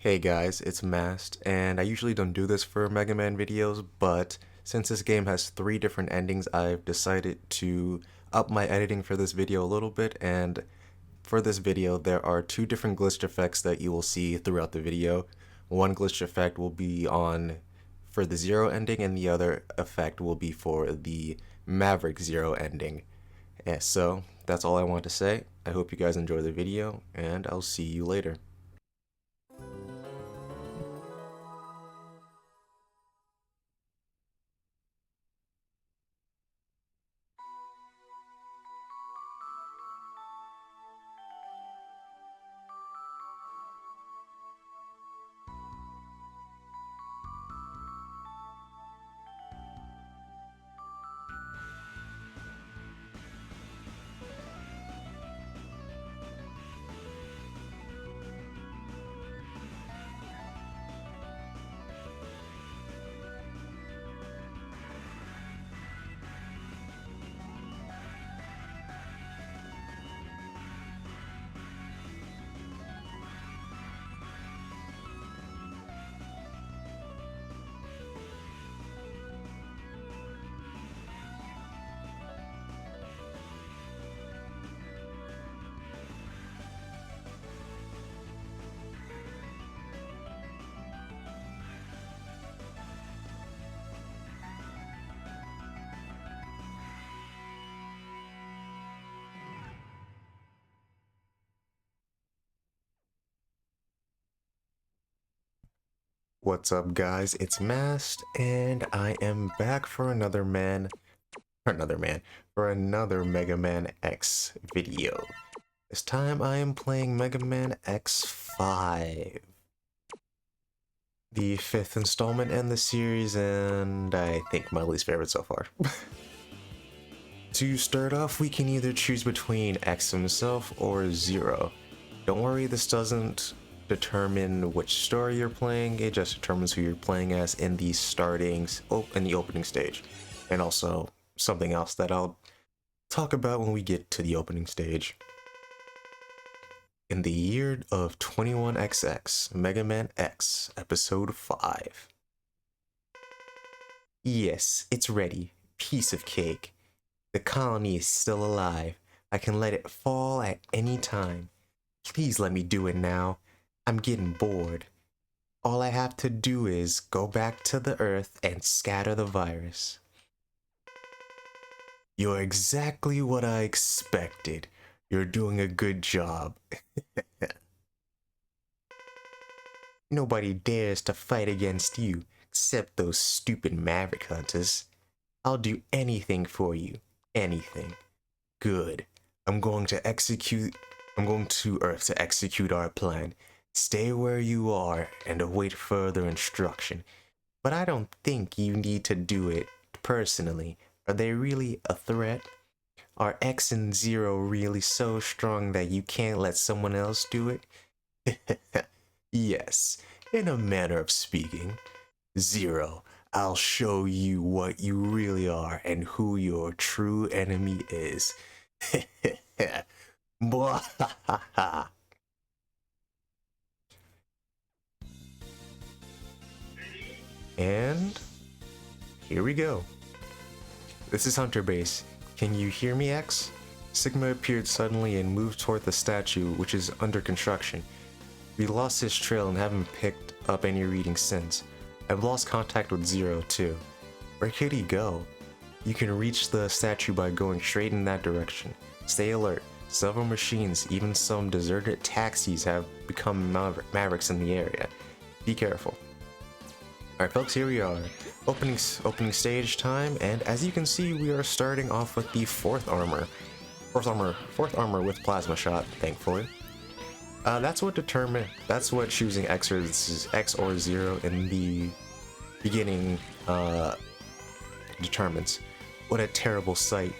Hey guys, it's Mast, and I usually don't do this for Mega Man videos, but since this game has three different endings, I've decided to up my editing for this video a little bit, and for this video, there are two different glitch effects that you will see throughout the video. One glitch effect will be on for the Zero ending, and the other effect will be for the Maverick Zero ending. Yeah, so that's all I want to say. I hope you guys enjoy the video, and I'll see you later. What's up guys, it's Mast, and I am back for another Mega Man X video. This time I am playing Mega Man X5. The fifth installment in the series, and I think my least favorite so far. To start off, we can either choose between X himself or Zero. Don't worry, this doesn't determine which story you're playing, it just determines who you're playing as in the opening stage. And also something else that I'll talk about when we get to the opening stage. In the year of 21XX, Mega Man X, Episode 5. Yes, it's ready. Piece of cake. The colony is still alive. I can let it fall at any time. Please let me do it now. I'm getting bored. All I have to do is go back to the Earth and scatter the virus. You're exactly what I expected. You're doing a good job. Nobody dares to fight against you, except those stupid Maverick hunters. I'll do anything for you. Anything. Good. I'm going to Earth to execute our plan. Stay where you are and await further instruction. But I don't think you need to do it personally. Are they really a threat? Are X and Zero really so strong that you can't let someone else do it? Yes, in a manner of speaking. Zero, I'll show you what you really are and who your true enemy is. Blah. And here we go. This is Hunter Base. Can you hear me, X? Sigma appeared suddenly and moved toward the statue, which is under construction. We lost his trail and haven't picked up any readings since. I've lost contact with Zero too. Where could he go? You can reach the statue by going straight in that direction. Stay alert. Several machines, even some deserted taxis, have become Mavericks in the area. Be careful. Alright folks, here we are. Opening stage time, and as you can see, we are starting off with the fourth armor with plasma shot, thankfully. That's what choosing X or Zero in the beginning determines. What a terrible sight.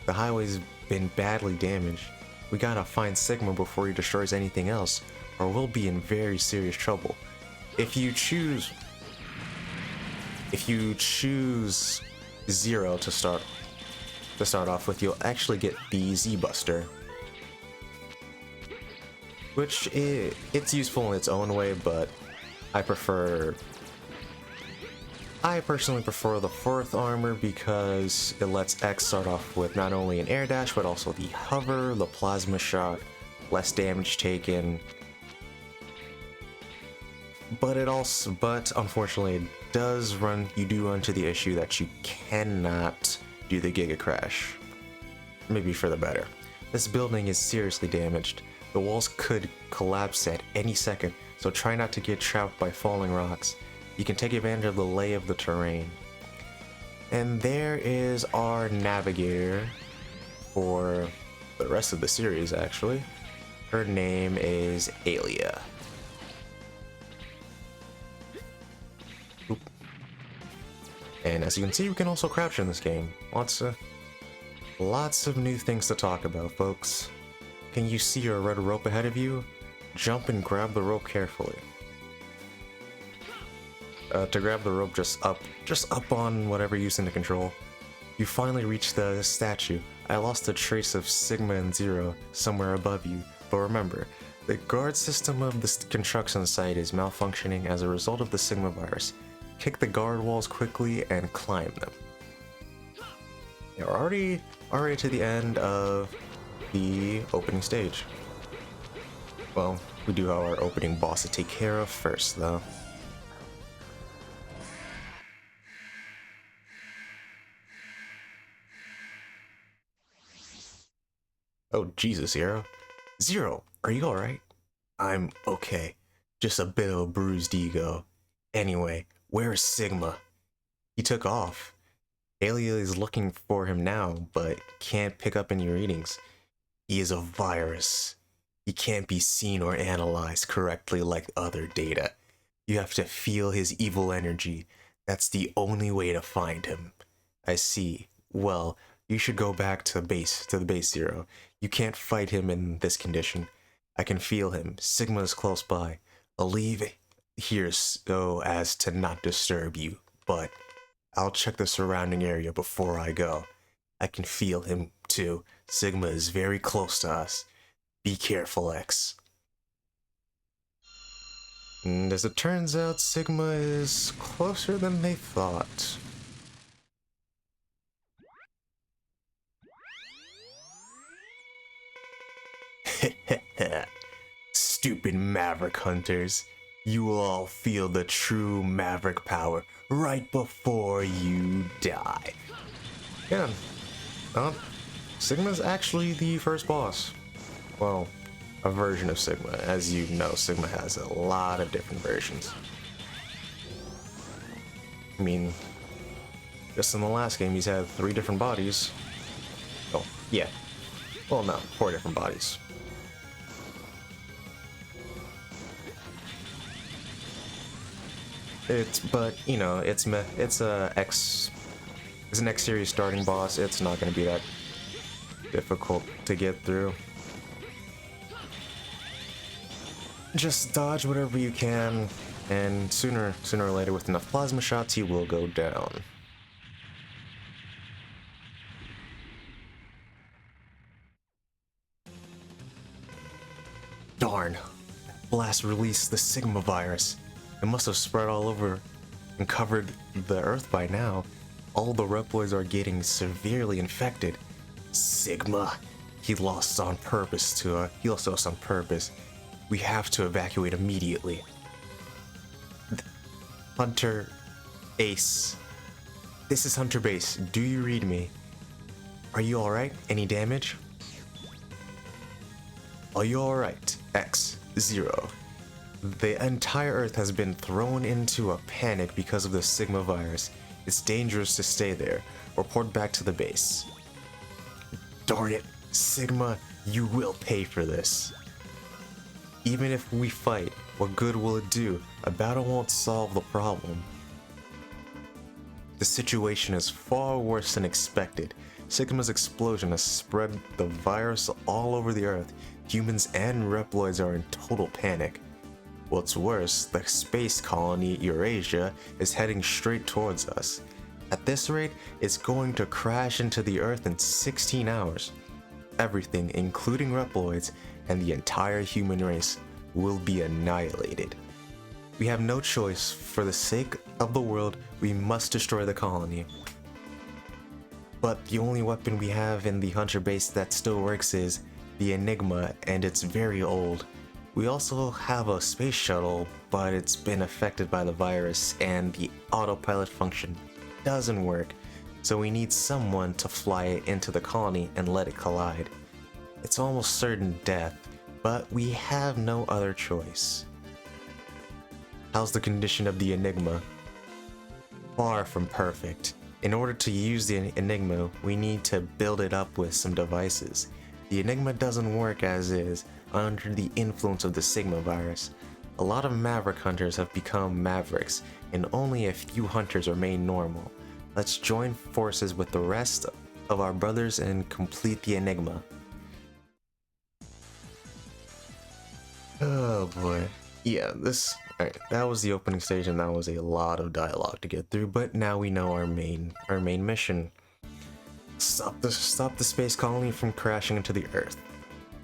The highway's been badly damaged. We gotta find Sigma before he destroys anything else, or we'll be in very serious trouble. If you choose Zero to start off with, you'll actually get the Z-Buster, which it's useful in its own way, but I personally prefer the 4th armor because it lets X start off with not only an air dash, but also the hover, the plasma shot, less damage taken. But unfortunately, you do run into the issue that you cannot do the Giga Crash. Maybe for the better. This building is seriously damaged. The walls could collapse at any second, so try not to get trapped by falling rocks. You can take advantage of the lay of the terrain. And there is our navigator for the rest of the series, actually. Her name is Alia. Oop. And as you can see, we can also crouch in this game. Lots of new things to talk about, folks. Can you see your red rope ahead of you? Jump and grab the rope carefully. To grab the rope, just up on whatever you're using to control. You finally reach the statue. I lost a trace of Sigma and Zero somewhere above you, but remember, the guard system of this construction site is malfunctioning as a result of the Sigma virus. Kick the guard walls quickly and climb them. Yeah, we're already to the end of the opening stage. Well, we do have our opening boss to take care of first, though. Oh, Jesus, Zero. Zero, are you alright? I'm okay. Just a bit of a bruised ego. Anyway, where's Sigma? He took off. Alia is looking for him now, but can't pick up any readings. He is a virus. He can't be seen or analyzed correctly like other data. You have to feel his evil energy. That's the only way to find him. I see. Well, you should go back to the base Zero. You can't fight him in this condition. I can feel him. Sigma is close by. I'll leave here so as to not disturb you, but I'll check the surrounding area before I go. I can feel him too. Sigma is very close to us. Be careful, X. And as it turns out, Sigma is closer than they thought. Stupid Maverick Hunters. You will all feel the true Maverick power right before you die. Yeah, Sigma's actually the first boss. Well, a version of Sigma. As you know, Sigma has a lot of different versions. I mean, just in the last game, he's had 3 different bodies. Oh, yeah. Well, no, 4 different bodies. It's an X series starting boss. It's not going to be that difficult to get through. Just dodge whatever you can, and sooner or later, with enough plasma shots, he will go down. Darn! Blast released the Sigma virus. It must have spread all over and covered the Earth by now. All the Reploids are getting severely infected. Sigma, he lost us on purpose. We have to evacuate immediately. Hunter Ace. This is Hunter Base. Do you read me? Are you alright? Any damage? Are you alright? X. Zero. The entire Earth has been thrown into a panic because of the Sigma virus. It's dangerous to stay there. Report back to the base. Darn it, Sigma, you will pay for this. Even if we fight, what good will it do? A battle won't solve the problem. The situation is far worse than expected. Sigma's explosion has spread the virus all over the Earth. Humans and Reploids are in total panic. What's worse, the space colony Eurasia is heading straight towards us. At this rate, it's going to crash into the Earth in 16 hours. Everything, including Reploids, and the entire human race will be annihilated. We have no choice. For the sake of the world, we must destroy the colony. But the only weapon we have in the Hunter base that still works is the Enigma, and it's very old. We also have a space shuttle, but it's been affected by the virus and the autopilot function doesn't work, so we need someone to fly it into the colony and let it collide. It's almost certain death, but we have no other choice. How's the condition of the Enigma? Far from perfect. In order to use the Enigma, we need to build it up with some devices. The Enigma doesn't work as is under the influence of the Sigma virus. A lot of Maverick hunters have become Mavericks, and only a few hunters remain normal. Let's join forces with the rest of our brothers and complete the Enigma. Oh boy. Yeah, alright, that was the opening stage, and that was a lot of dialogue to get through, but now we know our main mission. Stop the space colony from crashing into the Earth.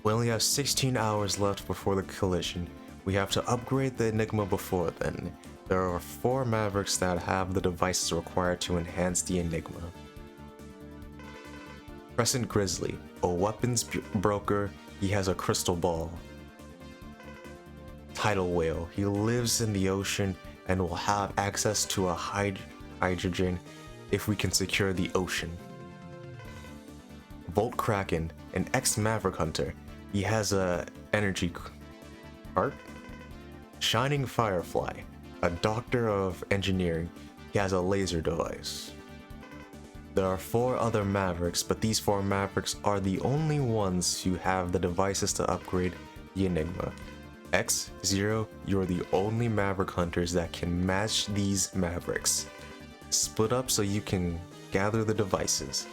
We only have 16 hours left before the collision. We have to upgrade the Enigma before then. There are 4 Mavericks that have the devices required to enhance the Enigma. Crescent Grizzly, a weapons broker, he has a crystal ball. Tidal Whale, he lives in the ocean and will have access to a hydrogen if we can secure the ocean. Volt Kraken, an ex-Maverick hunter, he has a energy cart. Shining Firefly, a doctor of engineering, he has a laser device. There are 4 other Mavericks, but these 4 Mavericks are the only ones who have the devices to upgrade the Enigma. X, Zero, you're the only Maverick hunters that can match these Mavericks. Split up so you can gather the devices.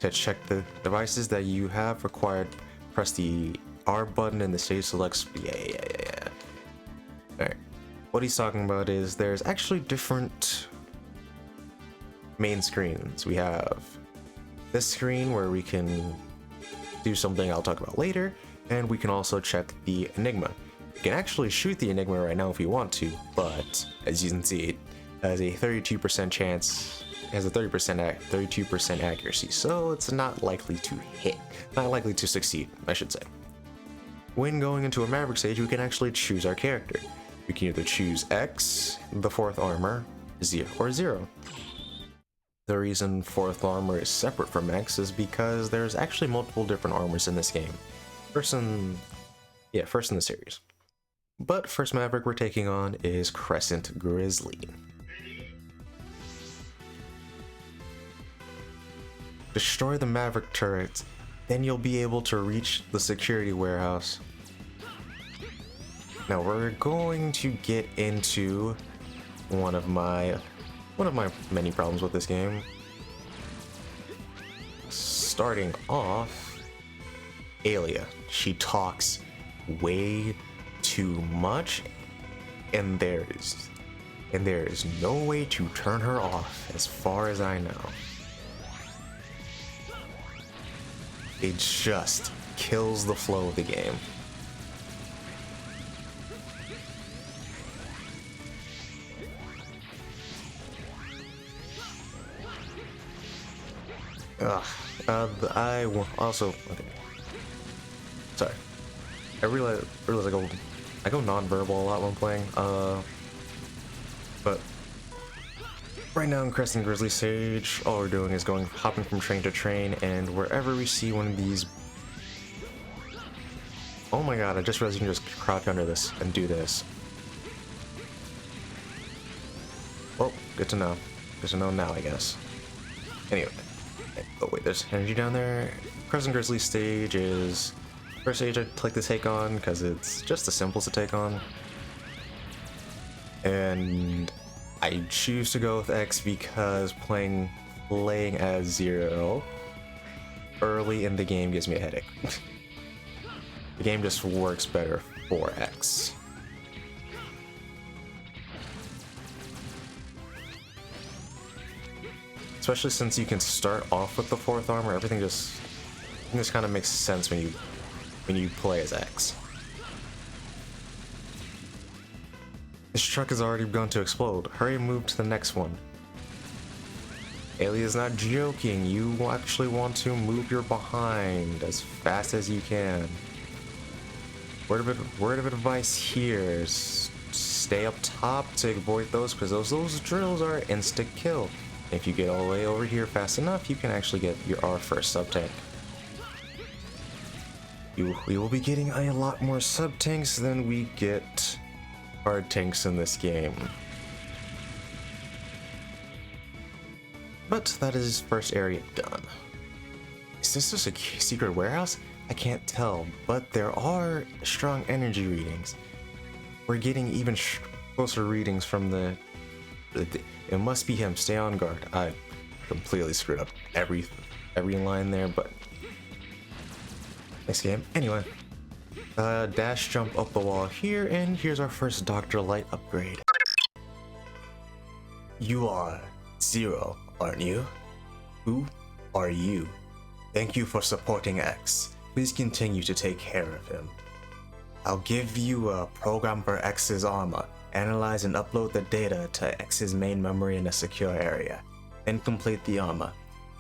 To check the devices that you have required, press the R button in the stage selects. Yeah. Alright. What he's talking about is there's actually different main screens. We have this screen where we can do something I'll talk about later, and we can also check the Enigma. You can actually shoot the Enigma right now if you want to, but as you can see, it has a 32% chance, it has a 32% accuracy, so it's not likely to hit, not likely to succeed, I should say. When going into a Maverick stage, we can actually choose our character. We can either choose X, the 4th armor, or 0. The reason 4th armor is separate from X is because there's actually multiple different armors in this game. First in the series. But first Maverick we're taking on is Crescent Grizzly. Destroy the Maverick turrets, then you'll be able to reach the security warehouse. Now we're going to get into one of my many problems with this game. Starting off, Alia. She talks way too much, and there is no way to turn her off as far as I know. It just kills the flow of the game. I will also, okay. Sorry. I realize I go non-verbal a lot when playing, but right now in Crescent Grizzly Sage, all we're doing is hopping from train to train, and wherever we see one of these... Oh my god, I just realized you can just crouch under this and do this. Well, good to know. Good to know now, I guess. Anyway. Oh wait, there's energy down there. Crescent Grizzly Stage is... First stage I'd like to take on, because it's just the simplest to take on. And I choose to go with X because playing as 0 early in the game gives me a headache. The game just works better for X. Especially since you can start off with the 4th armor, everything just kind of makes sense when you when you play as X. This truck has already begun to explode. Hurry and move to the next one. Alia's not joking. You actually want to move your behind as fast as you can. Word of advice here: stay up top to avoid those, because those drills are instant kill. If you get all the way over here fast enough, you can actually get our first sub tank. We will be getting a lot more sub tanks than we get hard tanks in this game. But that is first area done. Is this just a secret warehouse? I can't tell, but there are strong energy readings. We're getting even closer readings from the it must be him. Stay on guard. I completely screwed up every line there, but next game. Anyway, dash jump up the wall here, and here's our first Dr. Light upgrade. You are Zero, aren't you? Who are you? Thank you for supporting X. Please continue to take care of him. I'll give you a program for X's armor. Analyze and upload the data to X's main memory in a secure area. Then complete the armor.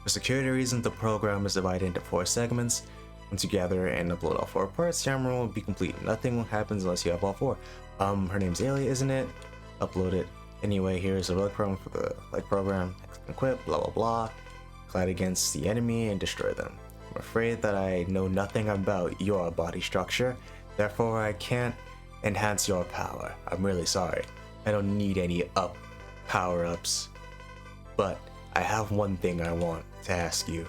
For security reasons, the program is divided into 4 segments. Once you gather and upload all 4 parts, the armor will be complete. Nothing happens unless you have all 4. Her name's Alia, isn't it? Upload it. Anyway, here's a relic program for the light program. Equip, blah blah blah. Collide against the enemy and destroy them. I'm afraid that I know nothing about your body structure, therefore I can't enhance your power. I'm really sorry. I don't need any power-ups. But I have one thing I want to ask you.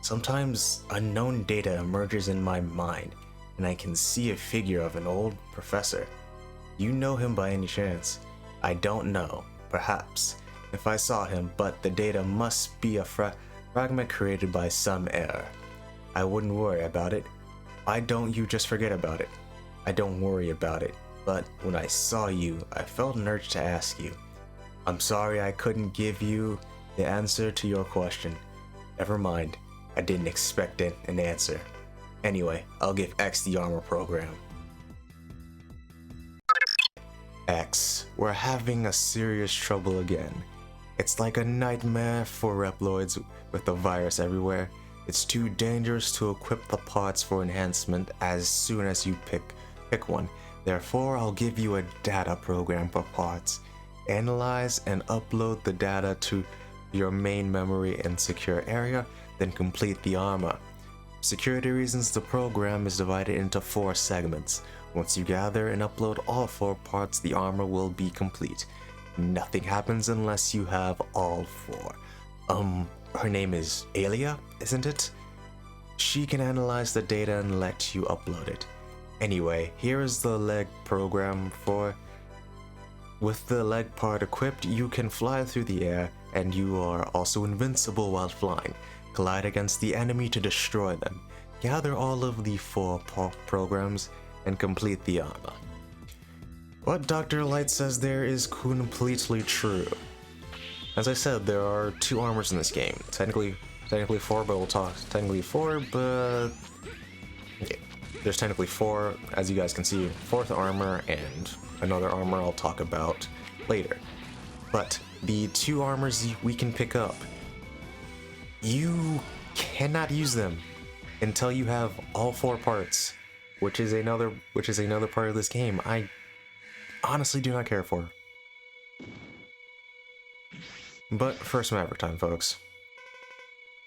Sometimes unknown data emerges in my mind, and I can see a figure of an old professor. Do you know him by any chance? I don't know. Perhaps. If I saw him, but the data must be a fragment created by some error. I wouldn't worry about it. Why don't you just forget about it? I don't worry about it, but when I saw you, I felt an urge to ask you. I'm sorry I couldn't give you the answer to your question. Never mind, I didn't expect an answer. Anyway, I'll give X the armor program. X, we're having a serious trouble again. It's like a nightmare for Reploids with the virus everywhere. It's too dangerous to equip the parts for enhancement as soon as you pick one. Therefore, I'll give you a data program for parts. Analyze and upload the data to your main memory in secure area, then complete the armor. For security reasons, the program is divided into 4 segments. Once you gather and upload all 4 parts, the armor will be complete. Nothing happens unless you have all 4. Her name is Alia, isn't it? She can analyze the data and let you upload it. Anyway, here is the leg program for... With the leg part equipped, you can fly through the air, and you are also invincible while flying. Collide against the enemy to destroy them. Gather all of the 4 programs and complete the armor. What Dr. Light says there is completely true. As I said, there are 2 armors in this game. Technically 4, but we'll talk technically 4, but okay. There's technically 4, as you guys can see, 4th armor and another armor I'll talk about later. But the 2 armors we can pick up, you cannot use them until you have all 4 parts, which is another part of this game I honestly do not care for. But first Maverick time, folks.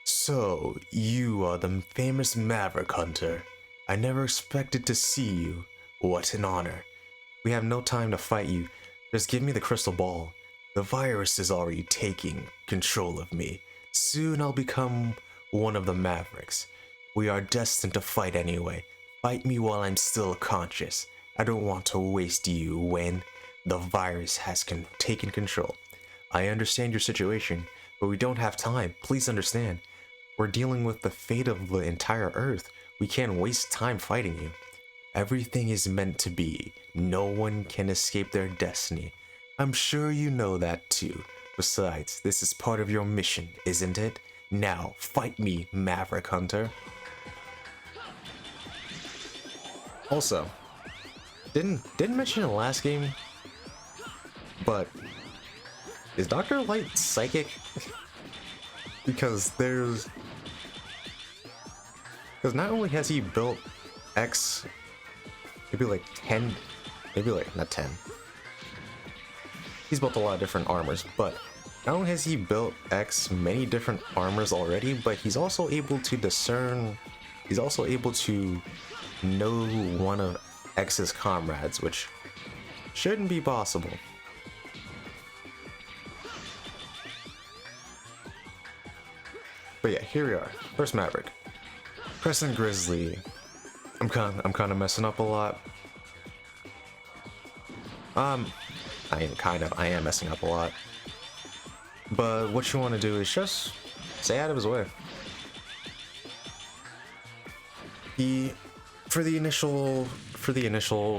So, you are the famous Maverick Hunter. I never expected to see you. What an honor. We have no time to fight you. Just give me the crystal ball. The virus is already taking control of me. Soon I'll become one of the Mavericks. We are destined to fight anyway. Fight me while I'm still conscious. I don't want to waste you when the virus has taken control. I understand your situation, but we don't have time. Please understand. We're dealing with the fate of the entire Earth. We can't waste time fighting you. Everything is meant to be. No one can escape their destiny. I'm sure you know that too. Besides, this is part of your mission, isn't it? Now, fight me, Maverick Hunter. Also, didn't mention in the last game, but is Dr. Light psychic? because not only has he built X, maybe like 10, maybe like not 10. He's built a lot of different armors, but not only has he built X many different armors already, but he's also able to discern, he's also able to know one of X's comrades, which shouldn't be possible. But yeah, here we are. First Maverick. Crescent Grizzly. I'm kind of messing up a lot. I am messing up a lot. But what you want to do is just stay out of his way. For the initial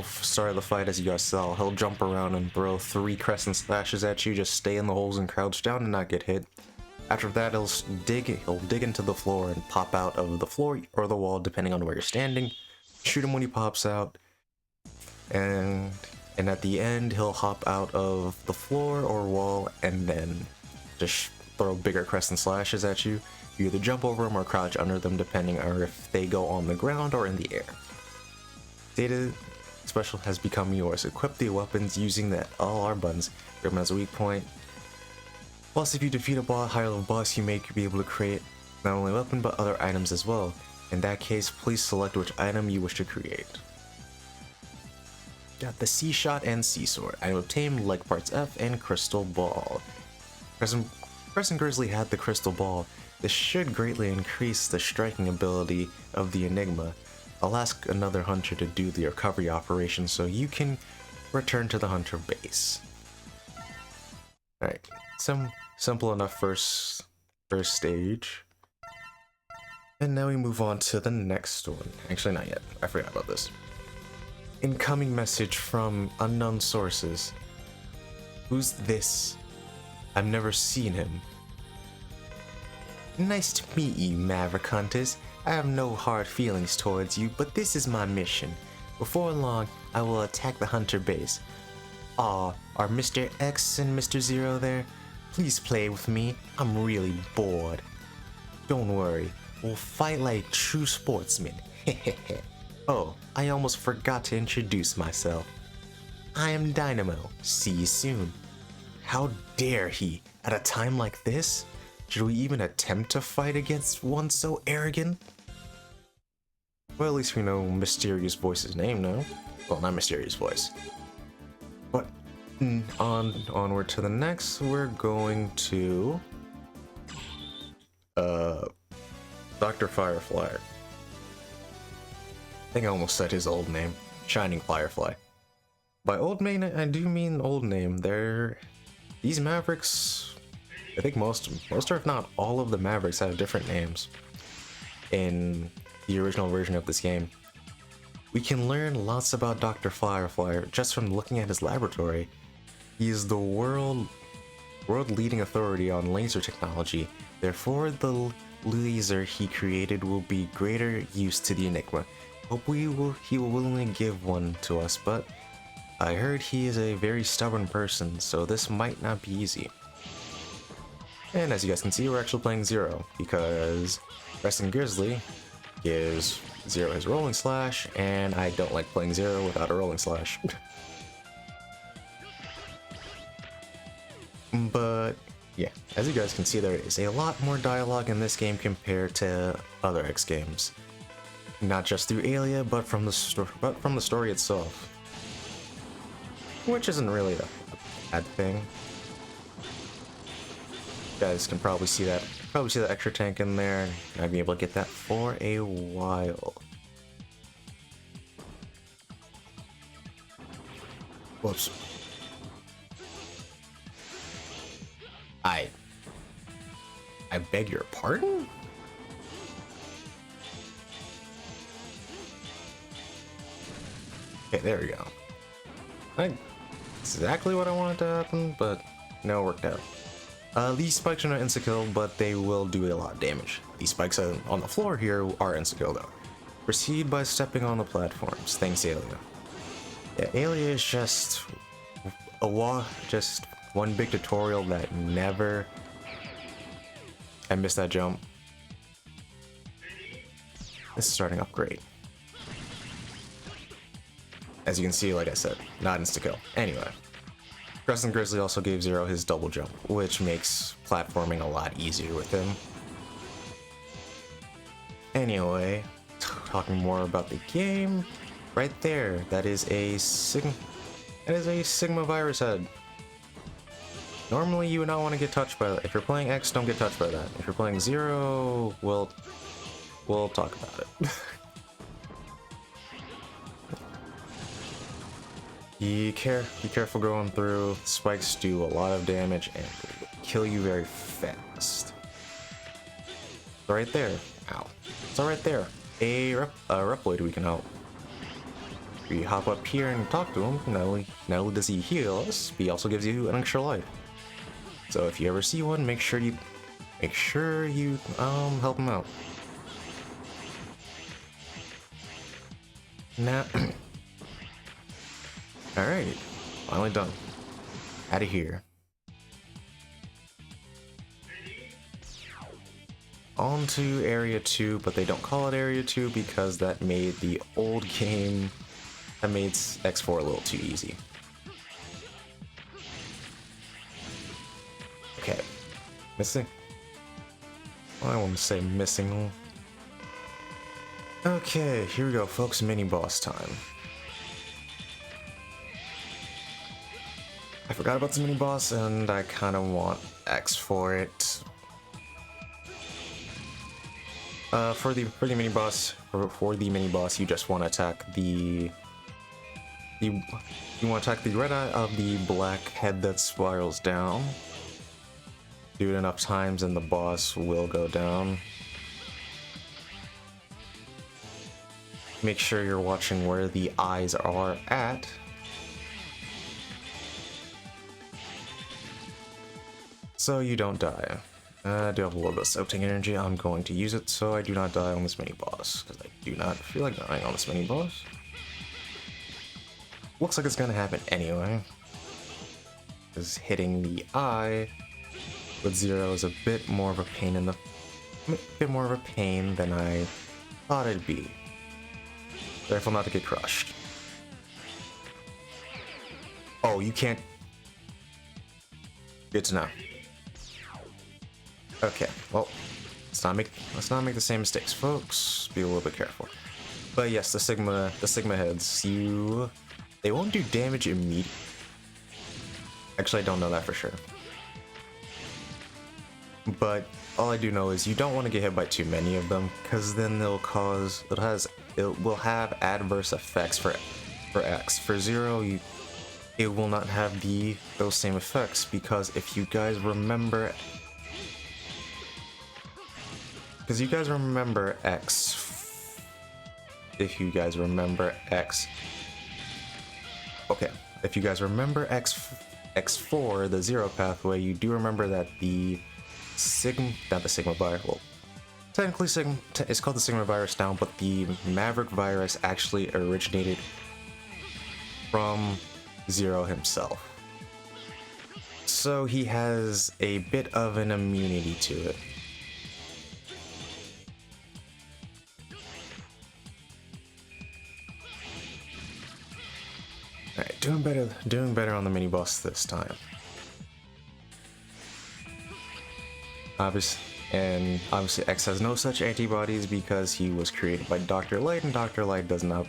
start of the fight as USL, he'll jump around and throw 3 crescent slashes at you. Just stay in the holes and crouch down and not get hit. After that, he'll dig into the floor and pop out of the floor or the wall, depending on where you're standing. Shoot him when he pops out, and at the end, he'll hop out of the floor or wall and then just throw bigger crescent slashes at you. You either jump over them or crouch under them, depending on if they go on the ground or in the air. Data special has become yours. Equip the weapons using the LR buttons. Grab them as a weak point. Plus, if you defeat a higher level boss, you may be able to create not only a weapon but other items as well. In that case, please select which item you wish to create. Got the C-Shot and C-Sword. Item obtained, leg parts F and crystal ball. Crescent Grizzly had the crystal ball. This should greatly increase the striking ability of the Enigma. I'll ask another hunter to do the recovery operation so you can return to the hunter base. Alright, simple enough first stage. And now we move on to the next one. Actually, not yet. I forgot about this. Incoming message from unknown sources. Who's this? I've never seen him. Nice to meet you, Maverick Hunters. I have no hard feelings towards you, but this is my mission. Before long, I will attack the hunter base. Aw, are Mr. X and Mr. Zero there? Please play with me. I'm really bored. Don't worry, we'll fight like true sportsmen. Hehehe. Oh, I almost forgot to introduce myself. I am Dynamo. See you soon. How dare he, at a time like this? Should we even attempt to fight against one so arrogant? Well, at least we know Mysterious Voice's name now. Well, not Mysterious Voice. But onward to the next, we're going to Dr. Firefly. I think I almost said his old name, Shining Firefly. By old name, I do mean old name. These Mavericks, I think most or if not all of the Mavericks have different names in the original version of this game. We can learn lots about Dr. Firefly just from looking at his laboratory. He is the world-leading authority on laser technology. Therefore, the laser he created will be greater use to the Enigma. Hope he will willingly give one to us, but I heard he is a very stubborn person, so this might not be easy. And as you guys can see, we're actually playing Zero, because Crescent Grizzly gives Zero his rolling slash, and I don't like playing Zero without a rolling slash. But yeah, as you guys can see, there is a lot more dialogue in this game compared to other X games. Not just through Alia, but from the story itself, which isn't really a bad thing. You guys can probably see that. Probably see the extra tank in there. I've been able to get that for a while. Whoops. I beg your pardon? Okay, there we go. Exactly what I wanted to happen, but no, it worked out. These spikes are not insta-kill, but they will do a lot of damage. These spikes on the floor here are insta-kill though. Proceed by stepping on the platforms. Thanks, Alia. Yeah, Alia is just just one big tutorial that never... I missed that jump. This is starting off great. As you can see, like I said, not insta-kill. Anyway, Crescent Grizzly also gave Zero his double jump, which makes platforming a lot easier with him. Anyway, talking more about the game, right there, that is a Sigma virus head. Normally you would not want to get touched by that. If you're playing X, don't get touched by that. If you're playing Zero, we'll talk about it. Be careful going through. Spikes do a lot of damage and kill you very fast. Right there. Ow. It's right there. A Reploid we can help. We hop up here and talk to him. Not only does he heal us, he also gives you an extra life. So if you ever see one, make sure you help him out. Now, alright, finally done. Out of here. On to Area 2, but they don't call it Area 2 because that made the old game, that made X4 a little too easy. Okay, missing? I want to say missing. Okay, here we go, folks. Mini boss time. I forgot about the mini boss, and I kind of want X for it. For the mini boss, you just want to attack the red eye of the black head that spirals down. Do it enough times, and the boss will go down. Make sure you're watching where the eyes are at. So you don't die. I do have a little bit of soaking energy. I'm going to use it so I do not die on this mini boss, because I do not feel like dying on this mini boss. Looks like it's gonna happen anyway, because hitting the eye with Zero is a bit more of a pain than I thought it'd be. Careful not to get crushed. Oh, you can't. Good to know. Okay, well, let's not make the same mistakes, folks. Be a little bit careful. But yes, the Sigma heads, they won't do damage immediately. Actually, I don't know that for sure. But all I do know is you don't want to get hit by too many of them, because then it will have adverse effects for X. For Zero, it will not have those same effects, because if you guys remember X, if you guys remember X4, the Zero pathway, you do remember that technically it's called the Sigma virus now, but the Maverick virus actually originated from Zero himself. So he has a bit of an immunity to it. Alright, doing better on the mini boss this time. Obviously X has no such antibodies because he was created by Dr. Light, and Dr. Light does not,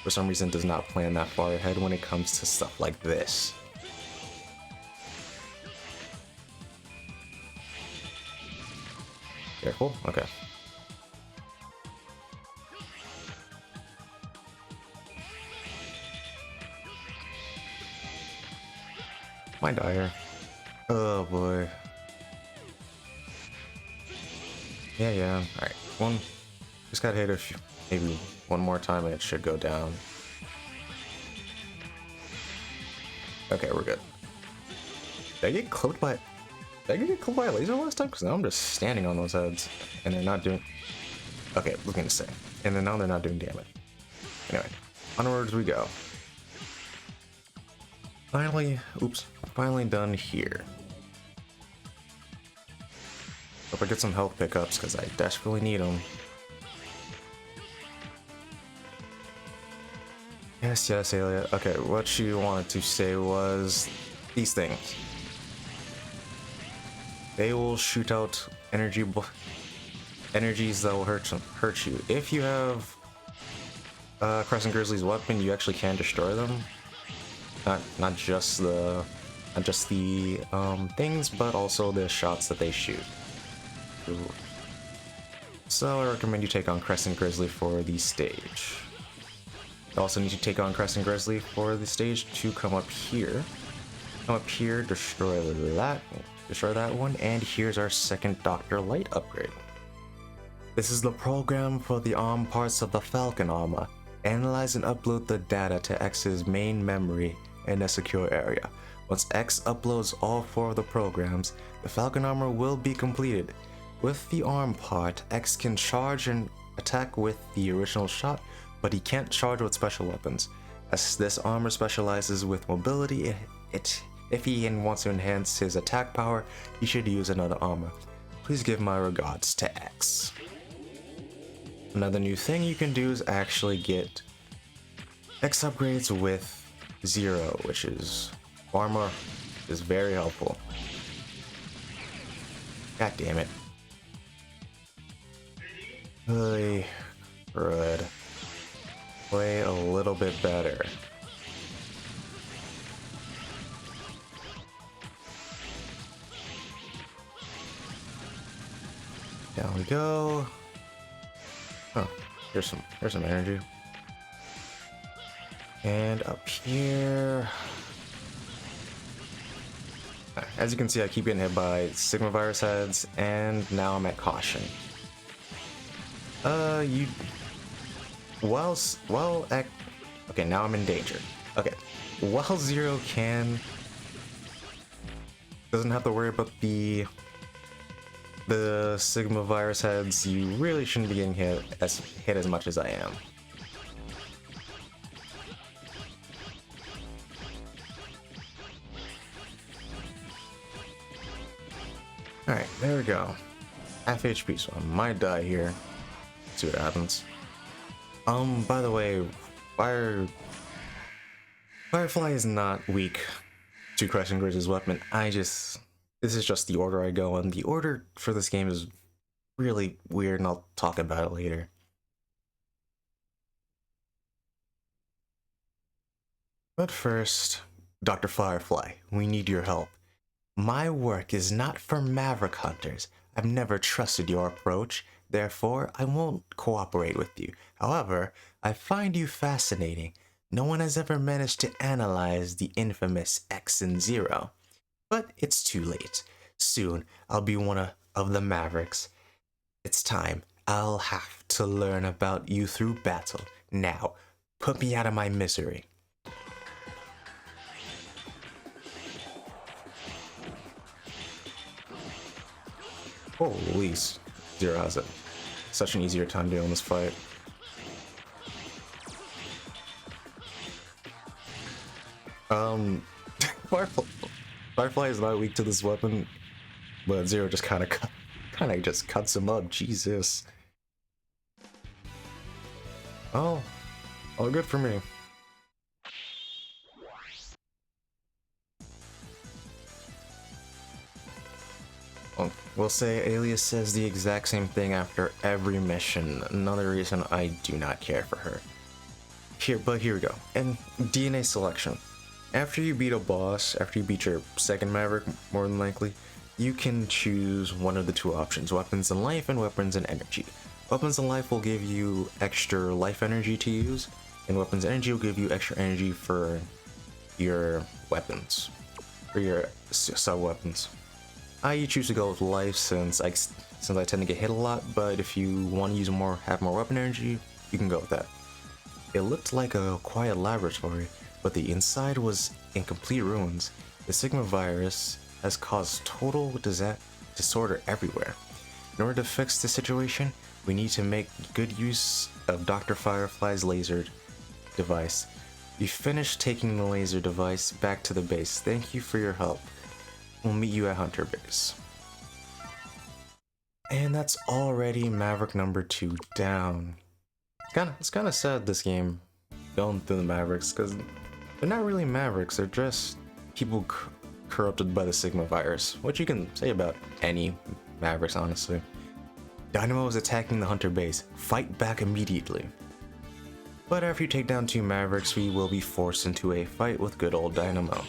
for some reason, does not plan that far ahead when it comes to stuff like this. Careful? Okay. My dire. Oh boy. Yeah. Alright, just gotta hit maybe one more time and it should go down. Okay, we're good. Did I get clipped by a laser last time? Because now I'm just standing on those heads and they're not doing... Okay, looking to say. And then now they're not doing damage. Anyway, onwards we go. Finally done here. Hope I get some health pickups because I desperately need them. Yes, Alia. Okay, what she wanted to say was these things. They will shoot out energies that will hurt you. If you have Crescent Grizzly's weapon, you actually can destroy them. Not just the things, but also the shots that they shoot. Ooh. So I recommend you take on Crescent Grizzly for the stage. You also need to take on Crescent Grizzly for the stage to come up here. Come up here, destroy that one, and here's our second Dr. Light upgrade. This is the program for the ARM parts of the Falcon armor. Analyze and upload the data to X's main memory in a secure area. Once X uploads all 4 of the programs, the Falcon armor will be completed. With the ARM part, X can charge and attack with the original shot, but he can't charge with special weapons. As this armor specializes with mobility, if he wants to enhance his attack power, he should use another armor. Please give my regards to X. Another new thing you can do is actually get X upgrades with 0, which is armor, is very helpful. God damn it. Really good. Play a little bit better. Down we go. Oh, here's some energy. And up here. As you can see, I keep getting hit by Sigma virus heads, and now I'm at caution. Okay, now I'm in danger. Okay, while Zero doesn't have to worry about the Sigma virus heads, you really shouldn't be getting hit as much as I am. Alright, there we go. Half HP, so I might die here. Let's see what happens. By the way, Firefly is not weak to Crescent Grizzly's weapon. This is just the order I go in. The order for this game is really weird, and I'll talk about it later. But first, Dr. Firefly, we need your help. My work is not for Maverick Hunters. I've never trusted your approach, therefore I won't cooperate with you. However, I find you fascinating. No one has ever managed to analyze the infamous X and Zero. But it's too late. Soon, I'll be one of the Mavericks. It's time. I'll have to learn about you through battle. Now, put me out of my misery. Holy, Zero has such an easier time doing this fight. Firefly is not weak to this weapon, but Zero just kind of just cuts him up. Jesus. Oh, all good for me. We'll say Alias says the exact same thing after every mission. Another reason I do not care for her. But here we go. And DNA selection. After you beat a boss, after you beat your second Maverick, more than likely, you can choose one of the 2 options, weapons and life and weapons and energy. Weapons and life will give you extra life energy to use, and weapons energy will give you extra energy for your weapons, for your sub-weapons. I choose to go with life since I tend to get hit a lot, but if you want to have more weapon energy, you can go with that. It looked like a quiet laboratory, but the inside was in complete ruins. The Sigma virus has caused total disorder everywhere. In order to fix the situation, We need to make good use of Dr. Firefly's laser device. We finished taking the laser device back to the base. Thank you for your help. We'll meet you at Hunter Base. And that's already Maverick number 2 down. It's kind of sad this game, going through the Mavericks, because they're not really Mavericks, they're just people corrupted by the Sigma virus, which you can say about any Mavericks, honestly. Dynamo is attacking the Hunter base. Fight back immediately. But after you take down 2 Mavericks, we will be forced into a fight with good old Dynamo.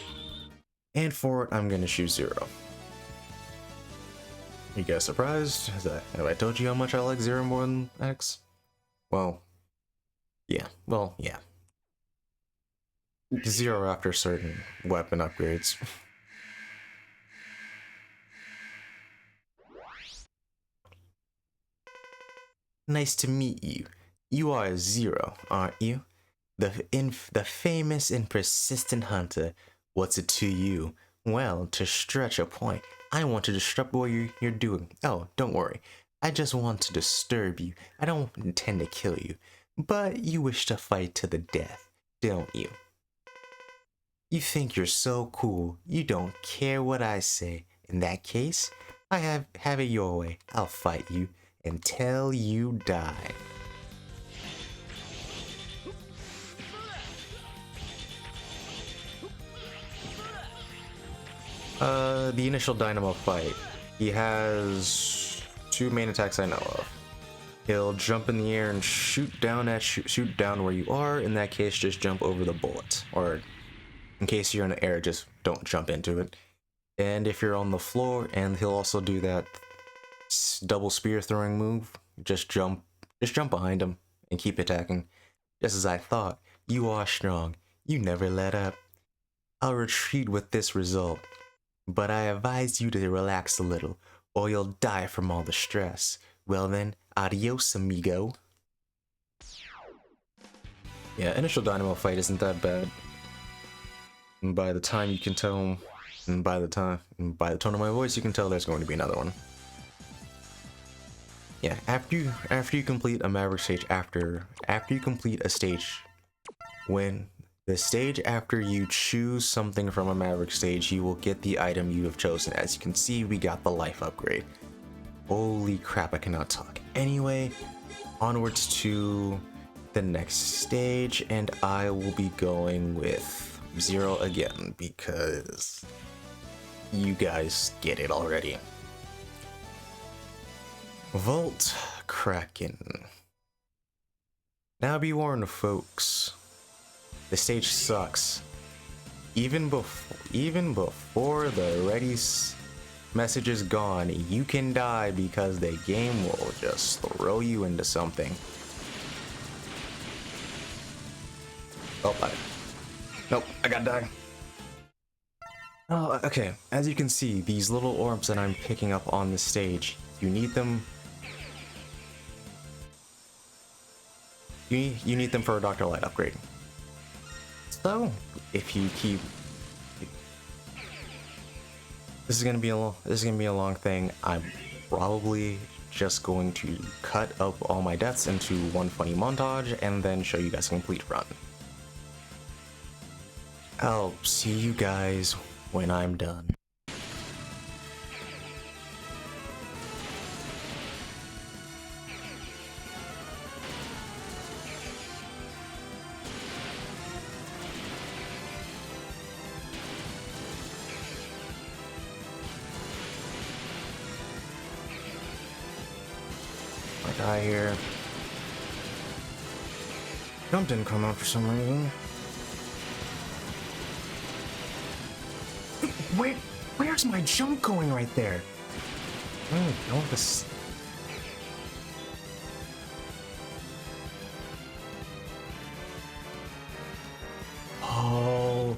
And for it, I'm gonna choose 0. You guys surprised? Have I told you how much I like 0 more than X? Well, yeah. 0 after certain weapon upgrades. Nice to meet you. You are 0, aren't you? The famous and persistent hunter. What's it to you? Well, to stretch a point, I want to disrupt what you're doing. Oh, don't worry. I just want to disturb you. I don't intend to kill you. But you wish to fight to the death, don't you? You think you're so cool, you don't care what I say. In that case, I have it your way. I'll fight you until you die. The initial Dynamo fight. He has 2 main attacks I know of. He'll jump in the air and shoot down where you are. In that case, just jump over the bullet. Or in case you're in the air, just don't jump into it. And if you're on the floor, and he'll also do that double spear throwing move, just jump behind him and keep attacking. Just as I thought, you are strong. You never let up. I'll retreat with this result. But I advise you to relax a little, or you'll die from all the stress. Well then, adios, amigo. Yeah, initial Dynamo fight isn't that bad. And by the time you can tell, and by the tone of my voice, you can tell there's going to be another one. Yeah, after you complete a Maverick stage, after you complete a stage, when the stage after you choose something from a Maverick stage, you will get the item you have chosen. As you can see, we got the life upgrade. Holy crap, I cannot talk. Anyway, onwards to the next stage, and I will be going with 0 again, because you guys get it already. Volt Kraken. Now be warned, folks. The stage sucks. Even before the ready message is gone, you can die because the game will just throw you into something. Oh, nope, I gotta die. Oh, okay. As you can see, these little orbs that I'm picking up on the stage, you need them. You need them for a Dr. Light upgrade. So, if you keep, this is gonna be a long thing. I'm probably just going to cut up all my deaths into one funny montage and then show you guys a complete run. I'll see you guys when I'm done. Die here. Jump didn't come out for some reason. Wait, where's my jump going right there? I want this. Oh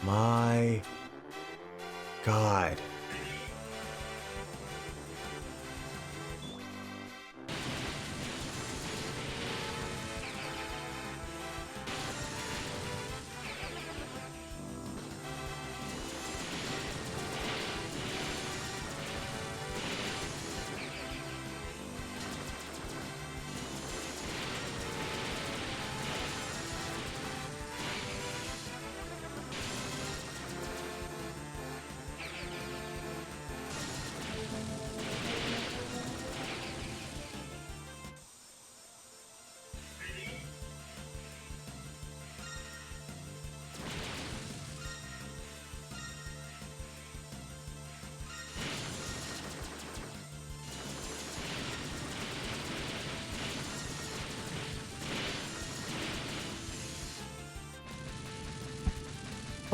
my God.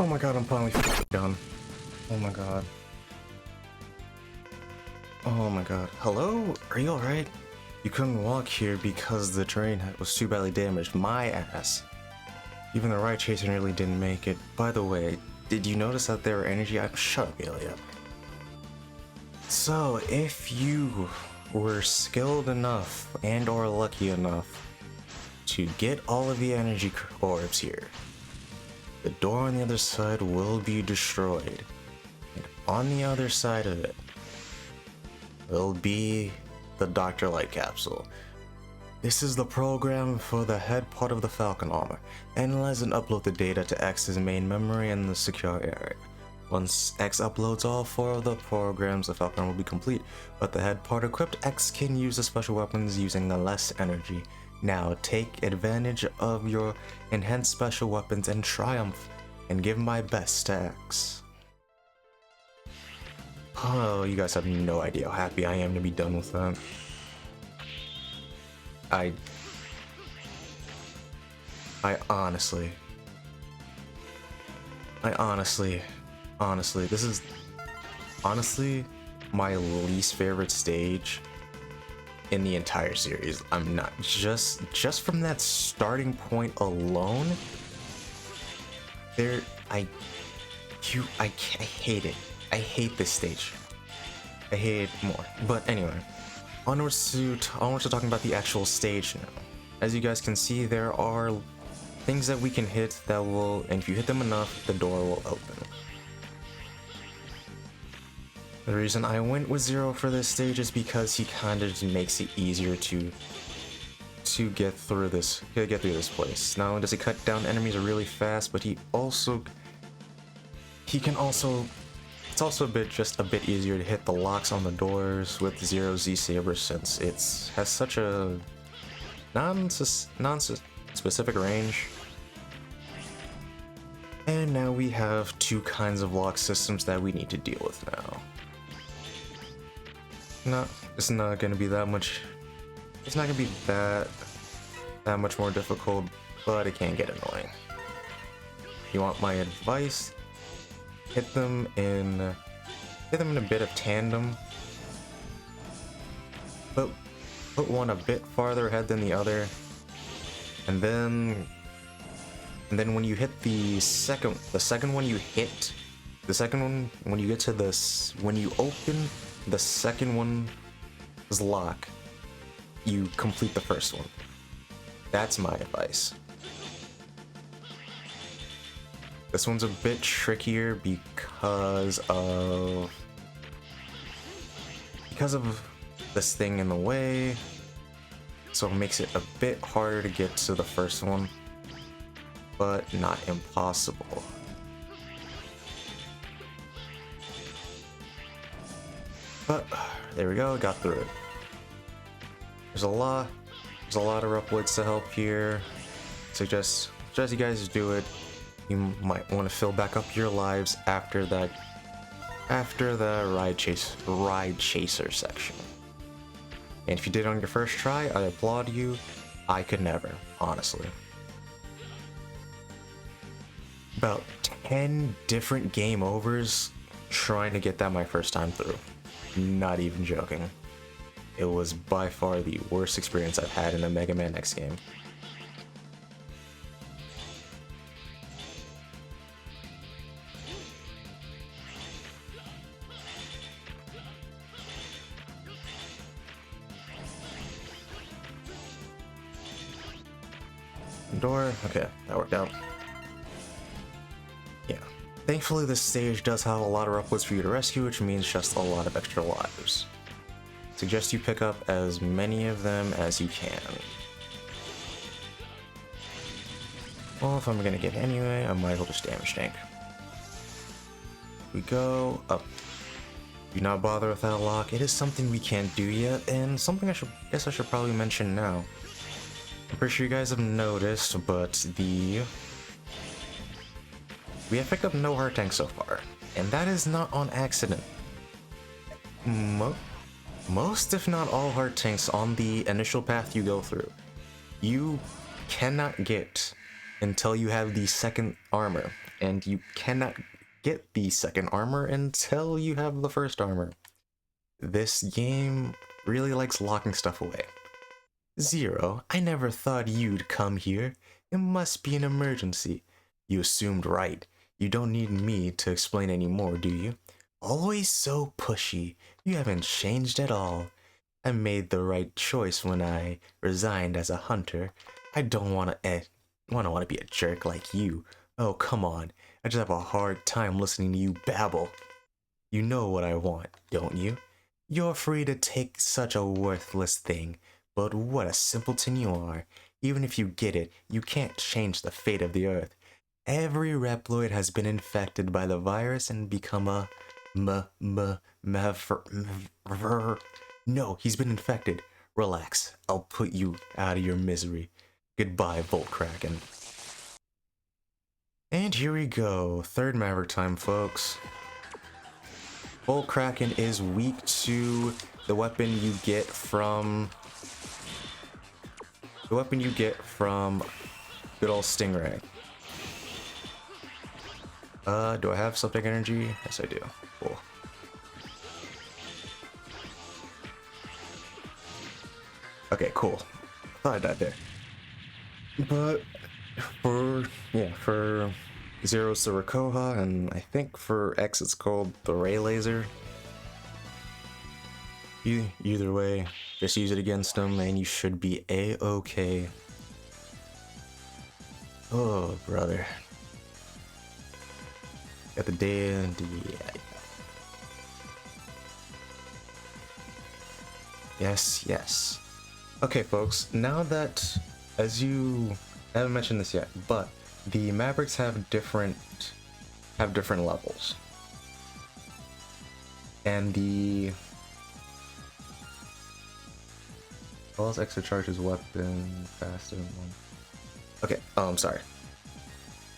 Oh my god, I'm finally done. Oh my god. Oh my god. Hello? Are you alright? You couldn't walk here because the terrain was too badly damaged. My ass. Even the ride chaser nearly didn't make it. By the way, did you notice that there were energy? Shut up, Ilya. So, if you were skilled enough and or lucky enough to get all of the energy orbs here, the door on the other side will be destroyed. And on the other side of it will be the Dr. Light capsule. This is the program for the head part of the Falcon armor. Analyze and upload the data to X's main memory in the secure area. Once X uploads all 4 of the programs, the Falcon will be complete, but the head part equipped, X can use the special weapons using less energy. Now take advantage of your enhanced special weapons and triumph, and give my best to X. Oh, you guys have no idea how happy I am to be done with that. I honestly, this is honestly my least favorite stage in the entire series. I'm not just from that starting point alone. I hate it. I hate this stage. I hate it more. But anyway, onwards to talking about the actual stage now. As you guys can see, there are things that we can hit that will, and if you hit them enough, the door will open. The reason I went with Zero for this stage is because he kind of makes it easier to get through this place. Not only does he cut down enemies really fast, but it's also a bit easier to hit the locks on the doors with Zero Z Saber, since it has such a non-specific range. And now we have 2 kinds of lock systems that we need to deal with now. It's not gonna be that much. It's not gonna be that much more difficult, but it can get annoying. You want my advice? Hit them in a bit of tandem, but put one a bit farther ahead than the other, and then when you hit the second one you hit, when you get to this, when you open the second one's lock, you complete the first one. That's my advice. This one's a bit trickier because of this thing in the way, so it makes it a bit harder to get to the first one, but not impossible. But there we go, got through it. There's a lot of uploads to help here. Suggest you guys do it. You might want to fill back up your lives after the ride chaser section. And if you did it on your first try, I applaud you. I could never, honestly. About 10 different game overs trying to get that my first time through. Not even joking. It was by far the worst experience I've had in a Mega Man X game. Door, okay, that worked out. Yeah, thankfully this stage does have a lot of uploads for you to rescue, which means just a lot of extra lives. Suggest you pick up as many of them as you can. Well, if I'm gonna get anyway, I might as well just damage tank. We go up. Do not bother with that lock. It is something we can't do yet, and something I should probably mention now. I'm pretty sure you guys have noticed, but we have picked up no heart tank so far, and that is not on accident. Most, if not all, heart tanks on the initial path you go through, you cannot get until you have the second armor. and you cannot get the second armor until you have the first armor. This game really likes locking stuff away. Zero, I never thought you'd come here. It must be an emergency. You assumed right. You don't need me to explain anymore, do you? Always so pushy. You haven't changed at all. I made the right choice when I resigned as a hunter. I don't want to be a jerk like you. Oh, come on. I just have a hard time listening to you babble. You know what I want, don't you? You're free to take such a worthless thing, but what a simpleton you are. Even if you get it, you can't change the fate of the Earth. Every Reploid has been infected by the virus and become a No, he's been infected. Relax, I'll put you out of your misery. Goodbye, Volt Kraken. And here we go, third Maverick time, folks. Volt Kraken is weak to the weapon you get from good old Stingray. Do I have Septic Energy? Yes, I do. Cool. Okay, cool. I thought I died there. But for Zero, it's the Rakoha, and I think for X it's called the Ray Laser. Either way, just use it against them and you should be A-okay. Oh, brother. Got the day and yeah. Yes. Okay, folks, now that, I haven't mentioned this yet, but the Mavericks have different levels. And the Balls extra charges weapon faster than one. Okay, I'm sorry.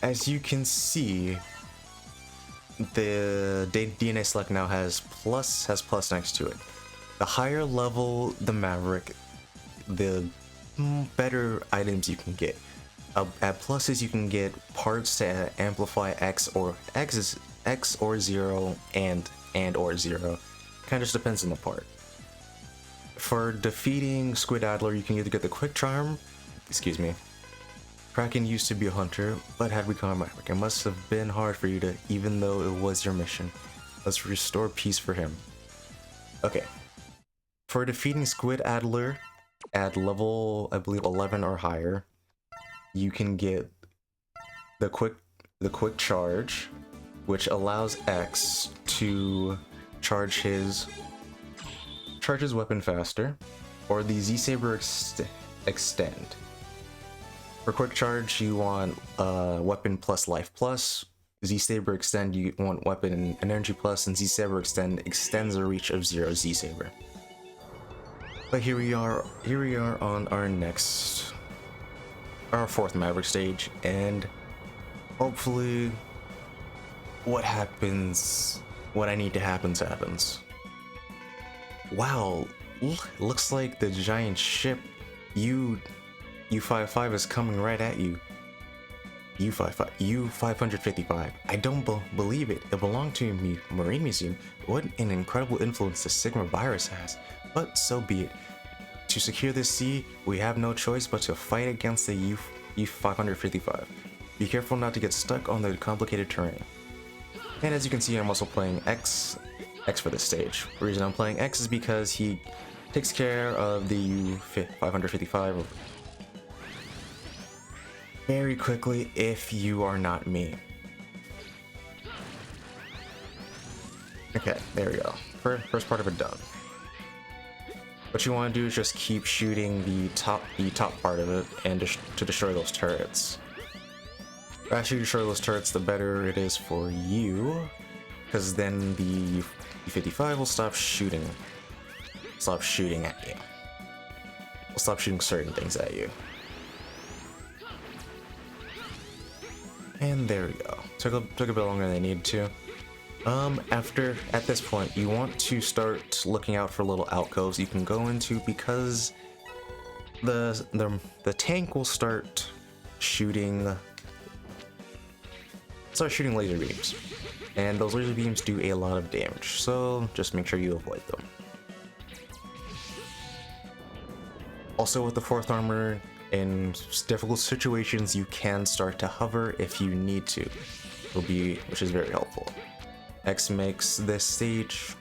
As you can see, the DNA select now has plus next to it. The higher level the Maverick, the better items you can get. At pluses, you can get parts to amplify X or zero and or zero. Kind of just depends on the part. For defeating Squid Adler, you can either get the Quick Charm. Excuse me. Kraken used to be a hunter, but had become a Maverick. It must have been hard for you to, even though it was your mission. Let's restore peace for him. Okay. For defeating Squid Adler at level, I believe 11 or higher, you can get the quick charge, which allows X to charge his weapon faster, or the Z-Saber extend. For quick charge, you want weapon plus life plus. Z-Saber extend, you want weapon and energy plus, and Z-Saber extend extends the reach of Zero Z-Saber. But here we are on our fourth Maverick stage, and hopefully what I need to happens. Wow, looks like the giant ship U-55 is coming right at you. U-555. I don't believe it. It belonged to a Marine Museum. What an incredible influence the Sigma virus has. But so be it. To secure this sea, we have no choice but to fight against the U-555. Be careful not to get stuck on the complicated terrain. And as you can see, I'm also playing X for this stage. The reason I'm playing X is because he takes care of the U-555 very quickly if you are not me. Okay, there we go. First part of it done. What you want to do is just keep shooting the top part of it and to destroy those turrets. The faster you destroy those turrets, the better it is for you, because then the U-55 will stop shooting at you. Will stop shooting certain things at you. And there we go. Took a bit longer than I needed to. At this point, you want to start looking out for little alcoves you can go into, because the tank will start shooting start shooting laser beams. And those laser beams do a lot of damage, so just make sure you avoid them. Also with the 4th armor, in difficult situations you can start to hover if you need to, which is very helpful. X makes this stage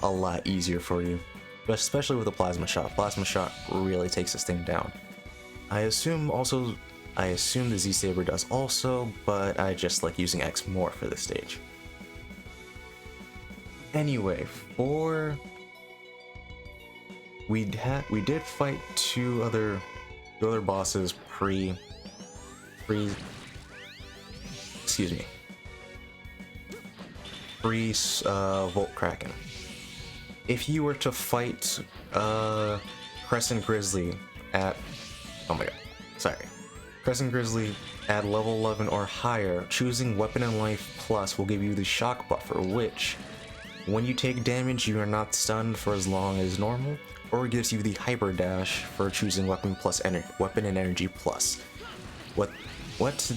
a lot easier for you, especially with the plasma shot. Plasma shot really takes this thing down. I assume the Z Saber does also, but I just like using X more for this stage. Anyway, we did fight two other bosses pre Volt Kraken. If you were to fight Crescent Grizzly at Crescent Grizzly at level 11 or higher, choosing Weapon and Life Plus will give you the shock buffer, which when you take damage you are not stunned for as long as normal, or gives you the Hyper Dash for choosing Weapon and Energy Plus. What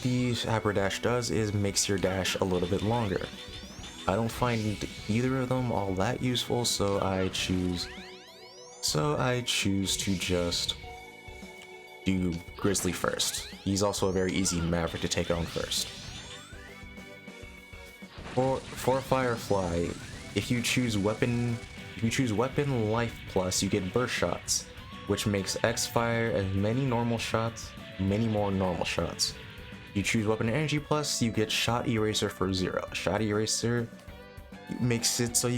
the Hyper Dash does is makes your dash a little bit longer. I don't find either of them all that useful, so I choose to just do Grizzly first. He's also a very easy Maverick to take on first. For Firefly, if you choose Weapon Life Plus, you get Burst Shots, which makes X fire as many more normal shots. You choose Weapon and Energy Plus, you get Shot Eraser for 0. Shot Eraser makes it so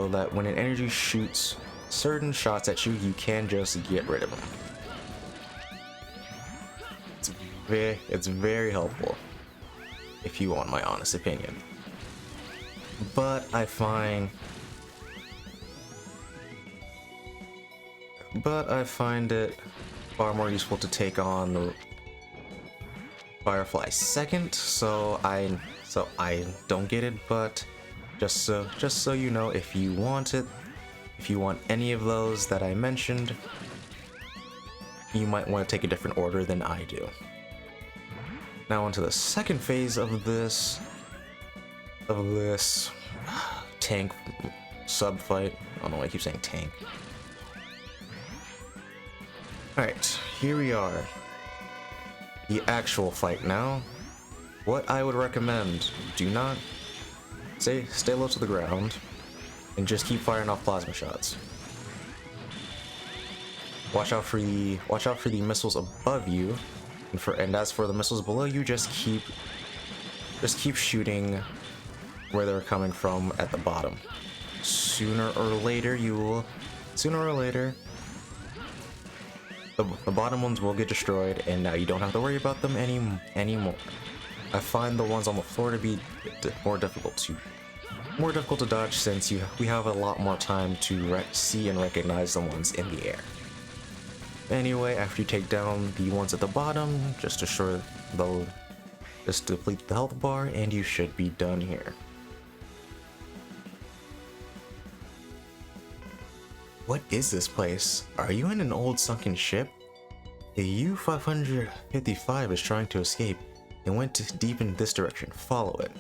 that when an energy shoots certain shots at you, you can just get rid of them. It's very helpful, if you want my honest opinion. But I find it far more useful to take on the Firefly second, so I don't get it. But just so you know, if you want any of those that I mentioned, you might want to take a different order than I do. Now onto the second phase of this tank sub fight. I don't know why I keep saying tank. Alright, here we are. The actual fight now. What I would recommend, do not stay low to the ground and just keep firing off plasma shots. Watch out for the missiles above you, and as for the missiles below you, just keep shooting where they're coming from at the bottom. Sooner or later, the bottom ones will get destroyed, and now you don't have to worry about them anymore. I find the ones on the floor to be more difficult to dodge, since we have a lot more time to see and recognize the ones in the air. Anyway, after you take down the ones at the bottom, just deplete the health bar, and you should be done here. What is this place? Are you in an old sunken ship? The U-555 is trying to escape and went deep in this direction. Follow it.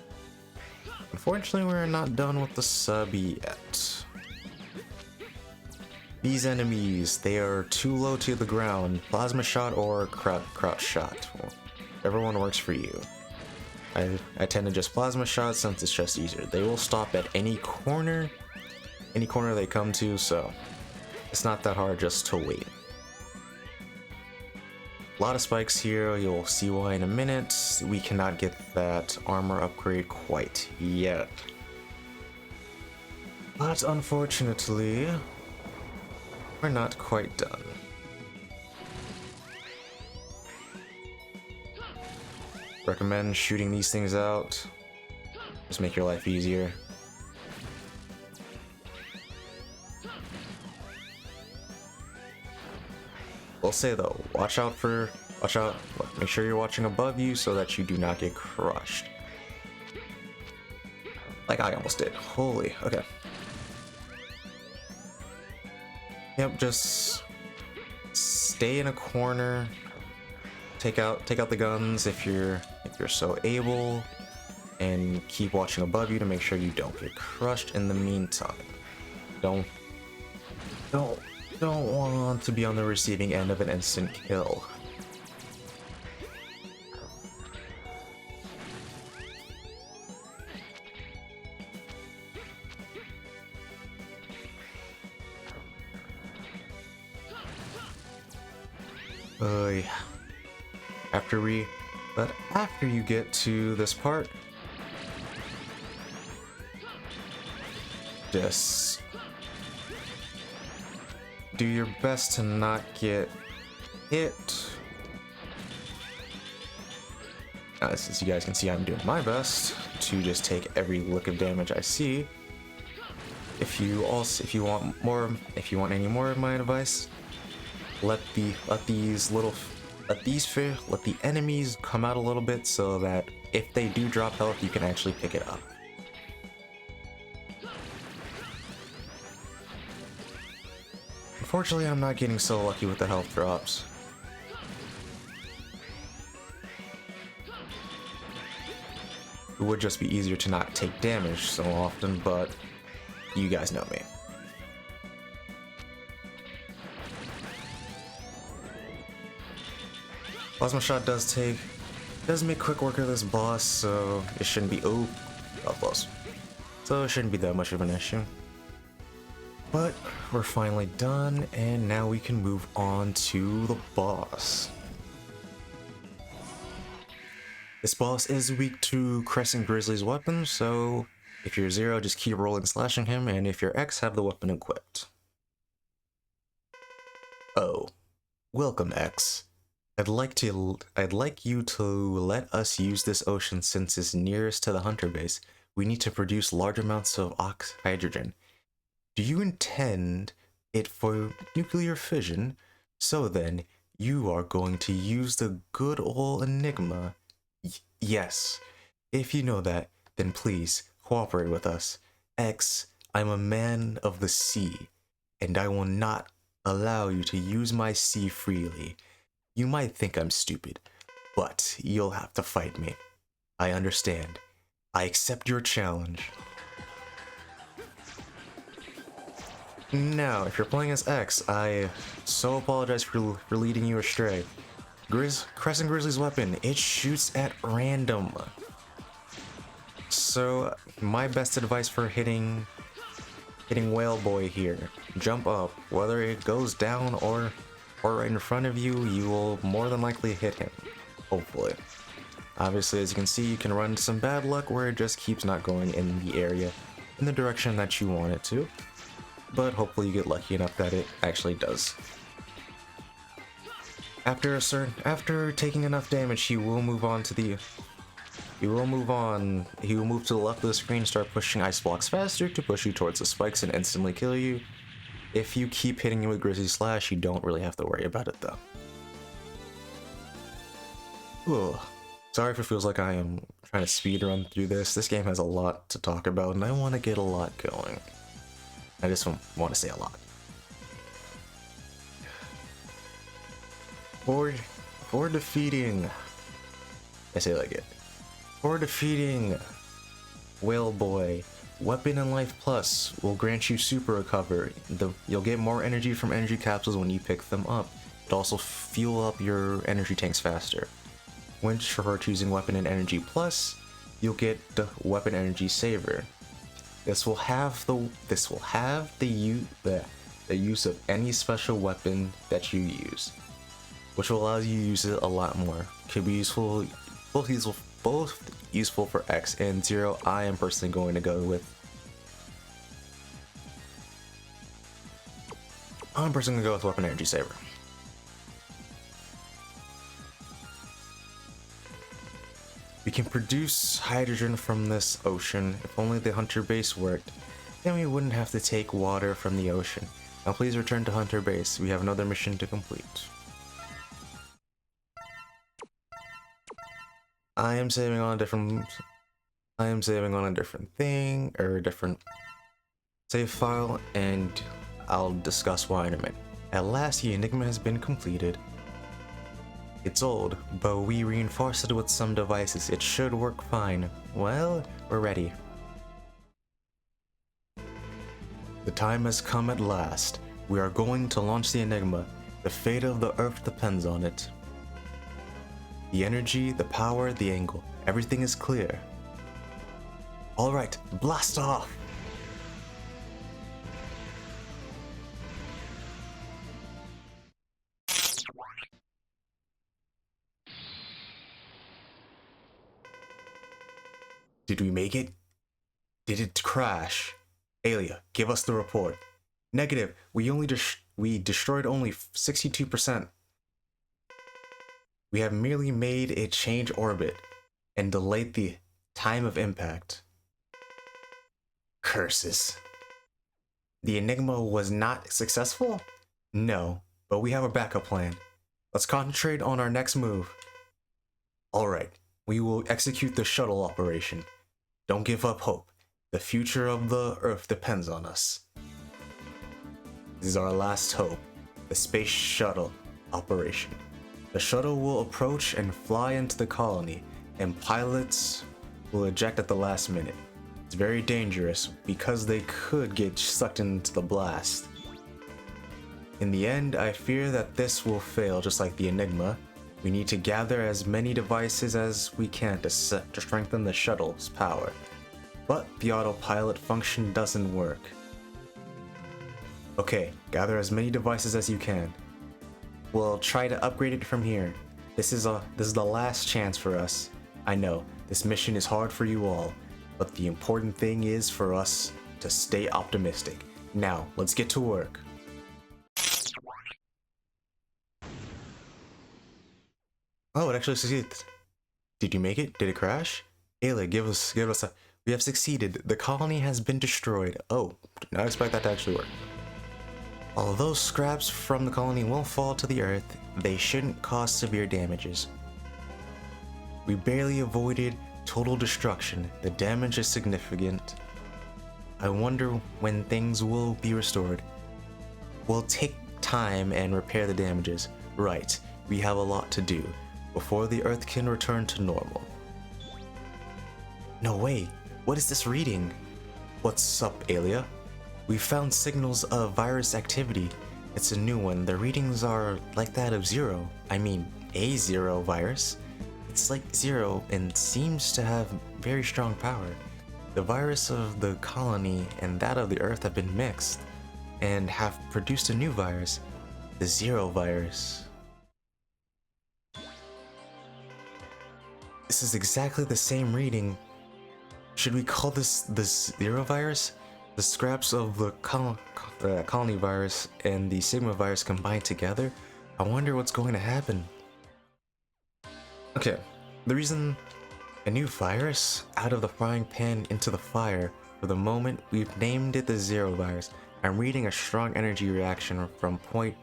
Unfortunately, we're not done with the sub yet. These enemies, they are too low to the ground. Plasma shot or crouch shot. Well, everyone works for you. I tend to just plasma shot since it's just easier. They will stop at any corner they come to, so it's not that hard just to wait. A lot of spikes here, you'll see why in a minute. We cannot get that armor upgrade quite yet. But unfortunately, we're not quite done. Recommend shooting these things out. Just make your life easier. We'll say though, watch out, make sure you're watching above you so that you do not get crushed. Like I almost did. Holy, okay. Yep, just stay in a corner. Take out the guns if you're you're so able, and keep watching above you to make sure you don't get crushed in the meantime. Don't want to be on the receiving end of an instant kill. Yeah. After you get to this part, just do your best to not get hit. As you guys can see, I'm doing my best to just take every lick of damage I see. If you want any more of my advice, let the enemies come out a little bit so that if they do drop health, you can actually pick it up. Unfortunately, I'm not getting so lucky with the health drops. It would just be easier to not take damage so often, but you guys know me. Plasma Shot does make quick work of this boss, so it shouldn't be close. So it shouldn't be that much of an issue. But we're finally done, and now we can move on to the boss. This boss is weak to Crescent Grizzly's weapon, so if you're 0, just keep rolling slashing him, and if you're X, have the weapon equipped. Oh, welcome X. I'd like you to let us use this ocean since it's nearest to the hunter base. We need to produce large amounts of hydrogen. Do you intend it for nuclear fission? So then, you are going to use the good old Enigma. Yes. If you know that, then please cooperate with us. X, I'm a man of the sea, and I will not allow you to use my sea freely. You might think I'm stupid, but you'll have to fight me. I understand. I accept your challenge. Now, if you're playing as X, I so apologize for leading you astray. Crescent Grizzly's weapon, it shoots at random. So, my best advice for hitting Whale Boy here, jump up. Whether it goes down or right in front of you, you will more than likely hit him, hopefully. Obviously, as you can see, you can run into some bad luck where it just keeps not going in the area in the direction that you want it to, but hopefully you get lucky enough that it actually does. After taking enough damage, he will move to the left of the screen, start pushing ice blocks faster to push you towards the spikes and instantly kill you. If you keep hitting him with Grizzly Slash, you don't really have to worry about it though. Ugh. Sorry if it feels like I am trying to speed run through this. This game has a lot to talk about and I want to get a lot going. I just want to say a lot. For defeating... I say it like it. For defeating Whale Boy, Weapon and Life Plus will grant you super recovery. You'll get more energy from energy capsules when you pick them up. It'll also fuel up your energy tanks faster. When for choosing Weapon and Energy Plus, you'll get the Weapon Energy Saver. This will have the use of any special weapon that you use, which will allow you to use it a lot more. Could be useful, both useful for X and 0. I am personally going to go with. I'm personally going to go with Weapon Energy Saver. We can produce hydrogen from this ocean. If only the hunter base worked, then we wouldn't have to take water from the ocean. Now please return to hunter base. We have another mission to complete. I am saving on a different thing, or a different save file, and I'll discuss why in a minute. At last, the enigma has been completed. It's old, but we reinforced it with some devices. It should work fine. Well, we're ready. The time has come at last. We are going to launch the Enigma. The fate of the Earth depends on it. The energy, the power, the angle. Everything is clear. Alright, blast off! Did we make it? Did it crash? Alia, give us the report. Negative. We destroyed only 62%. We have merely made it change orbit and delayed the time of impact. Curses. The Enigma was not successful? No, but we have a backup plan. Let's concentrate on our next move. Alright, we will execute the shuttle operation. Don't give up hope. The future of the Earth depends on us. This is our last hope, the space shuttle operation. The shuttle will approach and fly into the colony, and pilots will eject at the last minute. It's very dangerous because they could get sucked into the blast. In the end, I fear that this will fail just like the Enigma. We need to gather as many devices as we can to strengthen the shuttle's power. But the autopilot function doesn't work. Okay, gather as many devices as you can. We'll try to upgrade it from here. This is the last chance for us. I know, this mission is hard for you all, but the important thing is for us to stay optimistic. Now, let's get to work. Oh, it actually succeeded. Did you make it? Did it crash? Ayla, give us a... We have succeeded. The colony has been destroyed. Oh, did not expect that to actually work. Although scraps from the colony will fall to the Earth, they shouldn't cause severe damages. We barely avoided total destruction. The damage is significant. I wonder when things will be restored. We'll take time and repair the damages. Right, we have a lot to do before the Earth can return to normal. No way, what is this reading? What's up, Alia? We found signals of virus activity. It's a new one. The readings are like that of Zero. I mean, a Zero virus. It's like Zero and seems to have very strong power. The virus of the colony and that of the Earth have been mixed and have produced a new virus, the Zero virus. This is exactly the same reading. Should we call this the Zero virus? The scraps of the colony virus and the Sigma virus combined together? I wonder what's going to happen. Okay, the reason a new virus out of the frying pan into the fire. For the moment, we've named it the Zero virus. I'm reading a strong energy reaction from point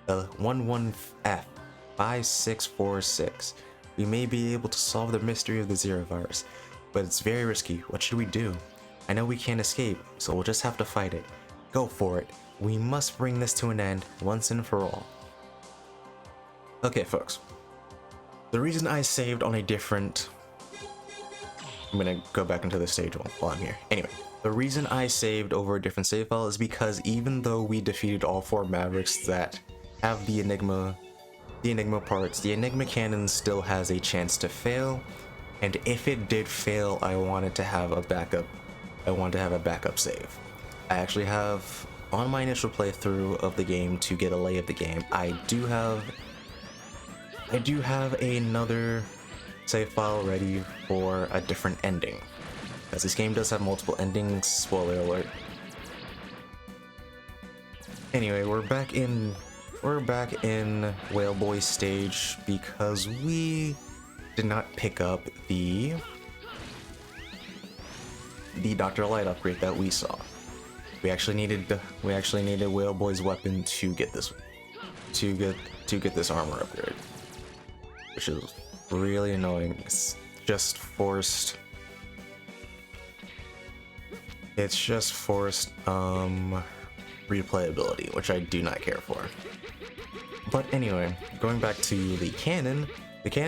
11F5646. We may be able to solve the mystery of the Zero virus, but it's very risky. What should we do? I know we can't escape, so we'll just have to fight it. Go for it. We must bring this to an end once and for all. Okay, folks. The reason I saved on a different... I'm gonna go back into the stage while I'm here. Anyway, the reason I saved over a different save file is because even though we defeated all 4 Mavericks that have the Enigma parts, the Enigma cannon still has a chance to fail. And if it did fail, I wanted to have a backup. I wanted to have a backup save. I actually have, on my initial playthrough of the game to get a lay of the game, I do have another save file ready for a different ending. Because this game does have multiple endings, spoiler alert. Anyway, we're back in Whale Boy stage because we did not pick up the Dr. Light upgrade that we saw. We actually needed Whale Boy's weapon to get this armor upgrade, which is really annoying. It's just forced replayability, which I do not care for. But anyway, going back to the cannon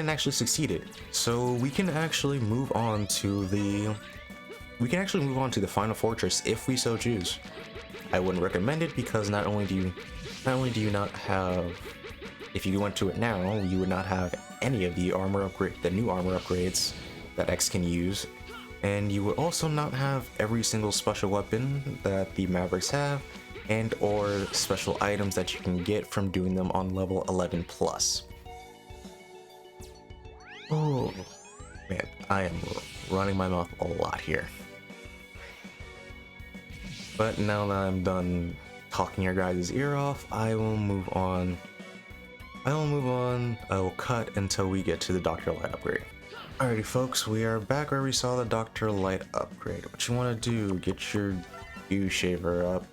actually succeeded. So we can actually move on to the final fortress if we so choose. I wouldn't recommend it because not only do you not have, if you went to it now, you would not have any of the new armor upgrades that X can use, and you would also not have every single special weapon that the Mavericks have, and or special items that you can get from doing them on level 11 plus. Oh man, I am running my mouth a lot here. But now that I'm done talking your guys' ear off, I will move on. I will cut until we get to the Dr. Light upgrade. Alrighty folks, we are back where we saw the Dr. Light upgrade. What you want to do, get your Dew Shaver up,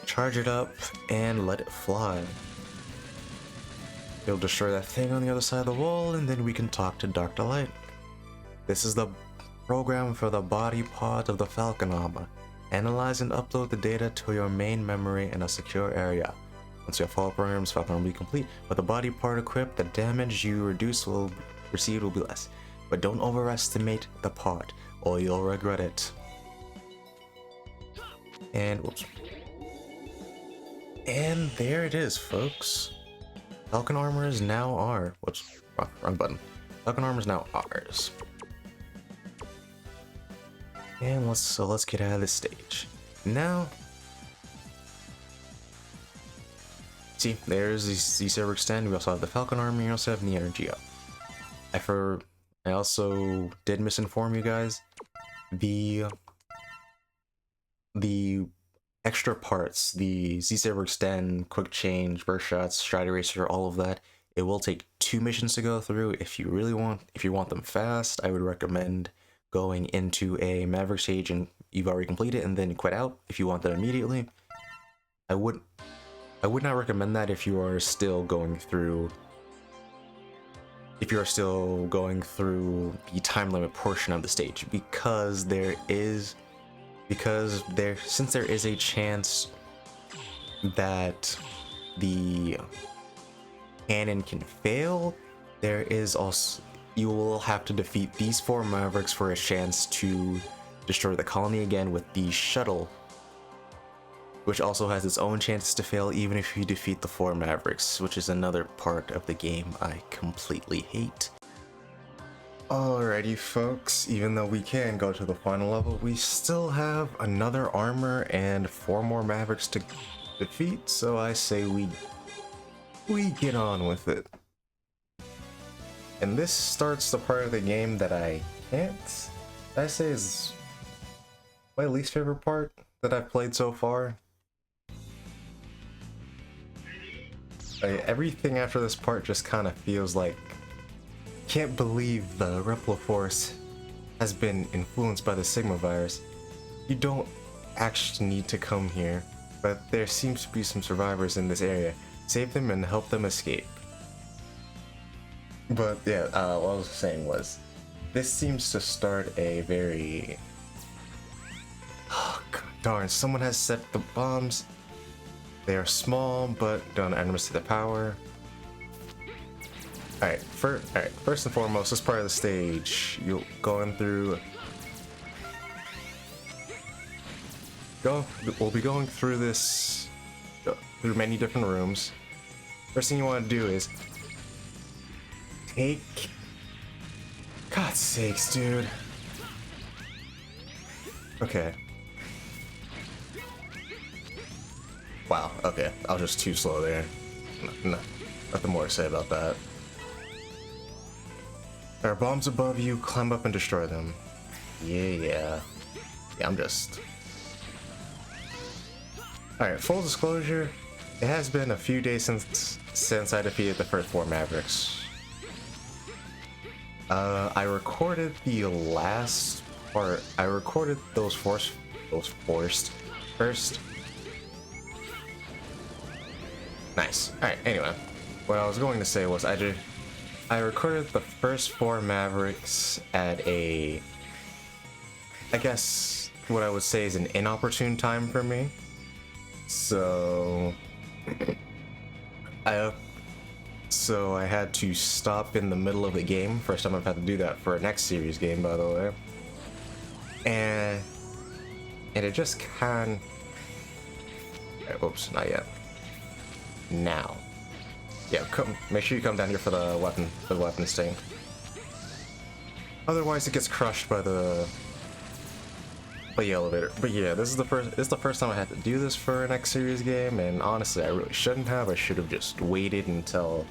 charge it up, and let it fly. You'll destroy that thing on the other side of the wall, and then we can talk to Dr. Light. This is the program for the body pod of the Falcon armor. Analyze and upload the data to your main memory in a secure area. Once your follow programs Falcon will be complete, with the body part equipped, the damage you receive will be less. But don't overestimate the pod, or you'll regret it. And whoops. And there it is, folks. Falcon armor is now ours. Whoops, wrong button. Falcon armor is now ours. And let's get out of this stage. Now, see, there's the Z-Server Extend. We also have the Falcon armor. We also have the energy up. I also did misinform you guys. The extra parts, the Z-Server Extend, Quick Change, Burst Shots, Stride Eraser, all of that, it will take 2 missions to go through. If you want them fast, I would recommend going into a Maverick stage and you've already completed and then quit out if you want that immediately. I would not recommend that if you are still going through the time limit portion of the stage, since there is a chance that the cannon can fail, you will have to defeat these 4 Mavericks for a chance to destroy the colony again with the shuttle, which also has its own chances to fail even if you defeat the 4 Mavericks, which is another part of the game I completely hate. Alrighty folks, even though we can go to the final level, we still have another armor and 4 more Mavericks to defeat, so I say we get on with it. And this starts the part of the game that I say is my least favorite part that I've played so far. Everything after this part just kind of feels like, can't believe the Repliforce has been influenced by the Sigma virus. You don't actually need to come here, but there seems to be some survivors in this area. Save them and help them escape. But yeah, what I was saying was, this seems to start a very... Oh, God darn, someone has set the bombs. They are small, but don't underestimate the power. Alright, first and foremost, this part of the stage, we'll be going through this, through many different rooms. First thing you want to do is God's sakes, dude. Okay. Wow, okay. I was just too slow there. Nothing more to say about that. There are bombs above you. Climb up and destroy them. Yeah, I'm just... Alright, full disclosure. It has been a few days since I defeated the first 4 Mavericks. I recorded the last part. I recorded those forced first. Nice. Alright, anyway. What I was going to say was I recorded the first 4 Mavericks at I guess what I would say is an inopportune time for me. So I so I had to stop in the middle of the game. First time I've had to do that for an X series game, by the way. And it just oops, not yet. Now. Yeah, make sure you come down here for the weapon sting. Otherwise it gets crushed by the elevator. But yeah, this is the first time I had to do this for an X series game, and honestly I really shouldn't have. I should have just waited until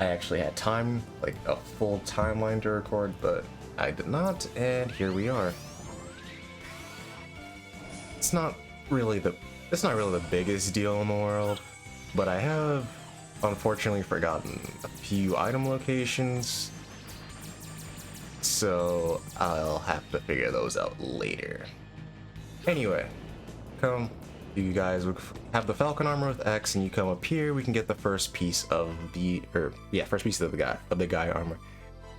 I actually had time, like a full timeline to record, but I did not, and here we are. It's not really the biggest deal in the world, but I have unfortunately forgotten a few item locations, so I'll have to figure those out later. Anyway, you guys would have the Falcon armor with X, and you come up here, we can get the first piece of the Gaia armor.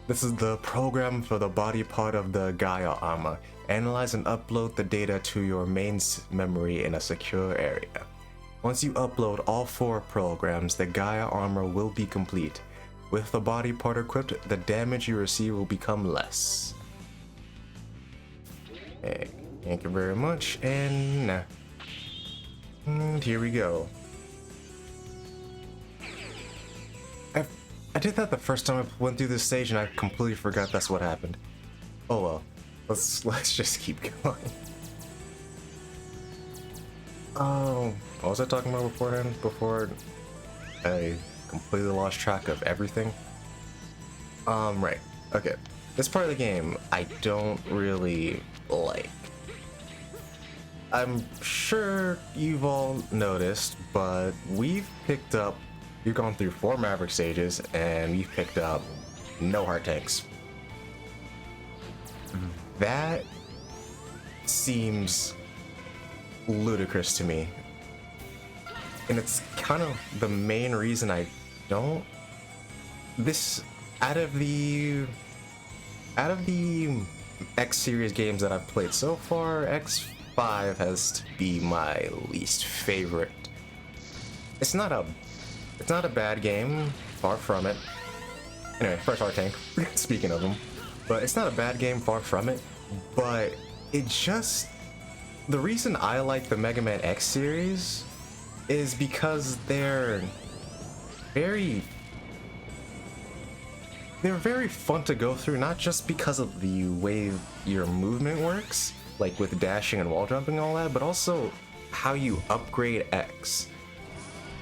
This is the program for the body part of the Gaia armor. Analyze and upload the data to your main memory in a secure area. Once you upload all 4 programs, the Gaia armor will be complete. With the body part equipped, the damage you receive will become less. Hey, thank you very much, and here we go. I did that the first time I went through this stage, and I completely forgot that's what happened. Oh well, let's just keep going. Oh, what was I talking about beforehand? Before I completely lost track of everything. Right. Okay. This part of the game I don't really like. I'm sure you've all noticed, but we've gone through 4 Maverick stages, and we've picked up no heart tanks. That seems ludicrous to me. And it's kind of the main reason I don't. Out of the X series games that I've played so far, X5 has to be my least favorite. It's not a bad game, far from it. Anyway, first heart tank, speaking of them. But it's not a bad game, far from it. But the reason I like the Mega Man X series is because they're very fun to go through, not just because of the way your movement works, like with dashing and wall jumping and all that, but also how you upgrade X.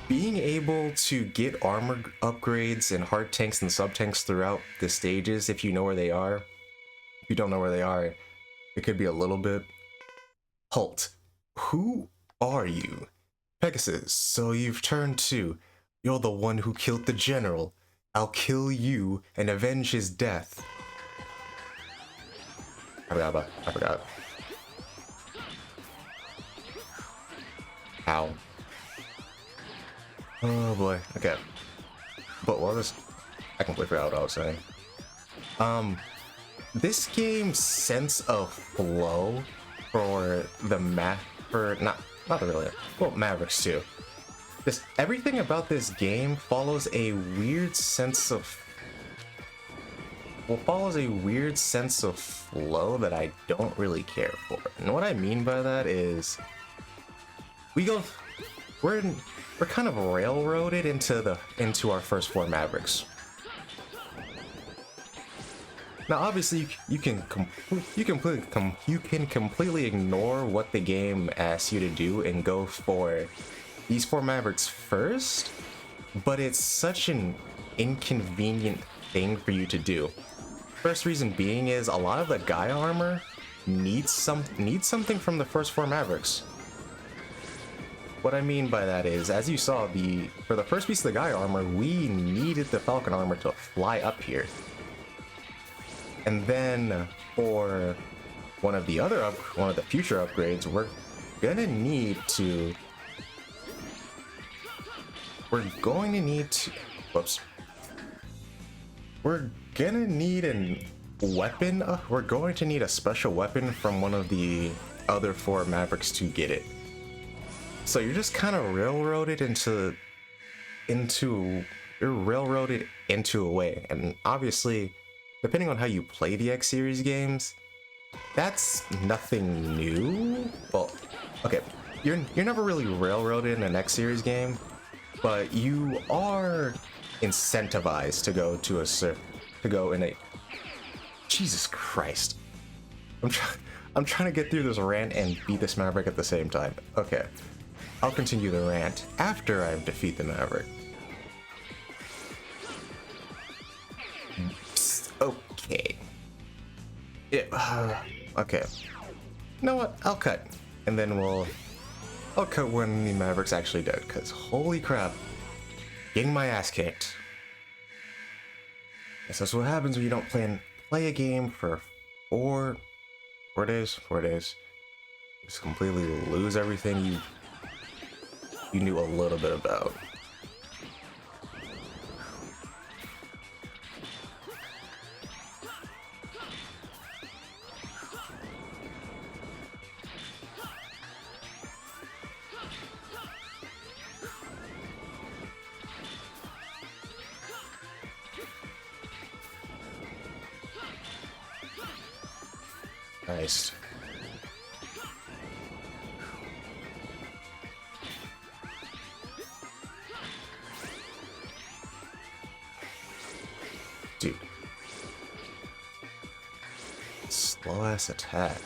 Being able to get armor upgrades and heart tanks and sub tanks throughout the stages, if you know where they are. If you don't know where they are, it could be a little bit. Halt. Who are you? Pegasus, so you've turned too. You're the one who killed the general. I'll kill you and avenge his death. I forgot. Ow. Oh boy, okay. But I completely forgot what I was saying. This game's sense of flow for the Mavericks too. Everything about this game follows a weird sense of flow that I don't really care for. And what I mean by that is we're kind of railroaded into our first 4 Mavericks. Now, obviously, you can completely ignore what the game asks you to do and go for these 4 Mavericks first, but it's such an inconvenient thing for you to do. First reason being is a lot of the Gaia armor needs something from the first 4 Mavericks. What I mean by that is, as you saw, for the first piece of the Gaia armor, we needed the Falcon armor to fly up here. And then for one of the future upgrades, we're gonna need a special weapon from one of the other 4 Mavericks to get it. So you're just kind of railroaded into you're railroaded into a way. And obviously, depending on how you play the X series games, that's nothing new. Well, okay, you're never really railroaded in an X series game, but you are incentivized to go to to go in a Jesus Christ. I'm trying to get through this rant and beat this Maverick at the same time. Okay. I'll continue the rant after I defeat the Maverick. Psst, okay. Yeah, okay. You know what? I'll cut. And then I'll cut when the Maverick's actually dead, because holy crap. Getting my ass kicked. Yes, that's what happens when you don't play a game for four days. Just completely lose everything you knew a little bit about. Nice. Dude. Slow ass attack.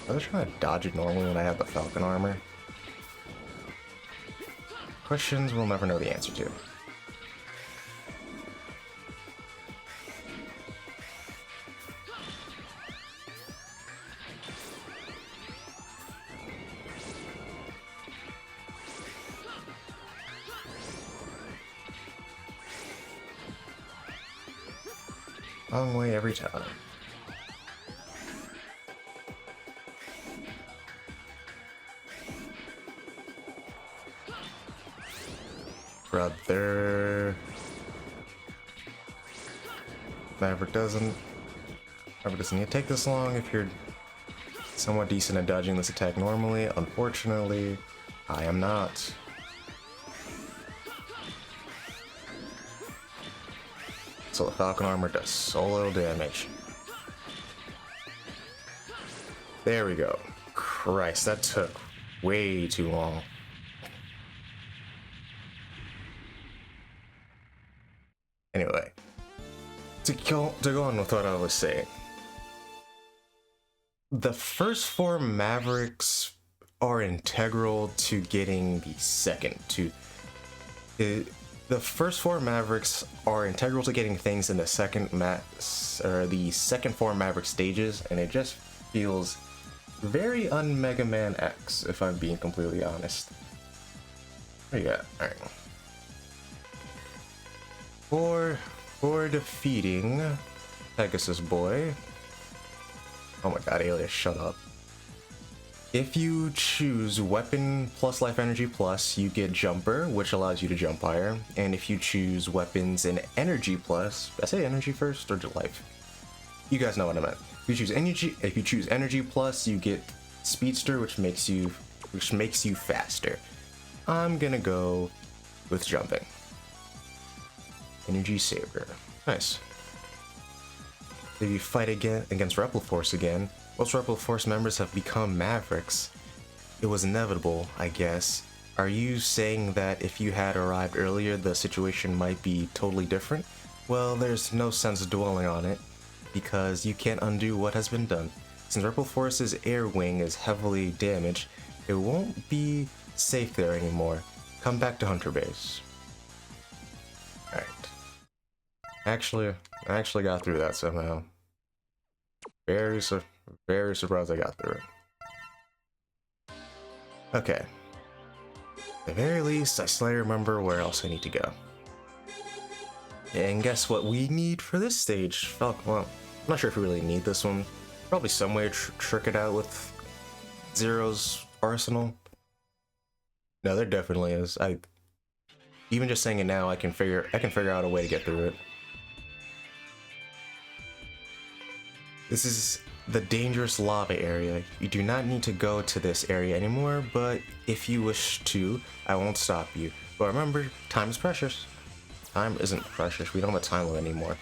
I was trying to dodge it normally when I had the Falcon armor. Questions we'll never know the answer to. Long way every time. Brother. Maverick doesn't need to take this long if you're somewhat decent at dodging this attack normally. Unfortunately, I am not. So the Falcon armor does solo damage. There we go. Christ, that took way too long. Anyway, to go on with what I was saying. The first four Mavericks are integral to getting the second two. The first four Mavericks are integral to getting things in the the second four Maverick stages, and it just feels very un-Mega Man X, if I'm being completely honest. What do you got? Alright. For defeating Pegasus Boy. Oh my god, Alias, shut up. If you choose Weapon plus Life Energy plus, you get Jumper, which allows you to jump higher. And if you choose Weapons and Energy plus, did I say Energy first or did Life? You guys know what I meant. If you choose Energy plus, you get Speedster, which makes you faster. I'm gonna go with Jumping. Energy Saber. Nice. If you fight against Rebel Force again, most Rebel Force members have become Mavericks. It was inevitable, I guess. Are you saying that if you had arrived earlier, the situation might be totally different? Well, there's no sense dwelling on it, because you can't undo what has been done. Since Rebel Force's air wing is heavily damaged, it won't be safe there anymore. Come back to Hunter Base. Alright. I actually got through that somehow. Very surprised I got through it. Okay. At the very least, I slightly remember where else I need to go. And guess what we need for this stage? Well, I'm not sure if we really need this one. Probably some way to trick it out with Zero's arsenal. No, there definitely is. Even just saying it now, I can figure out a way to get through it. This is the dangerous lava area. You do not need to go to this area anymore, but if you wish to, I won't stop you. But remember, time is precious. Time isn't precious. We don't have a time limit anymore.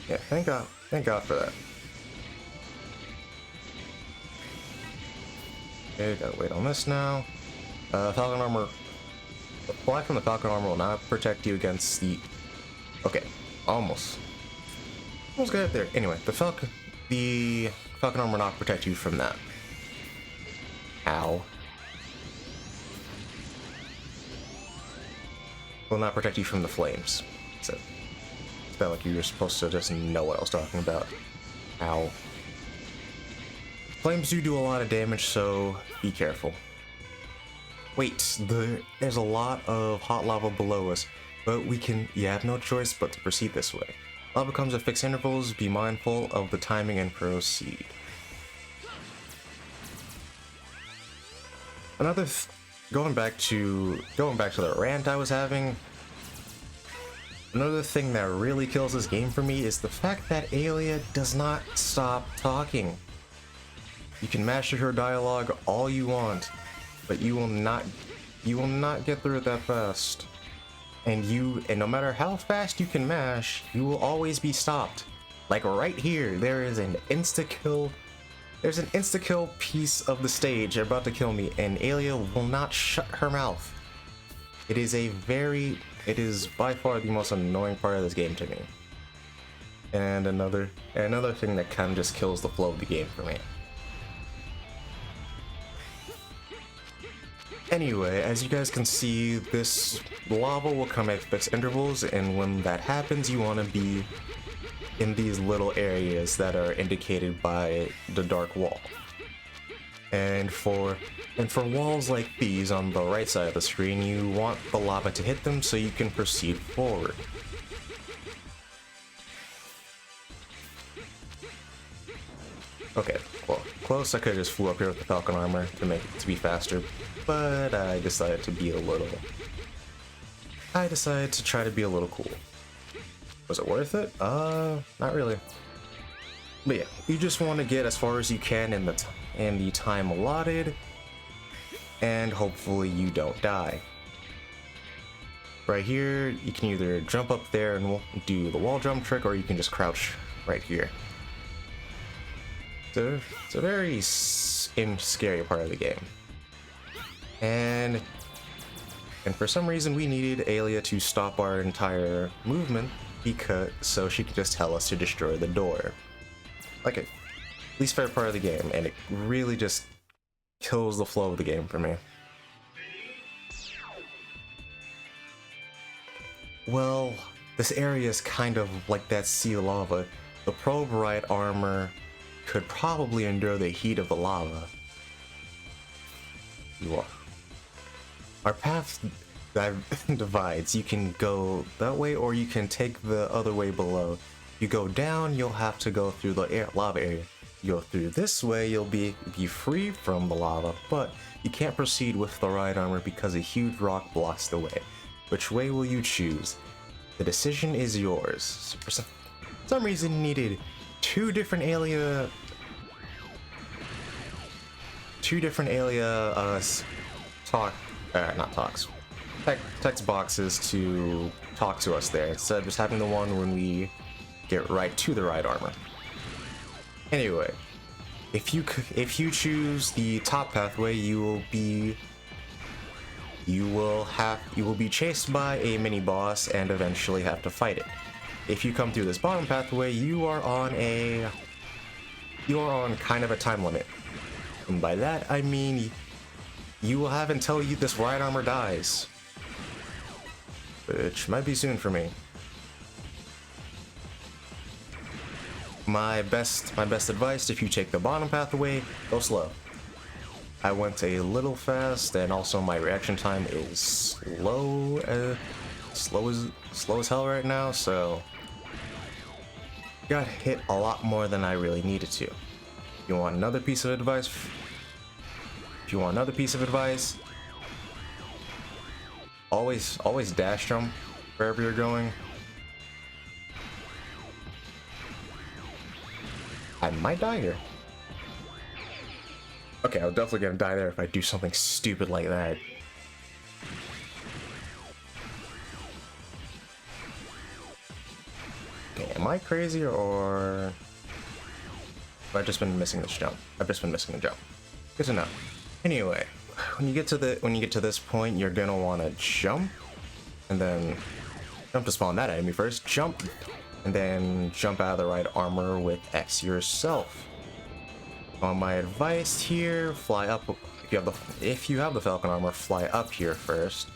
Yeah, thank God for that. Okay, gotta wait on this now. Falcon armor. The fly from the Falcon armor will not protect you against the... Okay, almost got it there. Anyway, the Falcon armor will not protect you from that. Ow. Will not protect you from the flames. So, it's felt like you were supposed to just know what I was talking about. Ow. Flames do a lot of damage, so be careful. Wait, there's a lot of hot lava below us, but you have no choice but to proceed this way. Lava comes at fixed intervals, be mindful of the timing and proceed. Going back to the rant I was having, another thing that really kills this game for me is the fact that Aelia does not stop talking. You can master her dialogue all you want, but you will not get through it that fast. And no matter how fast you can mash, you will always be stopped. Like right here, there's an insta-kill piece of the stage about to kill me, and Aelia will not shut her mouth. It is by far the most annoying part of this game to me. And another thing that kind of just kills the flow of the game for me. Anyway, as you guys can see, this lava will come at fixed intervals, and when that happens, you want to be in these little areas that are indicated by the dark wall. And for walls like these on the right side of the screen, you want the lava to hit them so you can proceed forward. Okay, well, close. I could have just flew up here with the Falcon armor to be faster, but I decided to try to be a little cool. Was it worth it? Not really. But yeah, you just want to get as far as you can in the time allotted, and hopefully you don't die. Right here, you can either jump up there and do the wall jump trick, or you can just crouch right here. So it's a very scary part of the game. And for some reason we needed Aelia to stop our entire movement so she could just tell us to destroy the door. Like a least favorite part of the game, and it really just kills the flow of the game for me. Well, this area is kind of like that sea of lava. The probe right armor could probably endure the heat of the lava. Our path divides. You can go that way, or you can take the other way below. You go down, you'll have to go through the lava area. You go through this way, you'll be free from the lava, but you can't proceed with the right armor because a huge rock blocks the way. Which way will you choose? The decision is yours. For some reason, you needed two different Aelia text boxes to talk to us there, instead of just having the one when we get right to the right armor. Anyway, if you choose the top pathway, you will be chased by a mini boss and eventually have to fight it. If you come through this bottom pathway, you are on kind of a time limit. And by that I mean you will have until this right armor dies. Which might be soon for me. My best advice, if you take the bottom pathway, go slow. I went a little fast, and also my reaction time is slow as hell right now, so got hit a lot more than I really needed to. You want another piece of advice? If you want another piece of advice, always dash jump wherever you're going. I might die here. Okay, I'm definitely gonna die there if I do something stupid like that. Okay, am I crazy or have I just been missing this jump? I've just been missing the jump. Good to know. Anyway, when you get to this point, you're gonna want to jump, and then jump to spawn that enemy first. Jump, and then jump out of the right armor with X yourself. On my advice here, fly up. If you have the Falcon armor, fly up here first.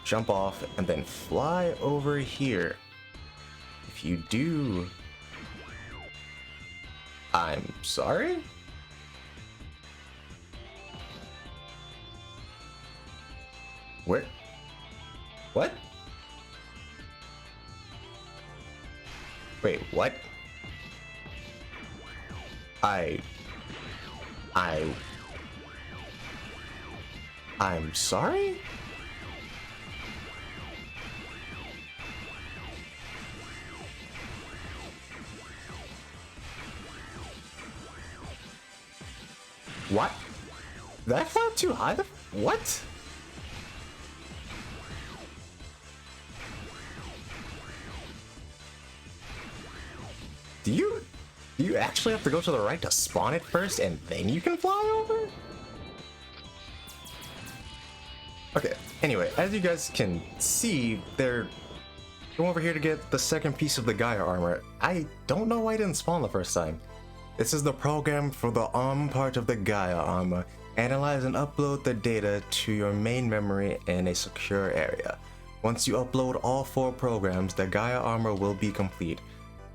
Jump off, and then fly over here. If you do, I'm sorry? Where? What? Wait, what? I'm sorry? What? Did I fly up too high? What? Do you actually have to go to the right to spawn it first and then you can fly over? Okay, anyway, as you guys can see, they're going over here to get the second piece of the Gaia armor. I don't know why I didn't spawn the first time. This is the program for the ARM part of the Gaia armor. Analyze and upload the data to your main memory in a secure area. Once you upload all 4 programs, the Gaia armor will be complete.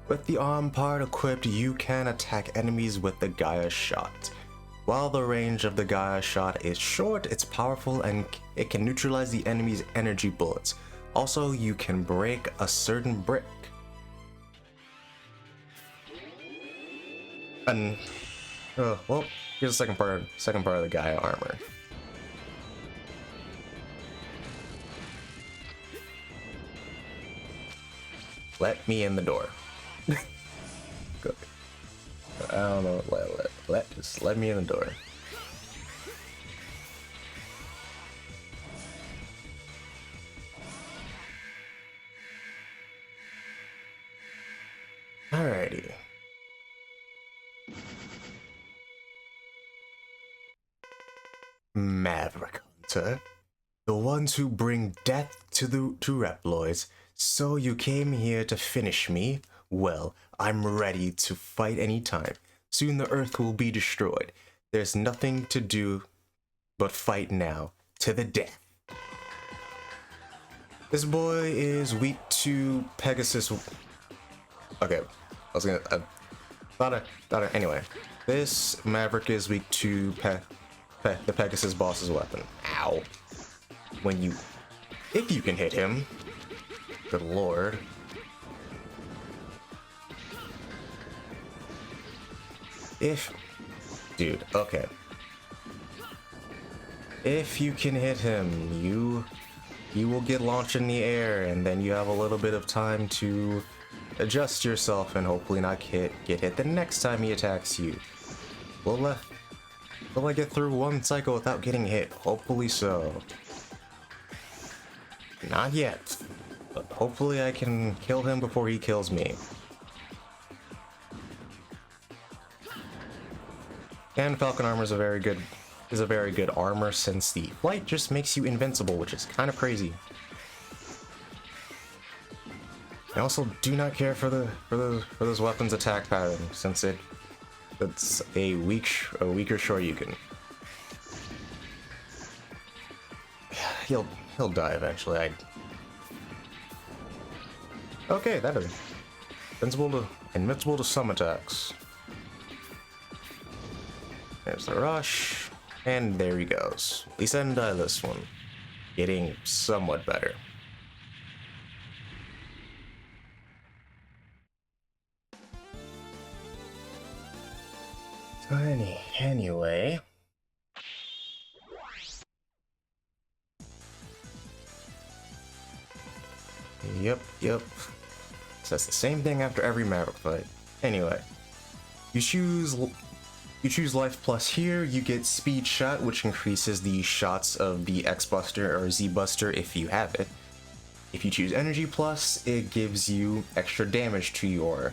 With the ARM part equipped, you can attack enemies with the Gaia shot. While the range of the Gaia shot is short, it's powerful and it can neutralize the enemy's energy bullets. Also, you can break a certain brick. And well, here's the second part of the Gaia armor. Let me in the door. Good. I don't know. Just let me in the door. Alrighty. Maverick Hunter, the ones who bring death to Reploids. So you came here to finish me? Well, I'm ready to fight anytime. Soon the Earth will be destroyed. There's nothing to do but fight now, to the death. This boy is weak to Pegasus. Okay, anyway, this Maverick is weak to the Pegasus boss's weapon. Ow. If you can hit him. Good lord. Dude, okay. If you can hit him, you will get launched in the air, and then you have a little bit of time to adjust yourself and hopefully not get hit the next time he attacks you. Will I get through one cycle without getting hit? Hopefully so. Not yet, but hopefully I can kill him before he kills me. And Falcon armor is a very good armor, since the flight just makes you invincible, which is kind of crazy. I also do not care for this weapon's attack pattern, since it's a weaker Shoryuken. He'll die eventually. Okay, that is invincible to some attacks. There's the rush, and there he goes. At least I didn't die this one. Getting somewhat better. So anyway, Yep. So that's the same thing after every Maverick fight. Anyway, you choose life plus here, you get speed shot, which increases the shots of the X Buster or Z Buster if you have it. If you choose energy plus, it gives you extra damage to your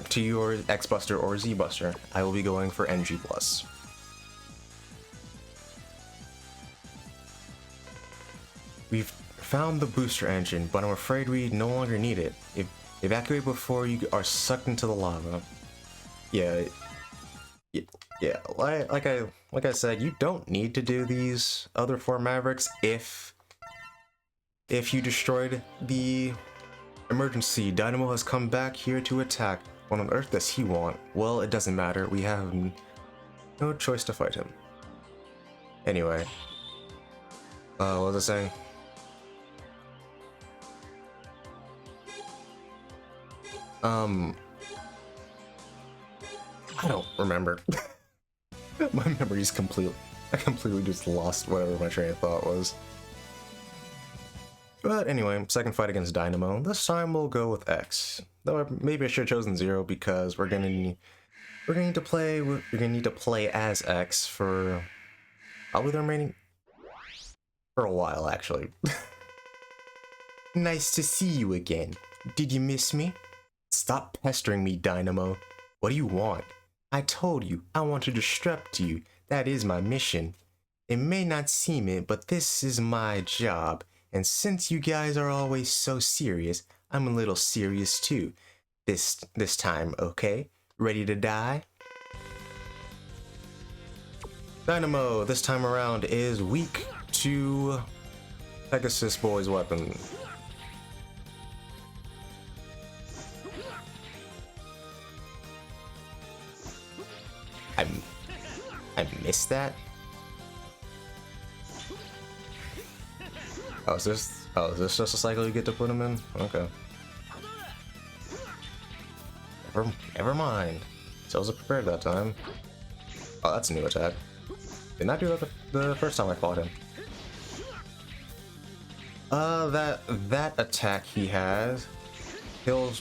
to your X Buster or Z Buster. I will be going for energy plus. We've found the booster engine, but I'm afraid we no longer need it. Evacuate before you are sucked into the lava. Yeah, like I said, you don't need to do these other 4 Mavericks if you destroyed the emergency. Dynamo has come back here to attack. What on earth does he want? Well, it doesn't matter. We have no choice to fight him. Anyway, what was I saying? I don't remember. My memory's I completely just lost whatever my train of thought was. But anyway, second fight against Dynamo. This time we'll go with X. Though maybe I should have chosen 0 because we're gonna need to play as X for probably the remaining for a while actually. Nice to see you again. Did you miss me? Stop pestering me, Dynamo. What do you want? I told you, I want to disrupt you. That is my mission. It may not seem it, but this is my job. And since you guys are always so serious, I'm a little serious too. This time, okay? Ready to die? Dynamo, this time around, is weak to Pegasus Boy's weapon. I missed that? Oh, is this just a cycle you get to put him in? Okay. Never mind. So I was prepared that time. Oh, that's a new attack. Didn't I do that the first time I fought him? That attack he has, he'll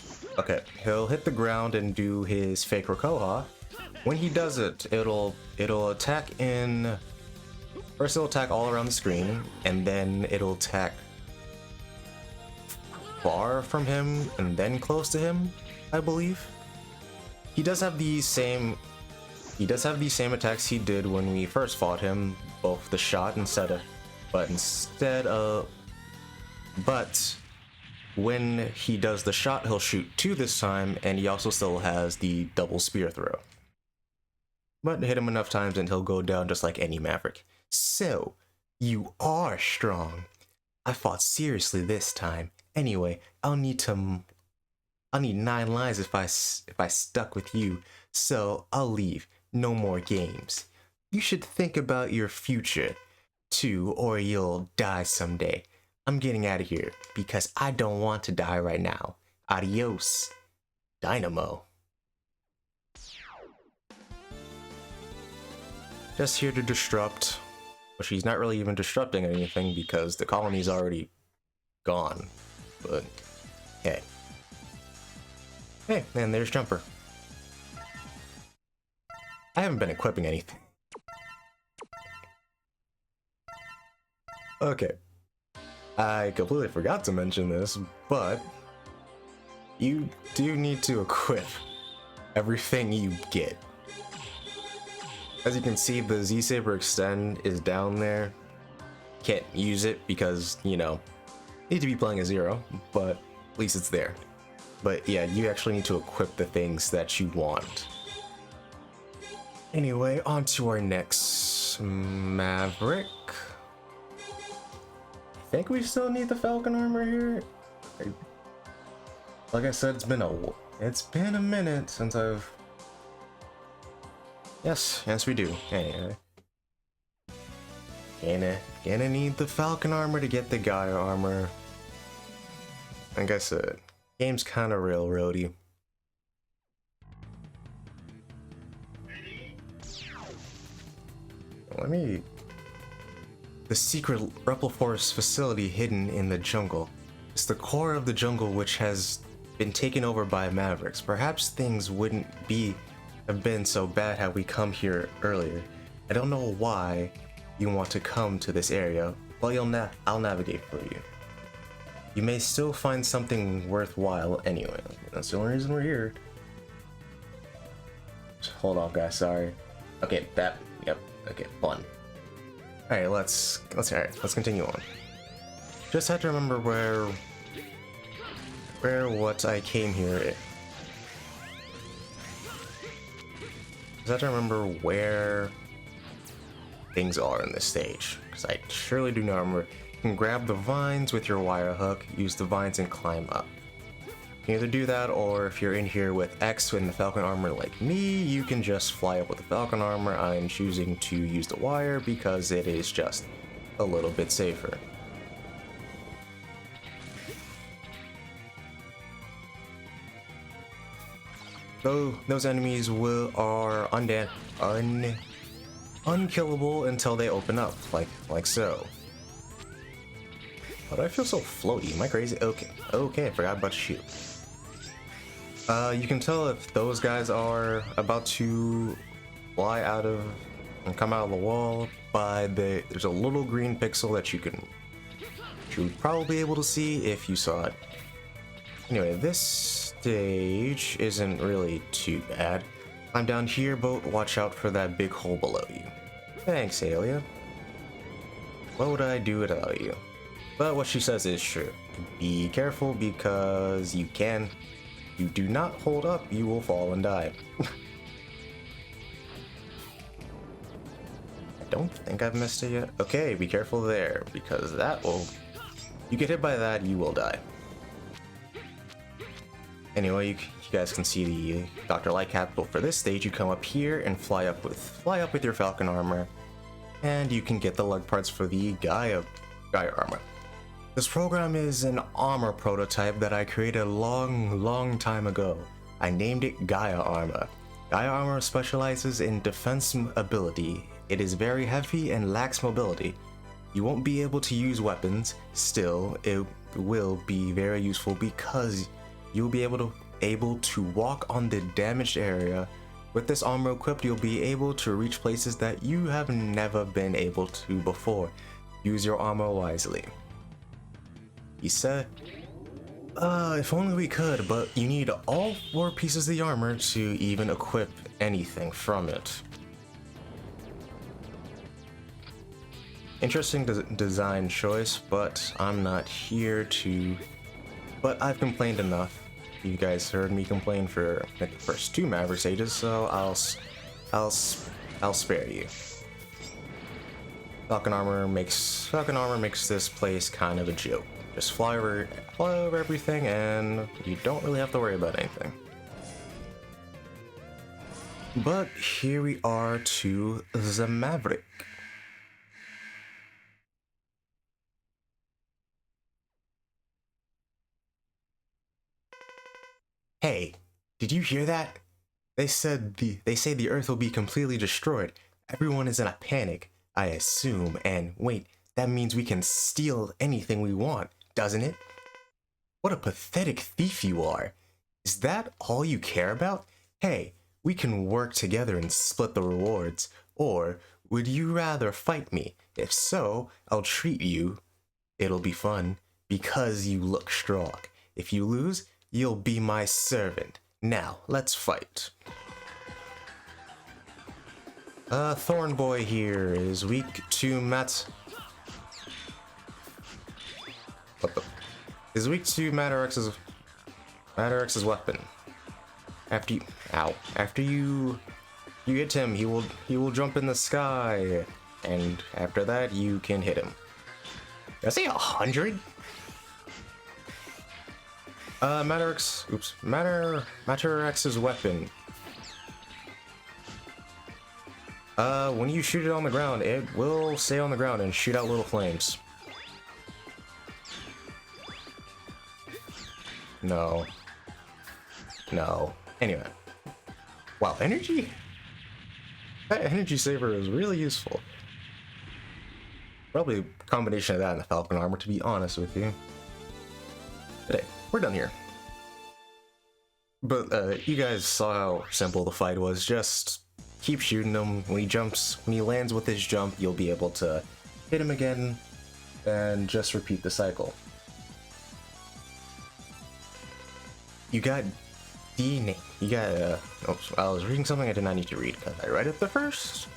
hit the ground and do his fake Rakoha. When he does it, it'll attack in. First it'll attack all around the screen, and then it'll attack far from him and then close to him, I believe. He does have the same attacks he did when we first fought him, both the shot but when he does the shot, he'll shoot 2 this time, and he also still has the double spear throw. But hit him enough times and he'll go down just like any Maverick. So, you are strong. I fought seriously this time. Anyway, I'll need 9 lives if I stuck with you. So, I'll leave. No more games. You should think about your future, too, or you'll die someday. I'm getting out of here, because I don't want to die right now. Adios, Dynamo. Just here to disrupt, but she's not really even disrupting anything because the colony's already gone. But, hey. Hey, and there's Jumper. I haven't been equipping anything. Okay. I completely forgot to mention this, but you do need to equip everything you get. As you can see, the Z-Saber Extend is down there. Can't use it because, you know, need to be playing a 0, but at least it's there. But yeah, you actually need to equip the things that you want. Anyway, on to our next Maverick. I think we still need the Falcon armor here. Like I said, it's been a minute since I've. Yes, we do. Anyway, gonna need the Falcon armor to get the Gaia armor. Like I said, game's kind of railroady. The secret Rebel Force facility hidden in the jungle. It's the core of the jungle which has been taken over by Mavericks. Perhaps things wouldn't have been so bad had we come here earlier. I don't know why you want to come to this area, but I'll navigate for you. You may still find something worthwhile anyway. That's the only reason we're here. Hold on, guys. Sorry. Okay, yep. Okay, fun. All right, let's continue on. Just have to remember what I came here. Just have to remember where things are in this stage, because I surely do not remember. You can grab the vines with your wire hook, use the vines and climb up. You can either do that, or if you're in here with X in the Falcon armor like me, you can just fly up with the Falcon armor. I'm choosing to use the wire because it is just a little bit safer. Though those enemies are unkillable until they open up, like so. But I feel so floaty. Am I crazy? Okay, I forgot about the shield. You can tell if those guys are about to fly out of and come out of the wall by there's a little green pixel that you would probably be able to see if you saw it. Anyway, this stage isn't really too bad. I'm down here, but watch out for that big hole below you. Thanks, Alia. What would I do without you? But what she says is true. Be careful because you do not hold up, you will fall and die. I don't think I've missed it yet. Okay, be careful there, because you get hit by that, you will die. Anyway, you guys can see the Dr. Light capital for this stage. You come up here and fly up with your Falcon armor, and you can get the leg parts for the Gaia armor. This program is an armor prototype that I created a long time ago. I named it Gaia armor. Gaia armor specializes in defense ability. It is very heavy and lacks mobility. You won't be able to use weapons. Still, it will be very useful because you'll be able to walk on the damaged area. With this armor equipped, you'll be able to reach places that you have never been able to before. Use your armor wisely. He said, if only we could, but you need all 4 pieces of the armor to even equip anything from it. Interesting design choice, but I'm not here to... But I've complained enough. You guys heard me complain for the first 2 Maverick stages, so I'll spare you. Falcon armor makes this place kind of a joke. Just fly over everything, and you don't really have to worry about anything. But here we are to the Maverick. Hey, did you hear that? They say the Earth will be completely destroyed. Everyone is in a panic, I assume, and wait, that means we can steal anything we want, doesn't it? What a pathetic thief you are. Is that all you care about? Hey, we can work together and split the rewards. Or would you rather fight me? If so, I'll treat you. It'll be fun because you look strong. If you lose, you'll be my servant. Now, let's fight. Thorn Boy here is weak to is weak to Matter-X's weapon. After you hit him, he will jump in the sky, and after that you can hit him. Did I say 100? Matter-X's weapon. When you shoot it on the ground, it will stay on the ground and shoot out little flames. No. Anyway. Wow, energy? That energy saver is really useful. Probably a combination of that and the Falcon armor, to be honest with you. today. We're done here. But you guys saw how simple the fight was. Just keep shooting him. When he lands with his jump, you'll be able to hit him again and just repeat the cycle. You got I was reading something I did not need to read because I read it the first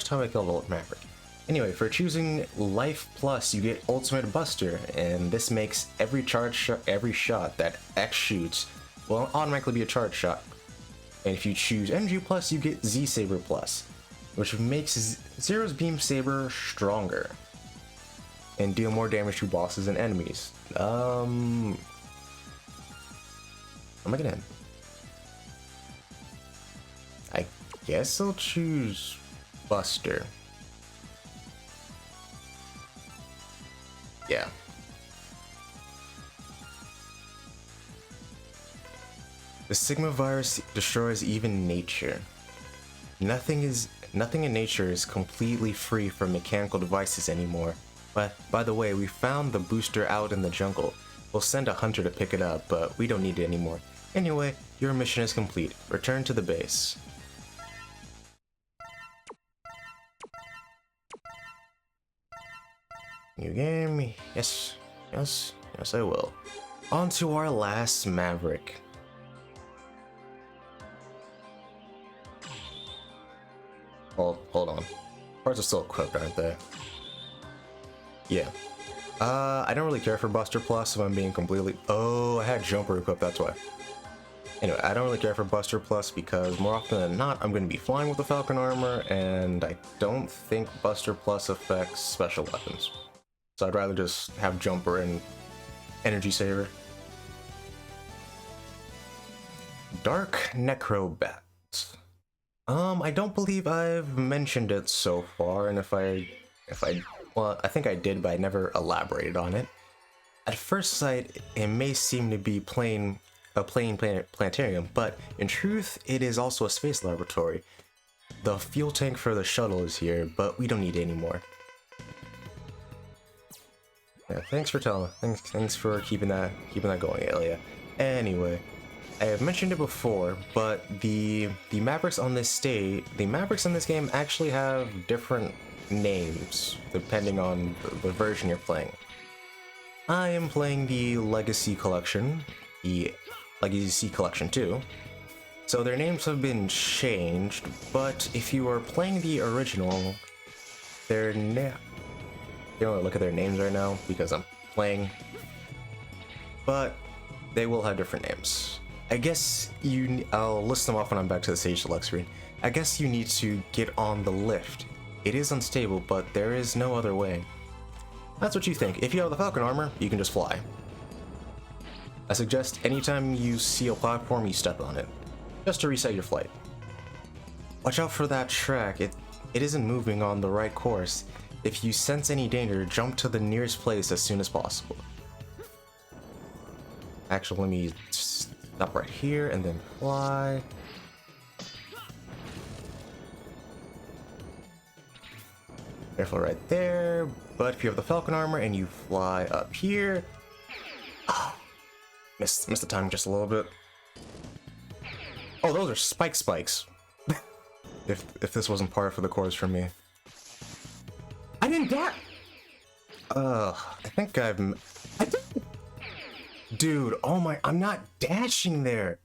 time I killed Old Maverick. Anyway, for choosing Life Plus, you get Ultimate Buster, and this makes every shot that X shoots will automatically be a charge shot. And if you choose MG Plus, you get Z Saber Plus, which makes Zero's Beam Saber stronger and deal more damage to bosses and enemies. What am I gonna? I guess I'll choose Buster. Yeah. The Sigma virus destroys even nature. Nothing in nature is completely free from mechanical devices anymore. But by the way, we found the booster out in the jungle. We'll send a hunter to pick it up, but we don't need it anymore. Anyway, your mission is complete. Return to the base. New game? Yes, I will. On to our last Maverick. Well, hold on. Parts are still equipped, aren't they? Yeah. I don't really care for Buster Plus if I'm being completely... Oh, I had Jumper equipped, that's why. Anyway, I don't really care for Buster Plus because more often than not, I'm going to be flying with the Falcon Armor, and I don't think Buster Plus affects special weapons. So I'd rather just have Jumper and Energy Saver. Dark Necrobat. I don't believe I've mentioned it so far, and well, I think I did, but I never elaborated on it. At first sight, it may seem to be a plain planetarium, but in truth, it is also a space laboratory. The fuel tank for the shuttle is here, but we don't need it anymore. Yeah, thanks for keeping that going, Elia. Anyway, I have mentioned it before, but the Mavericks on this game actually have different names depending on the version you're playing. I am playing the Legacy Collection, the Legacy Collection 2, so their names have been changed, but if you are playing the original, you don't want to look at their names right now because I'm playing, but they will have different names. I guess I'll list them off when I'm back to the Stage Select screen. I guess you need to get on the lift. It is unstable, but there is no other way. That's what you think. If you have the Falcon Armor, you can just fly. I suggest anytime you see a platform, you step on it, just to reset your flight. Watch out for that track. It isn't moving on the right course. If you sense any danger, jump to the nearest place as soon as possible. Actually, let me stop right here and then fly. Careful right there, but if you have the Falcon Armor and you fly up here... Missed the timing just a little bit. Oh, those are spikes. if this wasn't par for the course for me. I didn't dash! I think I did! Dude, oh my, I'm not dashing there!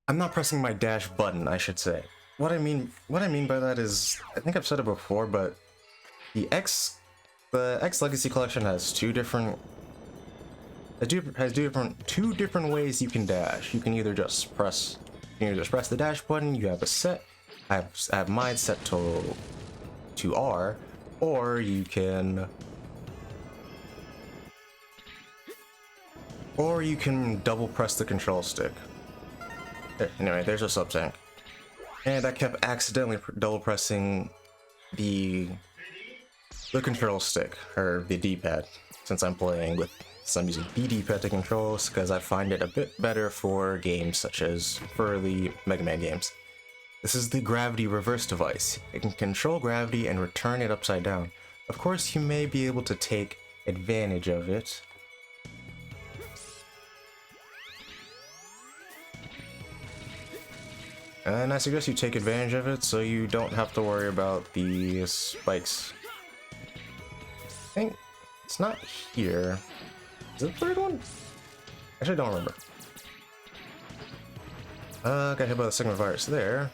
I'm not pressing my dash button, I should say. What I mean by that is, I think I've said it before, but the X Legacy Collection has two different ways you can dash. You can either just press the dash button. You have a set. I have mine set to R, or you can double press the control stick. Anyway, there's a sub tank. And I kept accidentally double pressing the control stick, or the D-pad, since I'm using the D-pad to control, because I find it a bit better for games such as for the Mega Man games. This is the gravity reverse device. It can control gravity and return it upside down. Of course, you may be able to take advantage of it And I suggest you take advantage of it so you don't have to worry about the spikes. I think it's not here. Is it the third one? Actually, I don't remember. Got hit by the Sigma virus there.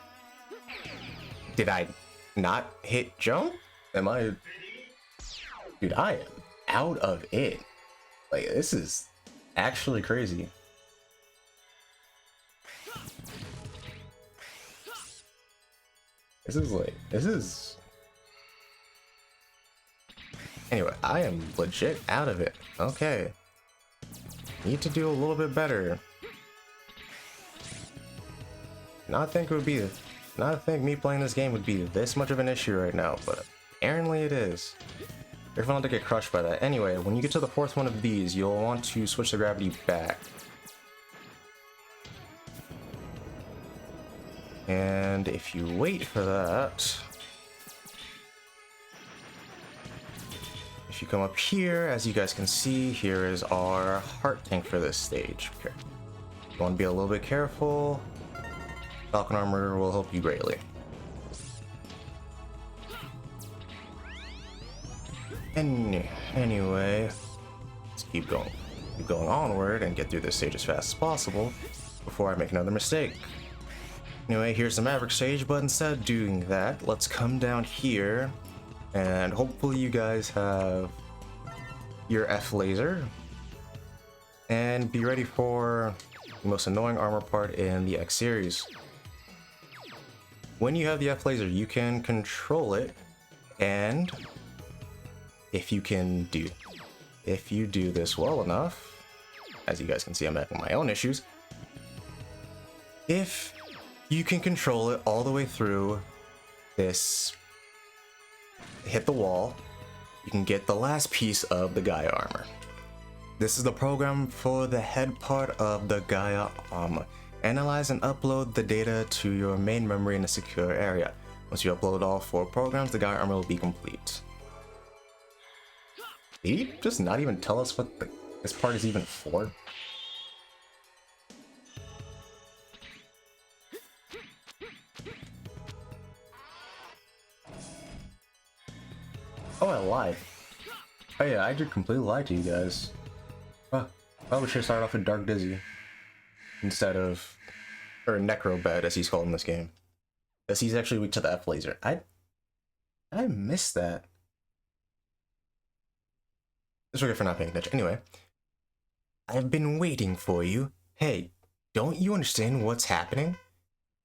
Did I not hit jump? Am I... Dude, I am out of it. Like, this is actually crazy. This is... Anyway, I am legit out of it. Okay. Need to do a little bit better. Not think me playing this game would be this much of an issue right now, but apparently it is. Careful not to get crushed by that. Anyway, when you get to the fourth one of these, you'll want to switch the gravity back. And if you wait for that, if you come up here, as you guys can see, here is our heart tank for this stage. Okay. You want to be a little bit careful. Falcon armor will help you greatly. And anyway, let's keep going onward and get through this stage as fast as possible before I make another mistake. Anyway, here's the Maverick stage, but instead of doing that, let's come down here and hopefully you guys have your F laser and be ready for the most annoying armor part in the X series. When you have the F laser, you can control it, and if you do this well enough, as you guys can see, I'm having my own issues. If you can control it all the way through this, hit the wall, you can get the last piece of the Gaia armor. This is the program for the head part of the Gaia armor. Analyze and upload the data to your main memory in a secure area. Once you upload all 4 programs, the Gaia armor will be complete. Did he just not even tell us what this part is even for? Oh, I lied. Oh yeah, I did completely lie to you guys. Probably should start off with Dark Dizzy instead of, or Necrobed as he's called in this game, because he's actually weak to the F laser. I missed that. It's okay for not paying attention. Anyway, I've been waiting for you. Hey, don't you understand what's happening?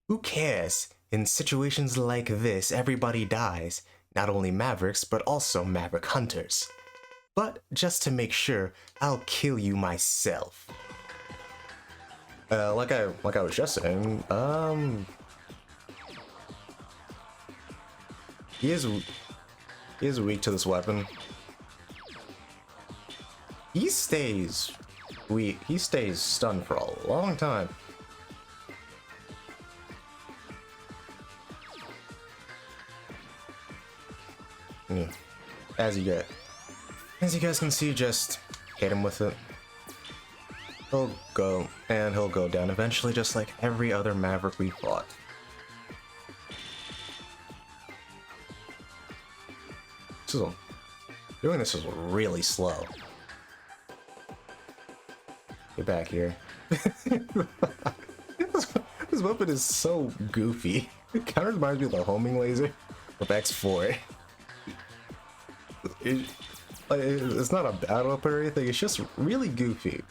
Who cares? In situations like this, everybody dies. Not only Mavericks, but also Maverick Hunters. But just to make sure, I'll kill you myself. Like I was just saying, he is weak to this weapon. He stays weak. He stays stunned for a long time. Yeah. As you guys can see, just hit him with it. He'll go down eventually, just like every other Maverick we fought. Doing this is really slow. Get back here. This weapon is so goofy. It kind of reminds me of the homing laser with X4. It's not a bad weapon or anything, it's just really goofy.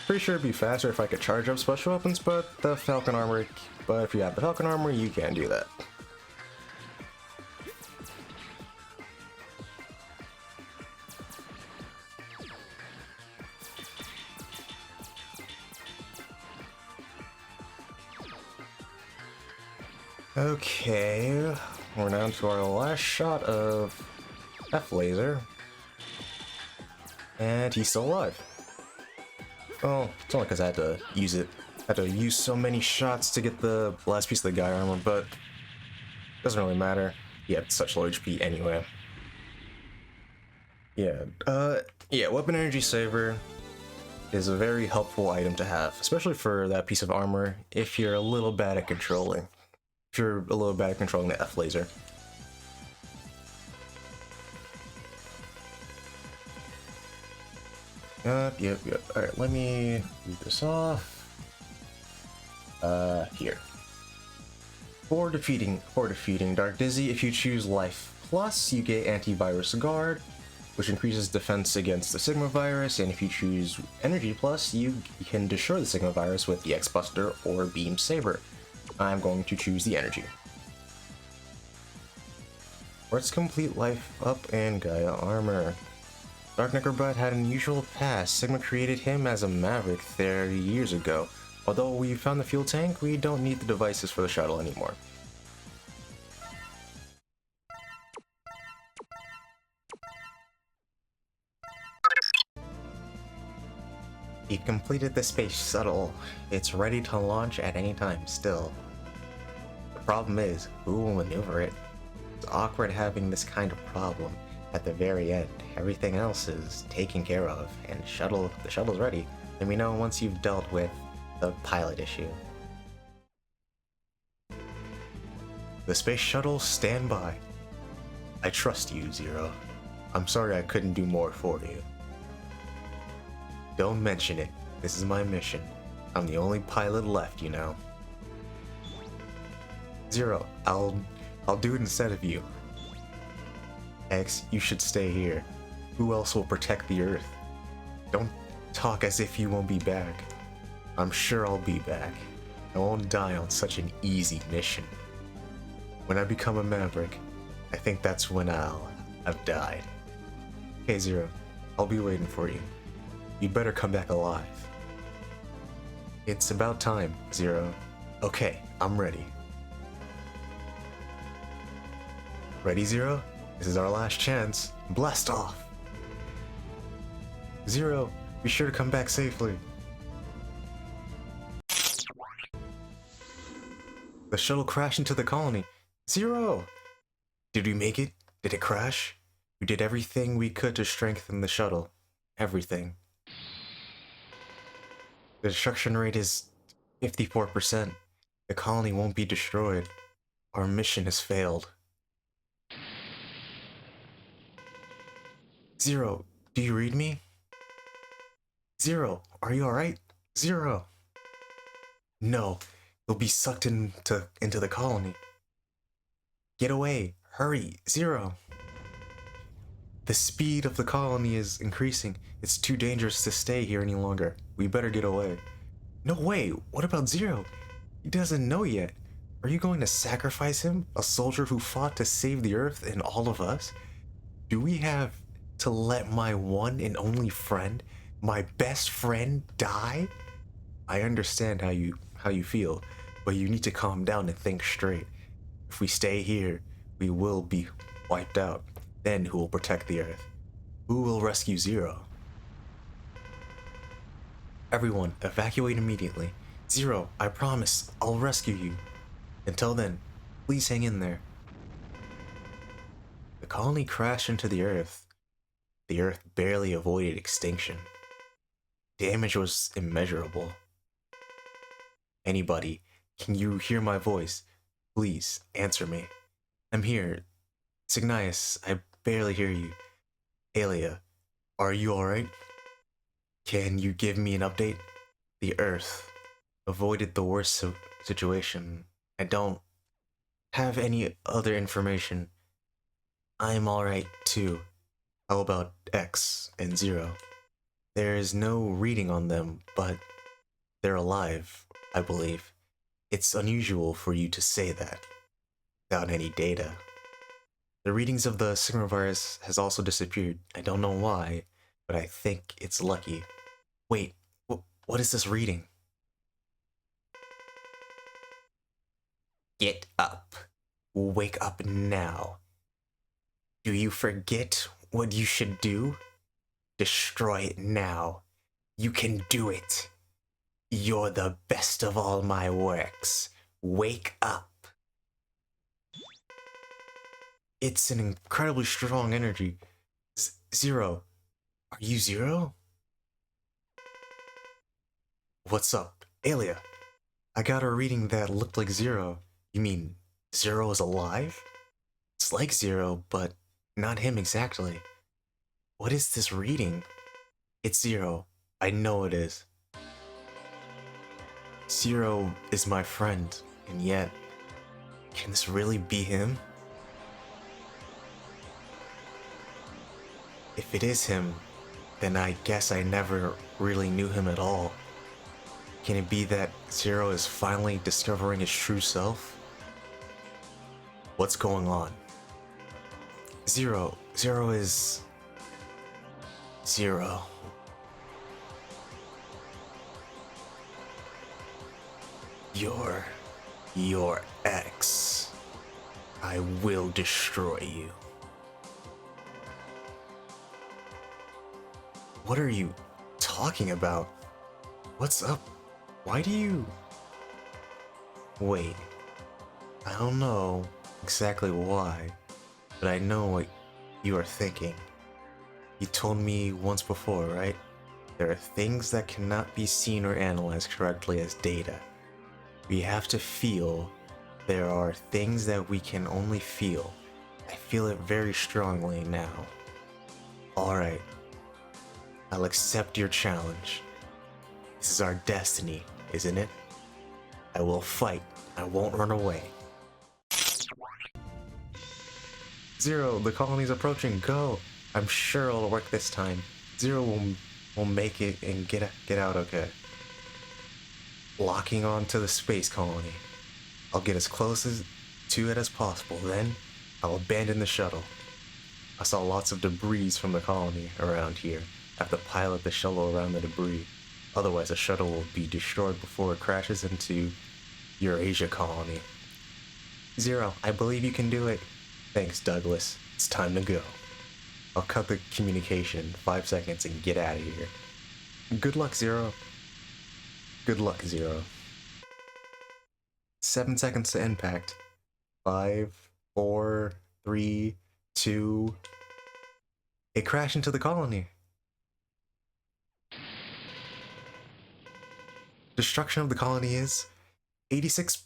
Pretty sure it'd be faster if I could charge up special weapons, but if you have the Falcon armor, you can do that. Okay, we're down to our last shot of F laser. And he's still alive. Well, it's only because I had to use it. I had to use so many shots to get the last piece of the Gaia armor, but it doesn't really matter. He had such low HP anyway. Yeah, weapon energy saver. is a very helpful item to have, especially for that piece of armor if you're a little bad at controlling. If you're a little bad at controlling the F laser. Yep. Alright, let me move this off. Here. For defeating Dark Dizzy, if you choose Life Plus, you get Antivirus Guard, which increases defense against the Sigma virus, and if you choose Energy Plus, you can destroy the Sigma virus with the X-Buster or Beam Saber. I'm going to choose the Energy. Let's complete Life Up and Gaia Armor. Dark Necrobot had an unusual past. Sigma created him as a Maverick 30 years ago. Although we found the fuel tank, we don't need the devices for the shuttle anymore. He completed the space shuttle. It's ready to launch at any time still. The problem is, who will maneuver it? It's awkward having this kind of problem at the very end. Everything else is taken care of, and the shuttle's ready. Let me know once you've dealt with the pilot issue. The space shuttle, stand by. I trust you, Zero. I'm sorry I couldn't do more for you. Don't mention it. This is my mission. I'm the only pilot left, you know. Zero, I'll do it instead of you. X, you should stay here. Who else will protect the Earth? Don't talk as if you won't be back. I'm sure I'll be back. I won't die on such an easy mission. When I become a Maverick, I think that's when I've died. Okay, Zero, I'll be waiting for you. You better come back alive. It's about time, Zero. Okay, I'm ready. Ready, Zero? This is our last chance. Blast off! Zero, be sure to come back safely. The shuttle crashed into the colony. Zero! Did we make it? Did it crash? We did everything we could to strengthen the shuttle. Everything. The destruction rate is 54%. The colony won't be destroyed. Our mission has failed. Zero, do you read me? Zero, are you alright? Zero! No, you'll be sucked into the colony. Get away! Hurry! Zero! The speed of the colony is increasing. It's too dangerous to stay here any longer. We better get away. No way! What about Zero? He doesn't know yet. Are you going to sacrifice him? A soldier who fought to save the Earth and all of us? Do we have to let my one and only friend, my best friend, die? I understand how you feel, but you need to calm down and think straight. If we stay here, we will be wiped out. Then who will protect the Earth? Who will rescue Zero? Everyone, evacuate immediately. Zero, I promise, I'll rescue you. Until then, please hang in there. The colony crashed into the Earth. The Earth barely avoided extinction. Damage was immeasurable. Anybody, can you hear my voice? Please, answer me. I'm here. Signius, I barely hear you. Alia, are you alright? Can you give me an update? The Earth avoided the worst situation. I don't have any other information. I'm alright too. How about X and Zero? There is no reading on them, but they're alive, I believe. It's unusual for you to say that without any data. The readings of the Sigma virus has also disappeared. I don't know why, but I think it's lucky. Wait, what is this reading? Get up. Wake up now. Do you forget what you should do? Destroy it now. You can do it. You're the best of all my works. Wake up. It's an incredibly strong energy. Zero. Are you Zero? What's up, Alia? I got a reading that looked like Zero. You mean Zero is alive? It's like Zero, but not him exactly. What is this reading? It's Zero. I know it is. Zero is my friend, and yet, can this really be him? If it is him, then I guess I never really knew him at all. Can it be that Zero is finally discovering his true self? What's going on? Zero is... Zero. Your ex. I will destroy you. What are you talking about? What's up? Why do you... Wait. I don't know exactly why, but I know what you are thinking. You told me once before, right? There are things that cannot be seen or analyzed correctly as data. We have to feel. There are things that we can only feel. I feel it very strongly now. Alright. I'll accept your challenge. This is our destiny, isn't it? I will fight. I won't run away. Zero, the colony's approaching. Go. I'm sure it'll work this time. Zero will make it and get out okay. Locking on to the space colony. I'll get as close to it as possible. Then I'll abandon the shuttle. I saw lots of debris from the colony around here. I have to pilot the shuttle around the debris. Otherwise, the shuttle will be destroyed before it crashes into Eurasia colony. Zero, I believe you can do it. Thanks, Douglas. It's time to go. I'll cut the communication 5 seconds and get out of here. Good luck, Zero. Good luck, Zero. 7 seconds to impact. 5, 4, 3, 2... It crashed into the colony. Destruction of the colony is 86%.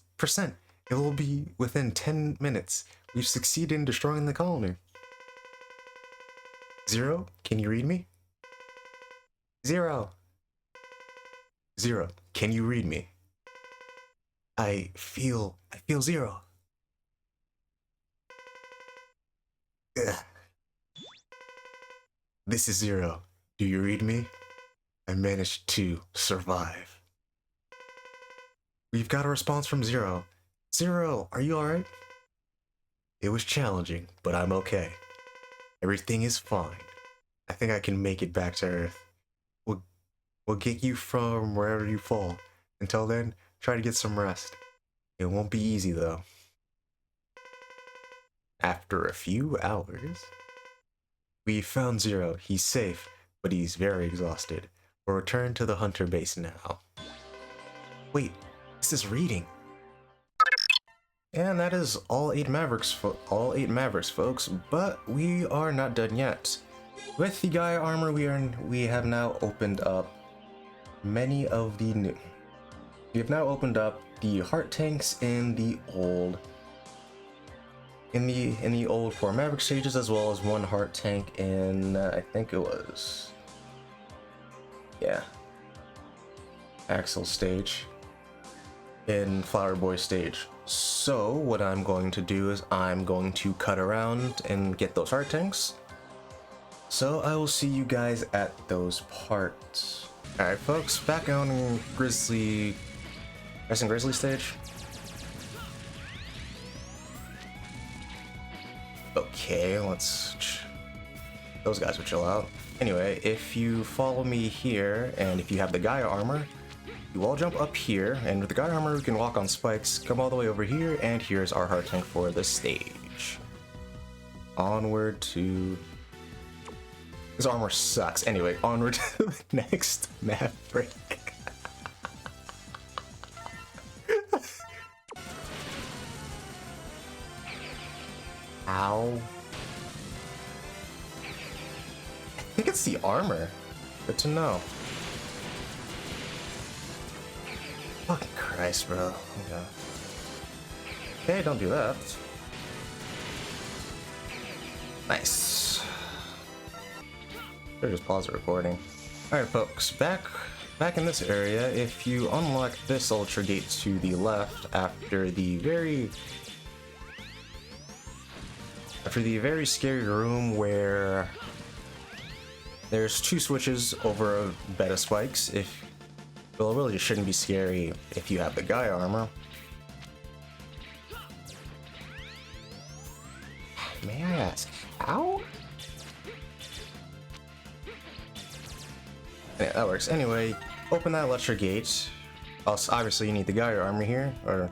It will be within 10 minutes. We've succeeded in destroying the colony. Zero, can you read me? Zero. Zero, can you read me? I feel Zero. Ugh. This is Zero. Do you read me? I managed to survive. We've got a response from Zero. Zero, are you alright? It was challenging, but I'm okay. Everything is fine. I think I can make it back to Earth. We'll get you from wherever you fall. Until then, try to get some rest. It won't be easy though. After a few hours, we found Zero. He's safe, but he's very exhausted. We'll return to the Hunter base now. Wait, this is reading. And that is all 8 Mavericks, folks. But we are not done yet. With the Gaia armor, we have now opened up many of the new. We have now opened up the heart tanks in the old. In the old 4 Maverick stages, as well as 1 heart tank in I think it was, yeah, Axel stage in Flower Boy stage. So what I'm going to do is I'm going to cut around and get those heart tanks. So I will see you guys at those parts. Alright folks, back on Grizzly stage. Okay, those guys will chill out. Anyway, if you follow me here, and if you have the Gaia armor, you all jump up here, and with the Gaia armor, we can walk on spikes, come all the way over here, and here's our heart tank for the stage. Onward to... This armor sucks. Anyway, onward to the next Maverick. Ow. I think it's the armor. Good to know. Fucking Christ, bro. Okay. Okay, don't do that. Nice. Should just pause the recording. Alright folks, back in this area, if you unlock this ultra gate to the left after the very scary room where there's 2 switches over a bed of spikes, well, it really shouldn't be scary if you have the Gaia armor. May I ask, how? Yeah, that works. Anyway, open that electric gate. Also, obviously you need the Gaia armor here, or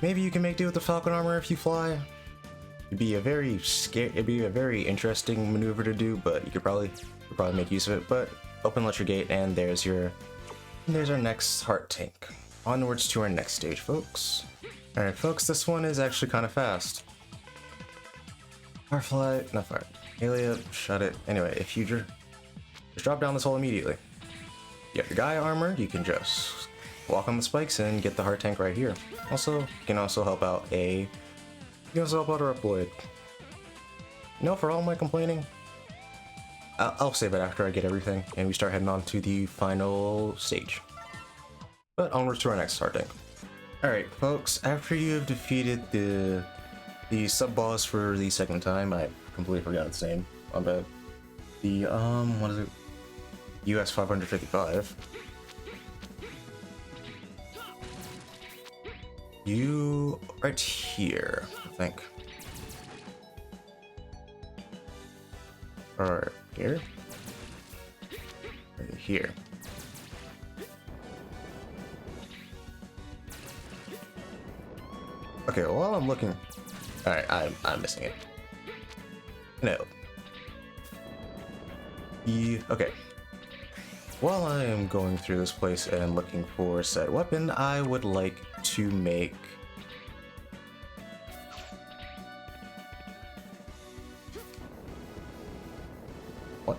maybe you can make do with the Falcon armor if you fly. It'd be a very interesting maneuver to do, but you could probably make use of it. But open electric gate, and there's our next heart tank. Onwards to our next stage, folks. Alright folks, this one is actually kind of fast. Firefly, not fire. Alia, shut it. Anyway, if you just drop down this hole immediately. You have your Gaia armor, you can just walk on the spikes and get the heart tank right here. Also, you can also help out a Reploid. You know, for all my complaining, I'll save it after I get everything and we start heading on to the final stage. But onwards to our next heart tank. Alright folks, after you have defeated the sub-boss for the second time, I completely forgot its name, my bad. The, what is it? US 555. You, right here, I think. Or here? Right here. Okay, while I'm looking... Alright, I'm missing it. No. Okay. While I am going through this place and looking for said weapon, I would like to make... What?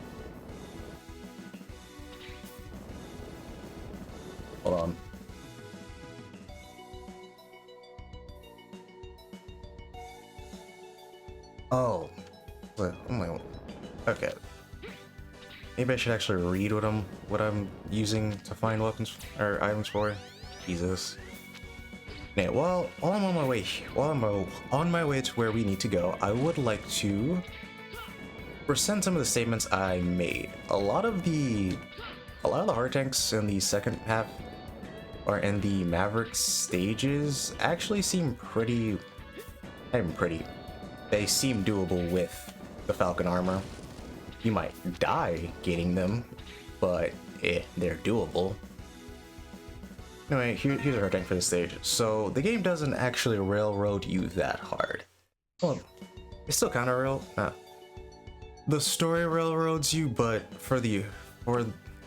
Hold on. Oh. Wait, oh my... Okay. Maybe I should actually read what I'm using to find weapons or items for. Jesus. Now, while I'm on my way to where we need to go, I would like to present some of the statements I made. A lot of the heart tanks in the second half, or in the Maverick stages, actually seem pretty. They seem doable with the Falcon armor. You might die getting them, but they're doable. Anyway, here's our tank for the stage. So the game doesn't actually railroad you that hard. Well, it's still kind of the story railroads you, but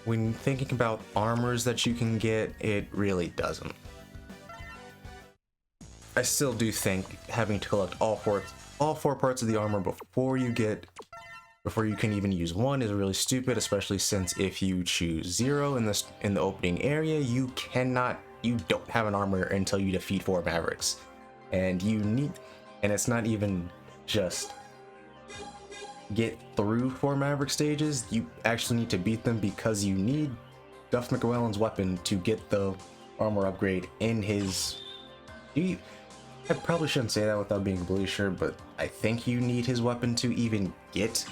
when thinking about armors that you can get, it really doesn't. I still do think having to collect all four parts of the armor before you can even use one is really stupid, especially since if you choose 0 in the opening area, you don't have an armor until you defeat 4 Mavericks. And it's not even just get through 4 Maverick stages, you actually need to beat them because you need Duff McWellen's weapon to get the armor upgrade in his... I probably shouldn't say that without being completely sure, but I think you need his weapon to even get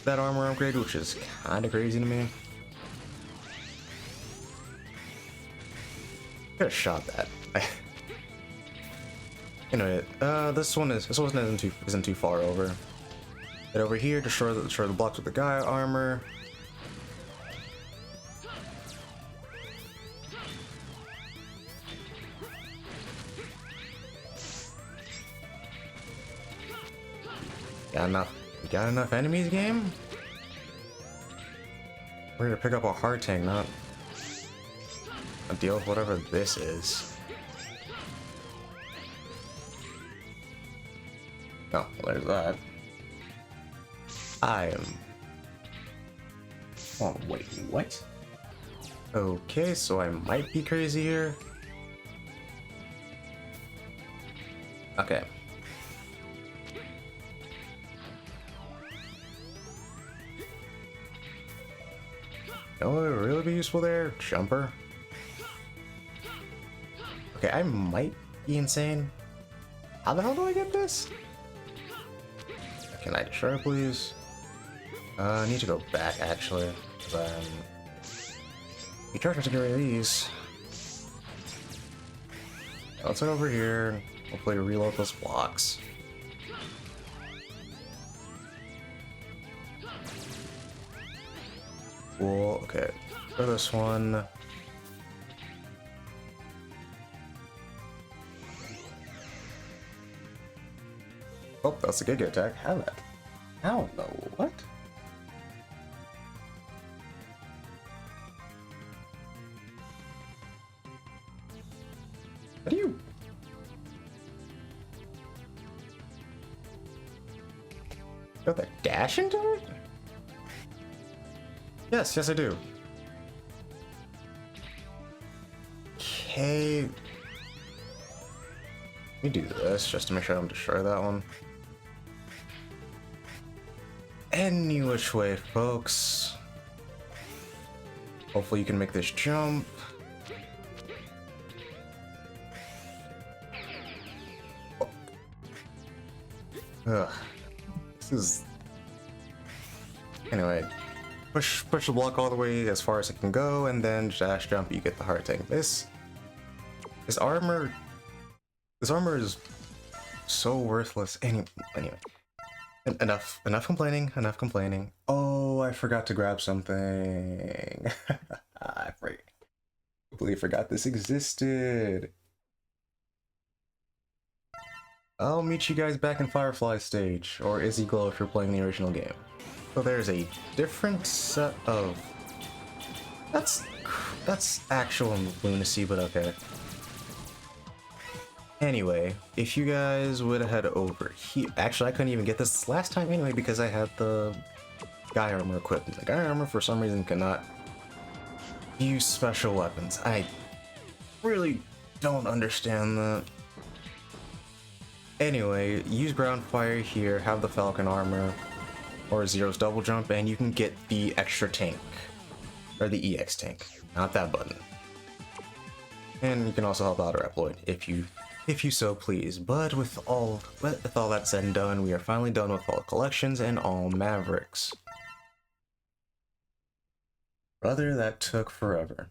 that armor upgrade, which is kind of crazy to me. Could have shot that. Anyway, this one isn't too far over. Head over here, destroy the blocks with the Gaia armor. Got enough enemies, game? We're gonna pick up a heart tank, not deal with whatever this is. Oh, well, there's that. I am... Oh, wait, what? Okay, so I might be crazy here. Okay. You know what would really be useful there? Jumper. Okay, I might be insane. How the hell do I get this? Can I try, please? I need to go back, actually. You try to get rid of these. Let's head over here. Hopefully reload those blocks. Cool, okay. For this one. Oh, that's a Giga attack. How that? How the what? How do you? Got that dash into it? Yes, yes I do. Okay. Let me do this just to make sure I don't destroy that one. Any which way, folks. Hopefully you can make this jump. Oh. Ugh. This is... Anyway. Push the block all the way as far as it can go, and then dash jump, you get the heart tank. This armor is so worthless. Anyway. Enough complaining. Oh, I forgot to grab something. I completely forgot this existed. I'll meet you guys back in Firefly stage, or Izzy Glow if you're playing the original game. So there's a different set of... That's actual lunacy, but okay. Anyway, if you guys would head over here... Actually, I couldn't even get this last time anyway because I had the Guy Armor equipped. The Guy Armor, for some reason, cannot use special weapons. I really don't understand that. Anyway, use Ground Fire here, have the Falcon Armor, or Zero's Double Jump, and you can get the extra tank. Or the EX tank, not that button. And you can also help out Reploid if you so please. But with all that said and done, we are finally done with all collections and all Mavericks. Brother, that took forever.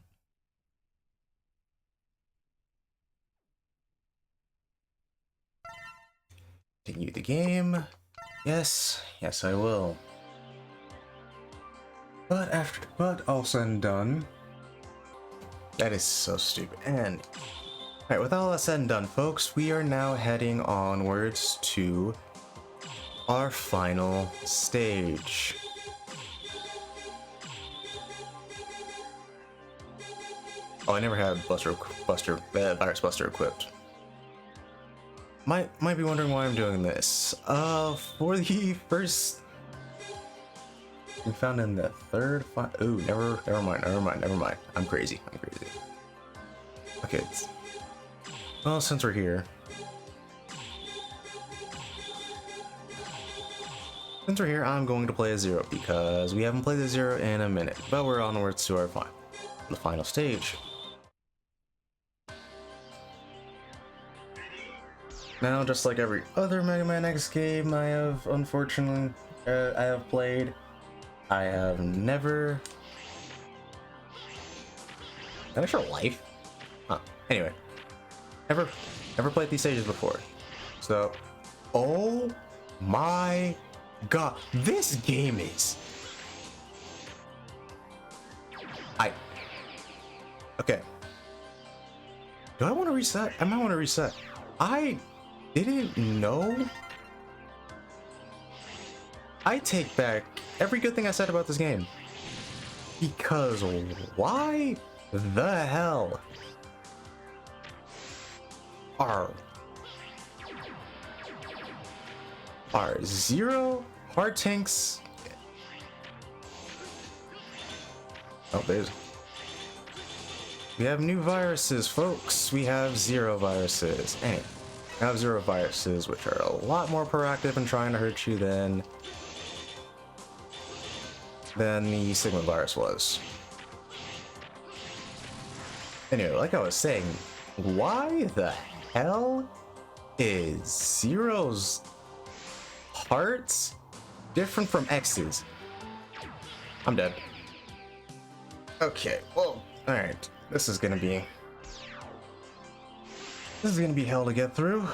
Continue the game. Yes, I will. But all said and done. That is so stupid. And alright, with all that said and done, folks, we are now heading onwards to our final stage. Oh, I never had Virus Buster equipped. Might be wondering why I'm doing this. For the first... We found in the third ooh, never mind. I'm crazy. Okay, well, since we're here... I'm going to play a Zero, because we haven't played a Zero in a minute. But we're onwards to our the final stage. Now, just like every other Mega Man X game I have, unfortunately, I have played, I have never... An extra life? Huh. Anyway, never played these stages before. So, oh my god, this game is... Okay. Do I want to reset? I might want to reset. I didn't know. I take back every good thing I said about this game. Because why the hell are Zero, Heart Tanks, Oh, we have new viruses, folks. We have zero viruses. Anyway, we have zero viruses, which are a lot more proactive in trying to hurt you than the Sigma virus was. Anyway, like I was saying, why the hell is Zero's hearts different from X's? I'm dead. Okay, well, alright. This is gonna be hell to get through.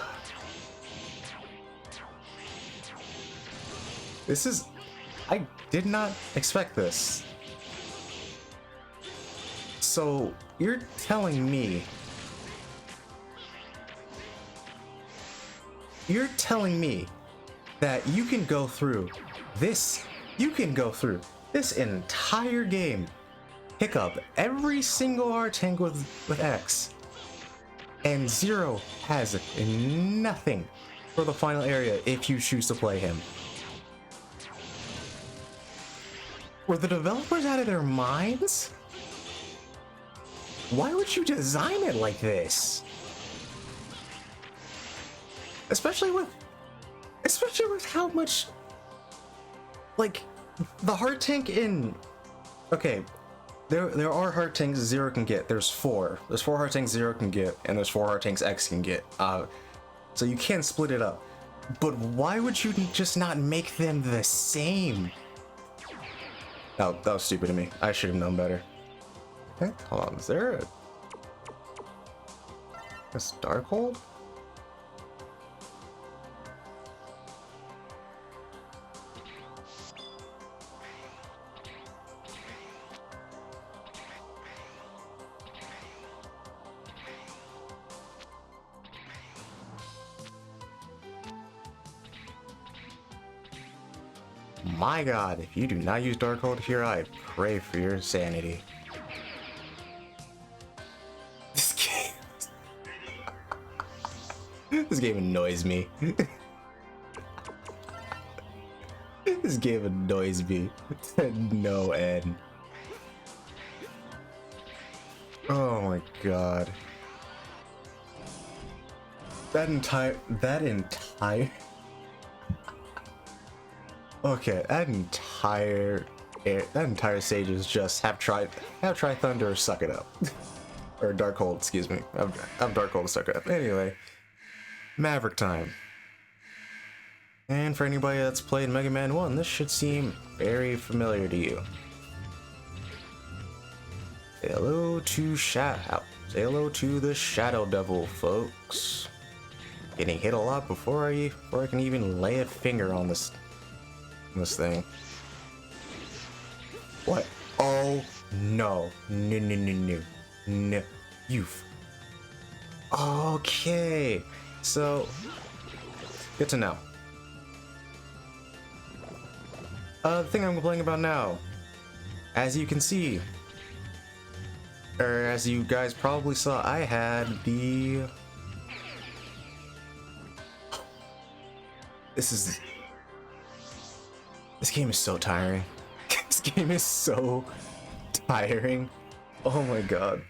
I did not expect this. So, you're telling me that you can go through this entire game, pick up every single R tank with X, and Zero has nothing for the final area if you choose to play him. Were the developers out of their minds? Why would you design it like this? Especially with how much, like, the heart tank in... Okay, there are heart tanks Zero can get. There's 4. There's 4 heart tanks Zero can get, and there's 4 heart tanks X can get. So you can split it up. But why would you just not make them the same? Oh, that was stupid of me. I should have known better. Okay, hold on. Is there a... That's Darkhold? My god, if you do not use Darkhold here, I pray for your sanity. This game... This game annoys me. This game annoys me to no end. Oh my god. That entire... Okay, that entire stage is just have try Thunder suck it up. Or Darkhold, excuse me. Have Darkhold suck it up. Anyway, Maverick time. And for anybody that's played Mega Man 1, this should seem very familiar to you. Say hello to the Shadow Devil, folks. Getting hit a lot before I can even lay a finger on this thing. What? Oh no. No. You've... Okay. So, good to know. The thing I'm complaining about now, as you can see, or as you guys probably saw, I had the... This game is so tiring. This game is so tiring. Oh my god.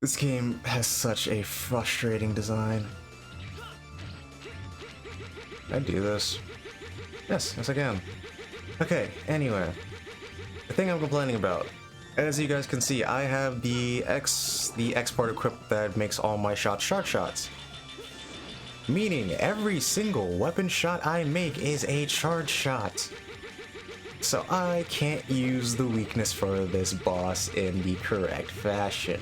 This game has such a frustrating design. Can I do this? Yes I can. Okay, anyway. The thing I'm complaining about. As you guys can see, I have the X-Part equipped that makes all my shots sharp shots. Meaning every single weapon shot I make is a charge shot. So I can't use the weakness for this boss in the correct fashion.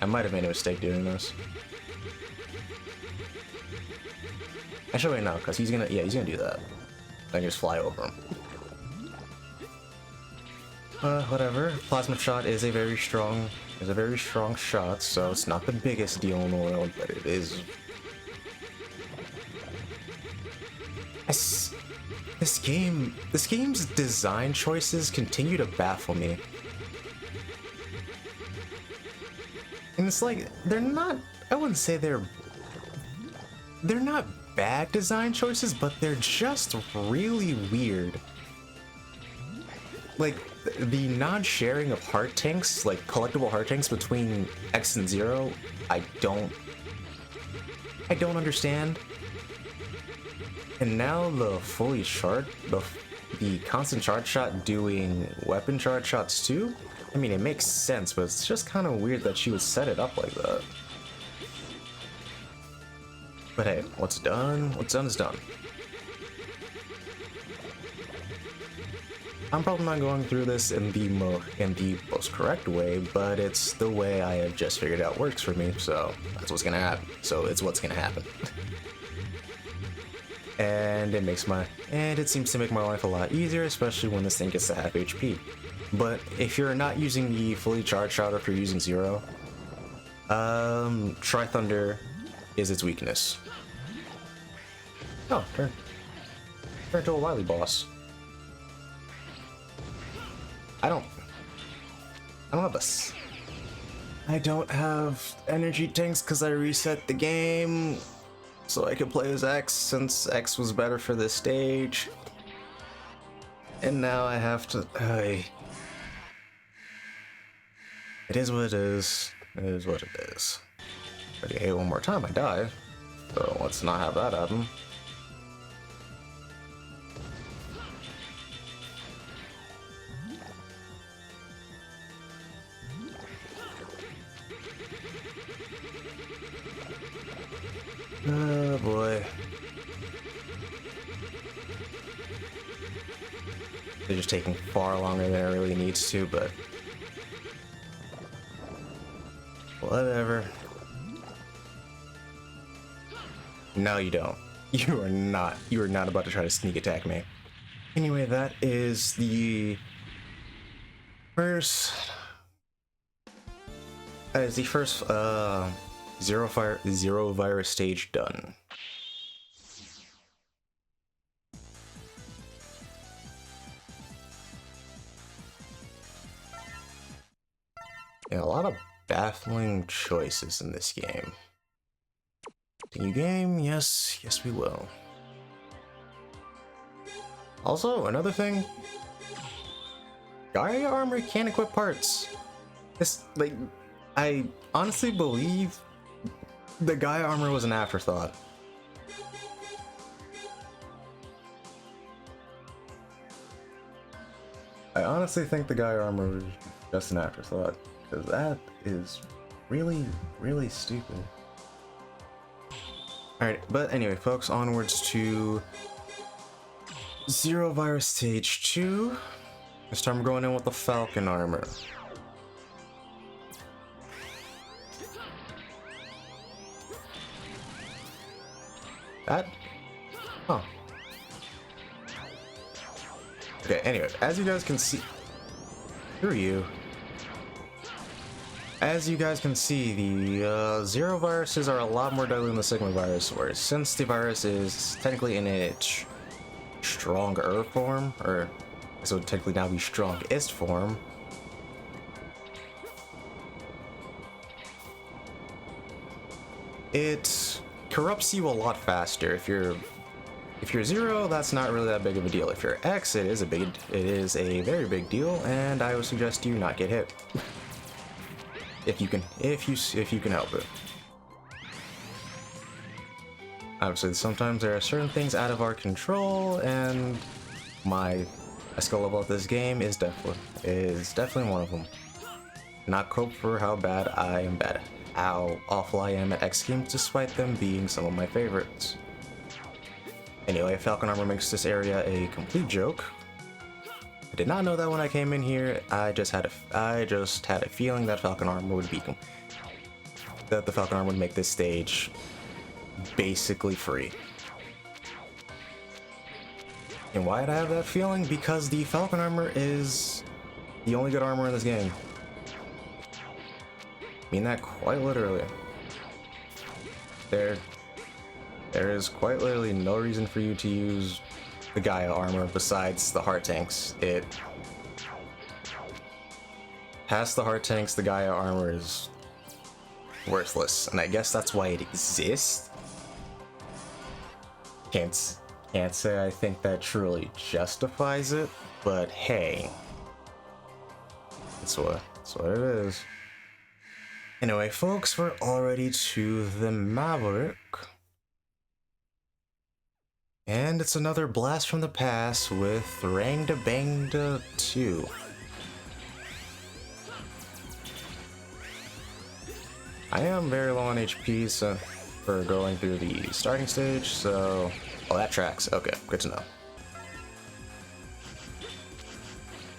I might have made a mistake doing this. Actually, wait, no, because he's gonna do that. I can just fly over him. Whatever. Plasma shot is a very strong shot, so it's not the biggest deal in the world, but it is. This game's design choices continue to baffle me. And it's like, they're not, I wouldn't say they're not bad design choices, but they're just really weird. Like, the non-sharing of heart tanks, like collectible heart tanks between X and Zero, I don't understand. And now the fully charged, the constant charge shot doing weapon charge shots too? I mean, it makes sense, but it's just kind of weird that she would set it up like that. But hey, what's done is done. I'm probably not going through this in the most correct way, but it's the way I have just figured out works for me, so that's what's gonna happen. So it's what's gonna happen. And it seems to make my life a lot easier, especially when this thing gets to half HP. But if you're not using the fully charged shot, or if you're using Zero, Tri Thunder is its weakness. Oh, turn to a Wily boss. I don't have this. I don't have energy tanks because I reset the game so I could play as X, since X was better for this stage. And now I have to. It is what it is. It is what it is. If I get hit one more time, I die. So let's not have that happen. Oh boy. They're just taking far longer than it really needs to, but whatever. No, you don't. You are not about to try to sneak attack me. Anyway, that is the first Zero Virus stage done. Yeah, a lot of baffling choices in this game. Continue game? Yes, we will. Also, another thing, Gaia armor can't equip parts. I honestly believe the Gaia armor was an afterthought. I honestly think the Gaia armor was just an afterthought, because that is really, really stupid. Alright, but anyway, folks, onwards to Zero Virus Stage 2. This time we're going in with the Falcon armor. That? Huh. Okay, anyway, as you guys can see... Who are you? As you guys can see, the Zero viruses are a lot more deadly than the Sigma virus, whereas since the virus is technically in its stronger form, or so it would technically now be strongest form, it corrupts you a lot faster. If you're Zero, that's not really that big of a deal. If you're X, it is a very big deal, and I would suggest you not get hit. If you can help it. Obviously, sometimes there are certain things out of our control, and my skill level at this game is definitely one of them. Not cope for how awful I am at X games, despite them being some of my favorites. Anyway, Falcon armor makes this area a complete joke. I did not know that when I came in here. I just had a feeling that Falcon armor would the Falcon armor would make this stage basically free. And why did I have that feeling? Because the Falcon armor is the only good armor in this game. I mean that quite literally. There is quite literally no reason for you to use the Gaia armor besides the heart tanks. Past the heart tanks, the Gaia armor is worthless, and I guess that's why it exists. Can't can't say I think that truly justifies it, but hey, that's what it is. Anyway, folks, we're already to the Maverick. And it's another blast from the past with Rangda Bangda 2. I am very low on HP so for going through the starting stage, so... Oh, that tracks. Okay, good to know.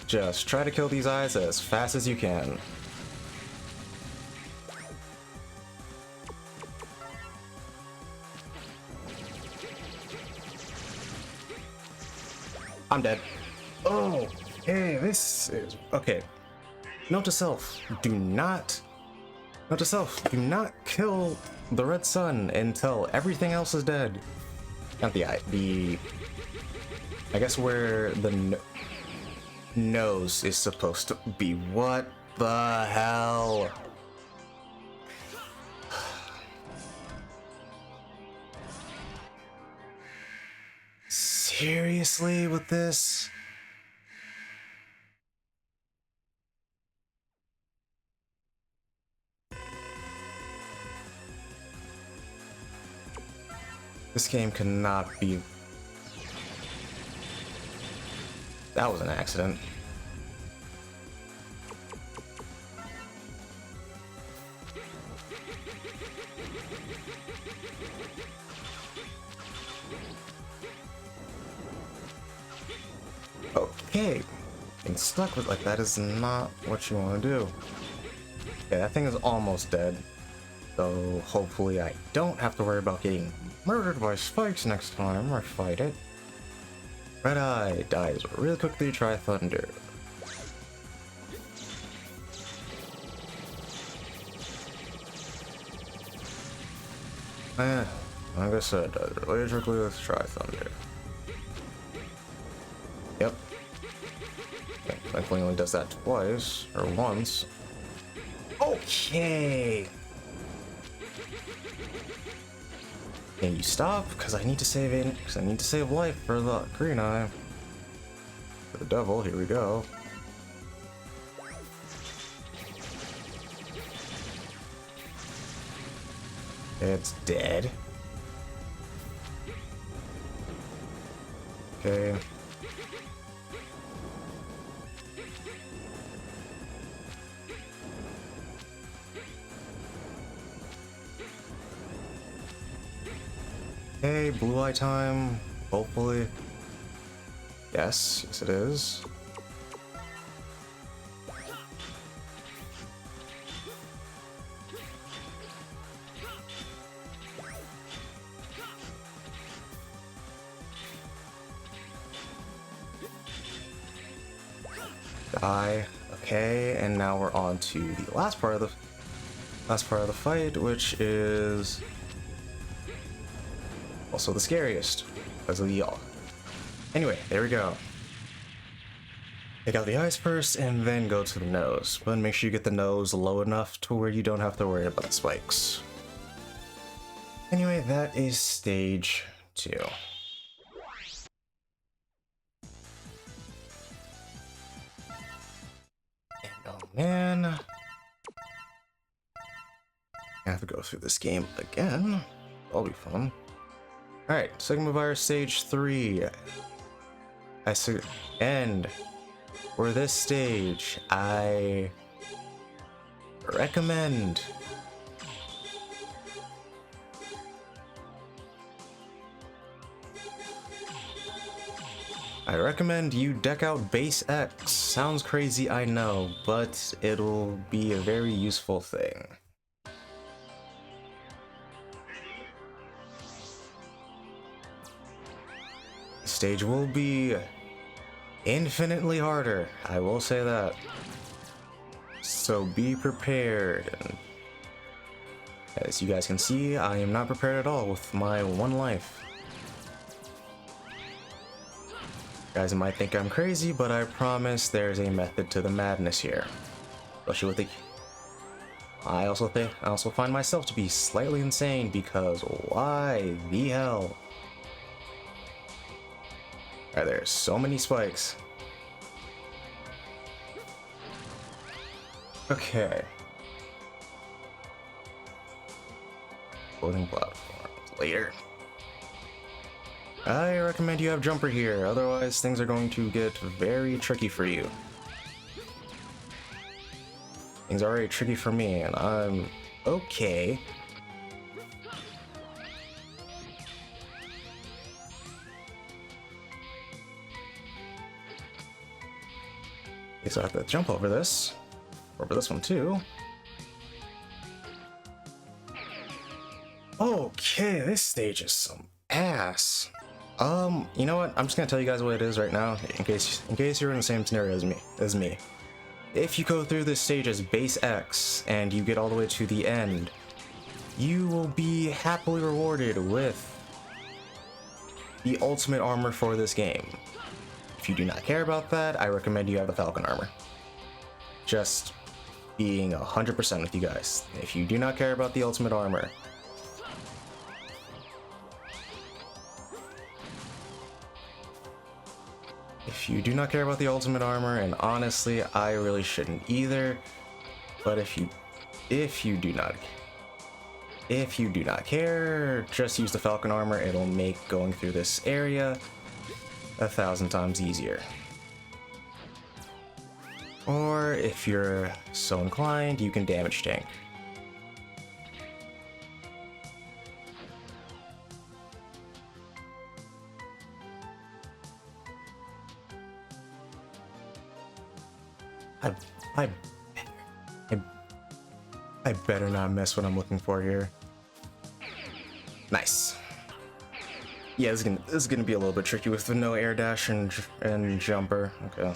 Just try to kill these eyes as fast as you can. I'm dead. Oh, hey, this is... Okay. Note to self, do not kill the red sun until everything else is dead. Not the eye, I guess where the nose is supposed to be. What the hell? Seriously with this? This game cannot be... That was an accident. Okay, getting stuck with like that is not what you want to do. Okay, that thing is almost dead. So hopefully I don't have to worry about getting murdered by spikes next time I fight it. Red Eye dies really quickly, try Thunder. Like I said, dies really quickly with Try Thunder. Yep. Thankfully only does that twice, or once. Okay! Can you stop? Because I need to save it. Because I need to save life for the green eye. For the devil, here we go. It's dead. Okay. Hey, blue eye time, hopefully. Yes, yes it is. Die. Okay, and now we're on to the last part of the fight, which is also the scariest because of the yaw. Anyway, there we go. Take out the eyes first and then go to the nose, but make sure you get the nose low enough to where you don't have to worry about the spikes. Anyway, that is stage 2. And oh man, I have to go through this game again. That'll be fun. Alright, Sigma Virus Stage 3. And for this stage, I recommend you deck out Base X. Sounds crazy, I know, but it'll be a very useful thing. Stage will be infinitely harder, I will say that. So be prepared. And as you guys can see, I am not prepared at all with my 1 life. You guys might think I'm crazy, but I promise there's a method to the madness here. Especially with the... I also find myself to be slightly insane because why the hell There's so many spikes. Okay. Floating platform. Later. I recommend you have jumper here, otherwise things are going to get very tricky for you. Things are already tricky for me, and I'm okay. Okay, so I have to jump over this. Over this one too. Okay, this stage is some ass. You know what? I'm just gonna tell you guys what it is right now, in case you're in the same scenario as me. If you go through this stage as base X and you get all the way to the end, you will be happily rewarded with the ultimate armor for this game. If you do not care about that, I recommend you have the Falcon armor. Just being 100% with you guys. If you do not care about the ultimate armor, and honestly, I really shouldn't either, but if you do not care, just use the Falcon armor. It'll make going through this area 1,000 times easier. Or if you're so inclined, you can damage tank. I better not miss what I'm looking for here. Nice. Yeah, this is gonna be a little bit tricky with the no air dash and jumper. Okay.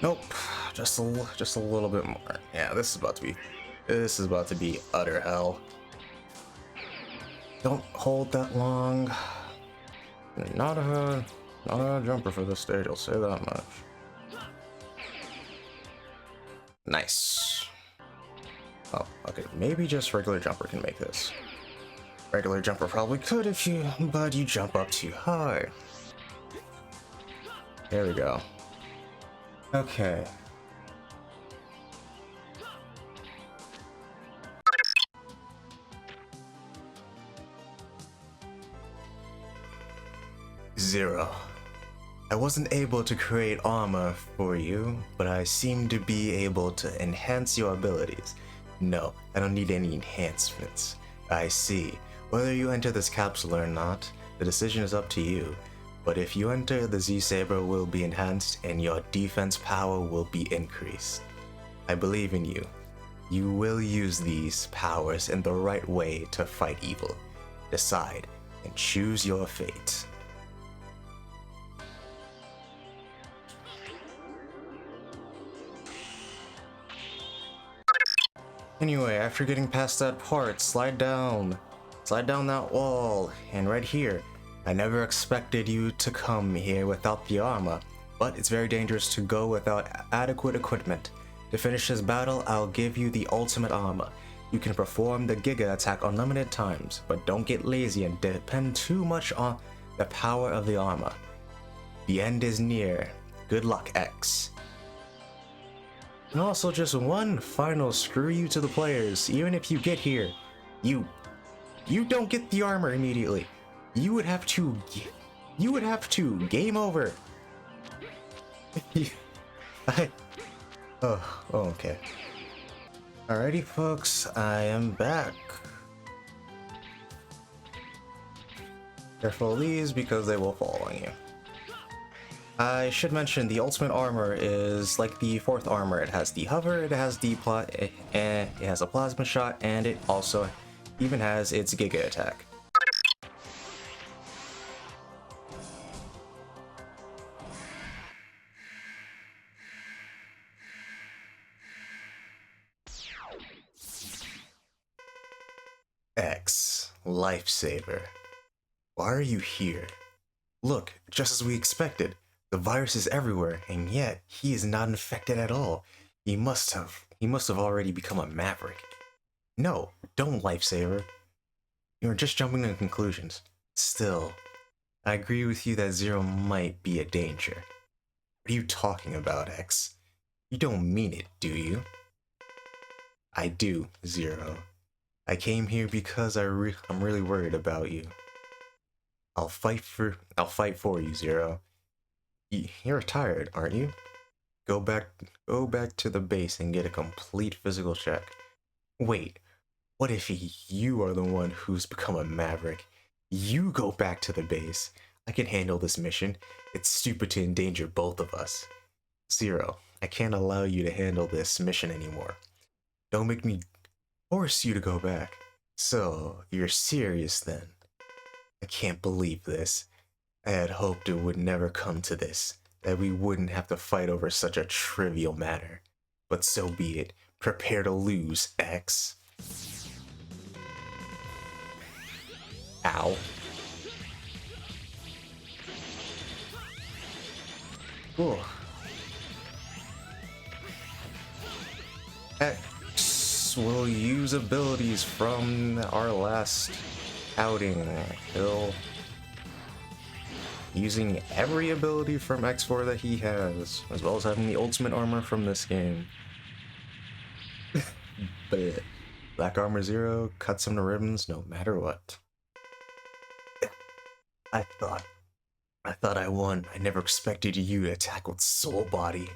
Nope. Just a little bit more. Yeah, this is about to be utter hell. Don't hold that long. Not a jumper for this stage, I'll say that much. Nice. Oh, okay, maybe just regular jumper can make this. Regular jumper probably could but you jump up too high. There we go. Okay. Zero. I wasn't able to create armor for you, but I seem to be able to enhance your abilities. No, I don't need any enhancements. I see. Whether you enter this capsule or not, the decision is up to you. But if you enter, the Z-Saber will be enhanced and your defense power will be increased. I believe in you. You will use these powers in the right way to fight evil. Decide and choose your fate. Anyway, after getting past that part, slide down that wall, and right here. I never expected you to come here without the armor, but it's very dangerous to go without adequate equipment. To finish this battle, I'll give you the ultimate armor. You can perform the Giga attack unlimited times, but don't get lazy and depend too much on the power of the armor. The end is near. Good luck, X. And also just one final screw you to the players. Even if you get here, you don't get the armor immediately. You would have to game over. Okay. Alrighty folks, I am back. Careful of these because they will fall on you. I should mention the ultimate armor is like the fourth armor. It has the hover, it has the it has a plasma shot, and it also even has its Giga attack. X, Lifesaver. Why are you here? Look, just as we expected. The virus is everywhere, and yet he is not infected at all. He must have already become a maverick. No, don't, Lifesaver. You're just jumping to conclusions. Still, I agree with you that Zero might be a danger. What are you talking about, X? You don't mean it, do you? I do, Zero. I came here because I'm really worried about you. I'll fight for you, Zero. You're tired, aren't you? Go back go back to the base and get a complete physical check. Wait, what if you are the one who's become a maverick? You go back to the base. I can handle this mission. It's stupid to endanger both of us. Zero, I can't allow you to handle this mission anymore. Don't make me force you to go back. So, you're serious then? I can't believe this. I had hoped it would never come to this, that we wouldn't have to fight over such a trivial matter. But so be it. Prepare to lose, X. Ow. Ooh. X will use abilities from our last outing. He'll using every ability from X4 that he has, as well as having the ultimate armor from this game. But Black Armor Zero cuts him to ribbons no matter what. I thought I won. I never expected you to attack with Soul Body.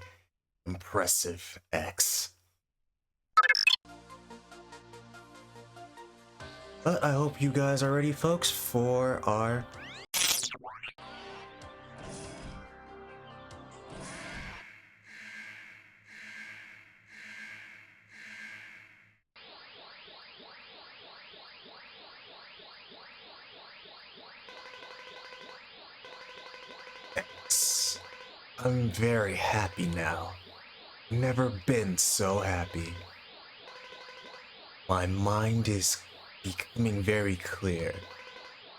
Impressive, X. But I hope you guys are ready, folks, for our X. I'm very happy now. Never been so happy. My mind is becoming very clear.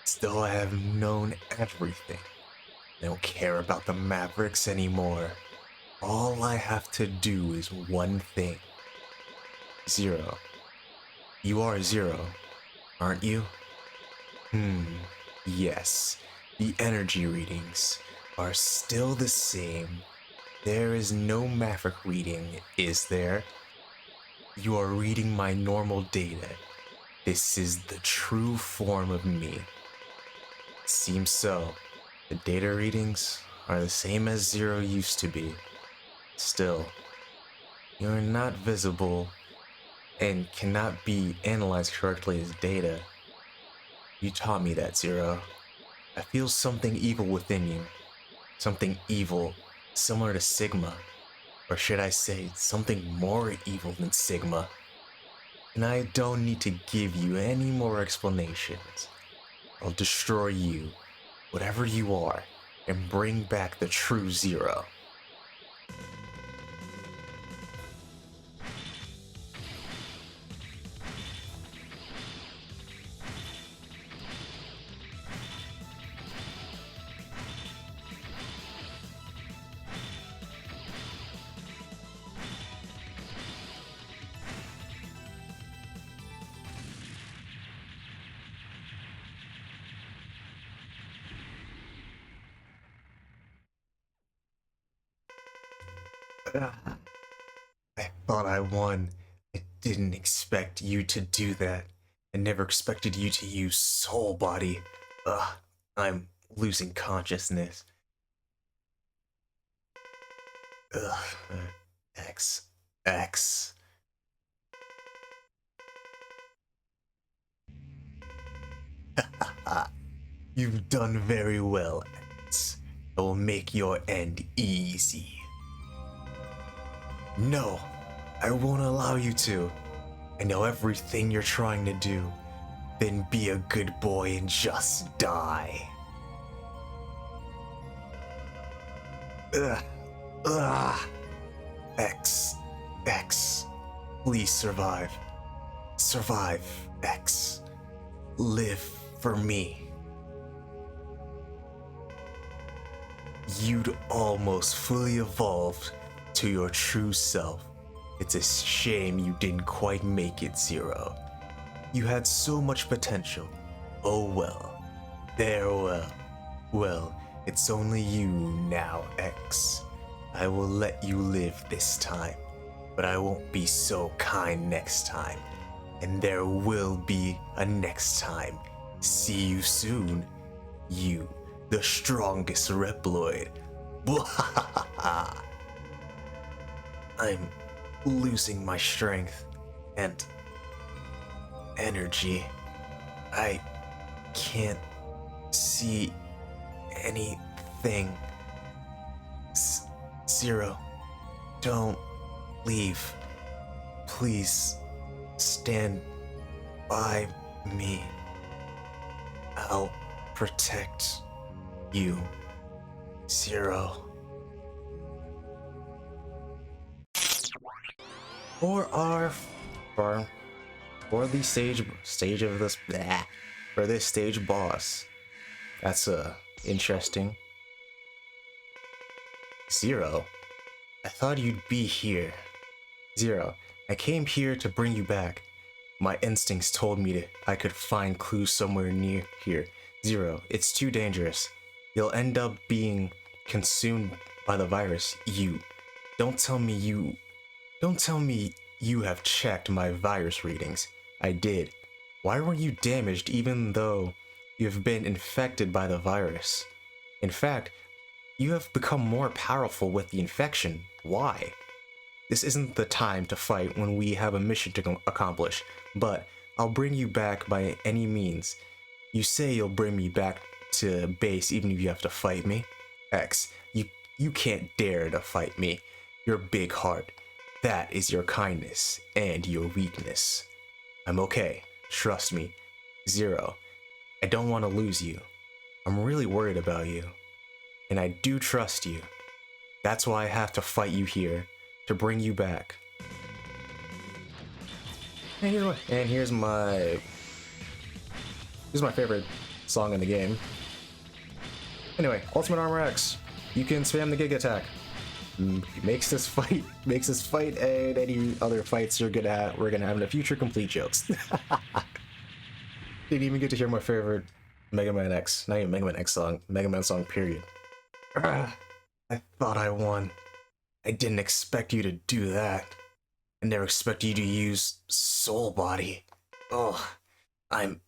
As though I have known everything. I don't care about the Mavericks anymore. All I have to do is one thing. Zero. You are Zero, aren't you? Yes. The energy readings are still the same. There is no Maverick reading, is there? You are reading my normal data. This is the true form of me. Seems so. The data readings are the same as Zero used to be. Still, you're not visible and cannot be analyzed correctly as data. You taught me that, Zero. I feel something evil within you. Something evil, similar to Sigma. Or should I say, something more evil than Sigma. And I don't need to give you any more explanations. I'll destroy you, whatever you are, and bring back the true Zero. I thought I won. I didn't expect you to do that. I never expected you to use Soul Body. I'm losing consciousness. X. X. You've done very well, X. I will make your end easy. No, I won't allow you to. I know everything you're trying to do. Then be a good boy and just die. X. X. Please survive. Survive, X. Live for me. You'd almost fully evolved to your true self. It's a shame you didn't quite make it, Zero. You had so much potential. Oh well. Farewell. Well, it's only you now, X. I will let you live this time, but I won't be so kind next time. And there will be a next time. See you soon. You, the strongest Reploid. I'm losing my strength and energy. I can't see anything. Zero, don't leave. Please stand by me. I'll protect you. Zero. For the stage of this for this stage boss. That's interesting. Zero, I thought you'd be here. Zero, I came here to bring you back. My instincts told me I could find clues somewhere near here. Zero, it's too dangerous. You'll end up being consumed by the virus. Don't tell me you have checked my virus readings. I did. Why weren't you damaged even though you've been infected by the virus? In fact, you have become more powerful with the infection. Why? This isn't the time to fight when we have a mission to accomplish, but I'll bring you back by any means. You say you'll bring me back to base even if you have to fight me? X, you can't dare to fight me. Your big heart. That is your kindness and your weakness. I'm okay. Trust me. Zero, I don't want to lose you. I'm really worried about you. And I do trust you. That's why I have to fight you here, to bring you back. And here's my favorite song in the game. Anyway, Ultimate Armor X. You can spam the Gig Attack. Makes this fight and any other fights we're gonna have in the future complete jokes. Didn't even get to hear my favorite Mega Man X, not even Mega Man X song, Mega Man song period. I thought I won. I didn't expect you to do that. I never expected you to use Soul Body. Oh, I'm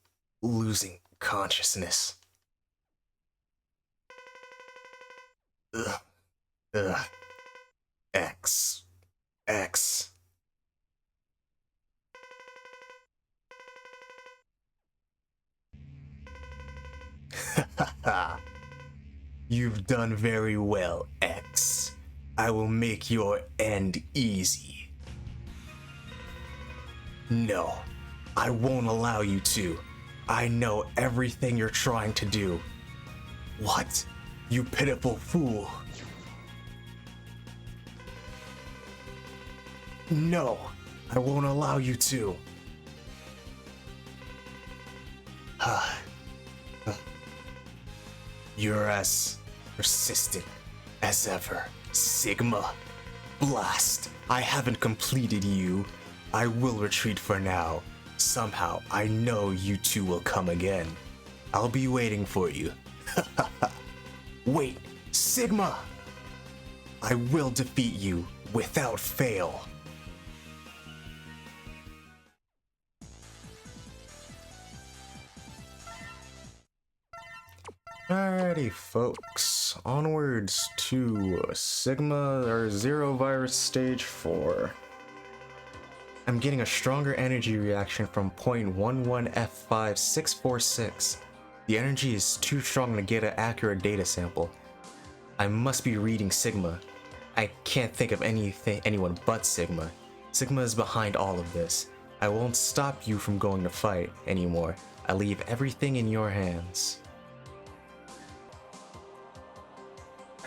losing consciousness. Ugh. X. You've done very well, X. I will make your end easy. No, I won't allow you to. I know everything you're trying to do. What? You pitiful fool. No, I won't allow you to. You're as persistent as ever, Sigma. Blast! I haven't completed you. I will retreat for now. Somehow, I know you two will come again. I'll be waiting for you. Wait, Sigma! I will defeat you without fail. Alrighty, folks. Onwards to Sigma or Zero Virus Stage 4. I'm getting a stronger energy reaction from 0.11F5646. The energy is too strong to get an accurate data sample. I must be reading Sigma. I can't think of anyone but Sigma. Sigma is behind all of this. I won't stop you from going to fight anymore. I leave everything in your hands.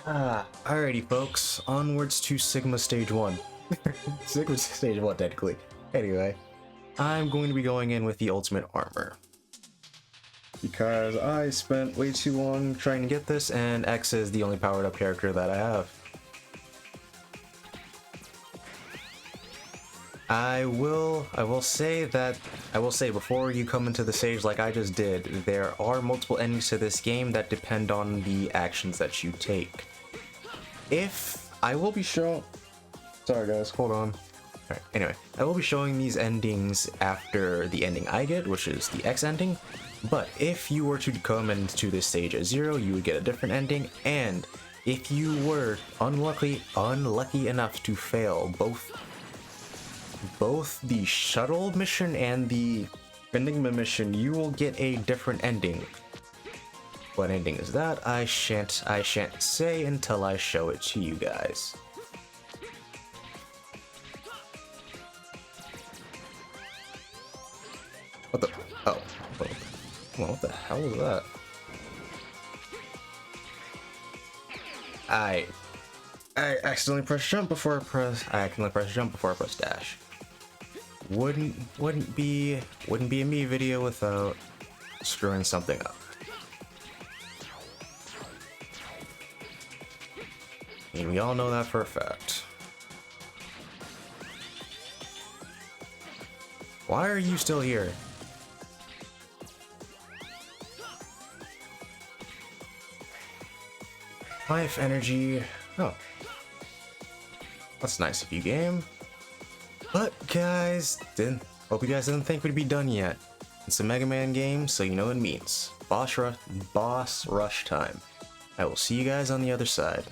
Alrighty folks, onwards to Sigma Stage 1. Sigma Stage 1 technically. Anyway, I'm going to be going in with the Ultimate Armor. Because I spent way too long trying to get this, and X is the only powered up character that I have. I will say before you come into the stage like I just did, there are multiple endings to this game that depend on the actions that you take. If I will be showing, sorry guys, hold on. Alright, anyway, I will be showing these endings after the ending I get, which is the X ending. But if you were to come into this stage at 0, you would get a different ending, and if you were unlucky enough to fail both the shuttle mission and the Enigma mission, you will get a different ending. What ending is that? I shan't say until I show it to you guys. What the? Oh. What the hell was that? I accidentally pressed jump before I pressed dash. Wouldn't be a me video without screwing something up. And we all know that for a fact. Why are you still here? Life energy. Oh. That's nice of you, game. But guys, hope you guys didn't think we'd be done yet. It's a Mega Man game, so you know what it means. Boss rush time. I will see you guys on the other side.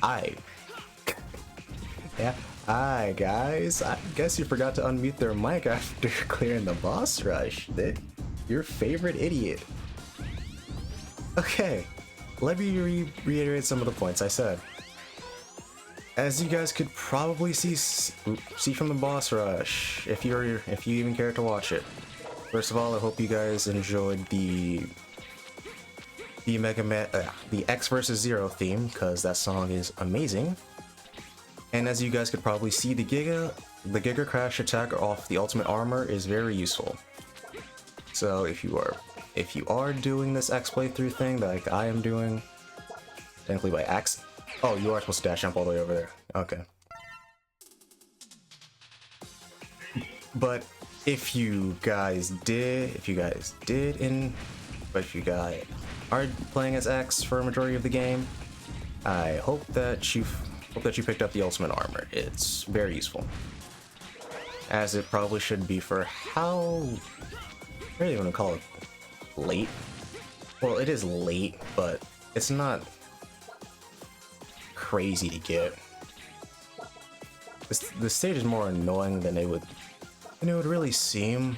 Hi. Yeah. Hi, guys. I guess you forgot to unmute their mic after clearing the boss rush. Your favorite idiot. Okay. Let me reiterate some of the points I said. As you guys could probably see from the boss rush, if you even care to watch it. First of all, I hope you guys enjoyed the the X versus Zero theme, because that song is amazing. And as you guys could probably see, the Giga Crash attack off the ultimate armor is very useful. So if you are doing this X playthrough thing like I am doing, technically by X. Oh, you are supposed to dash jump all the way over there. Okay. But if you guys are playing as X for a majority of the game, I hope that you picked up the ultimate armor. It's very useful, as it probably should be for how I really want to call it late. Well, it is late, but it's not crazy to get. The stage is more annoying than it would really seem.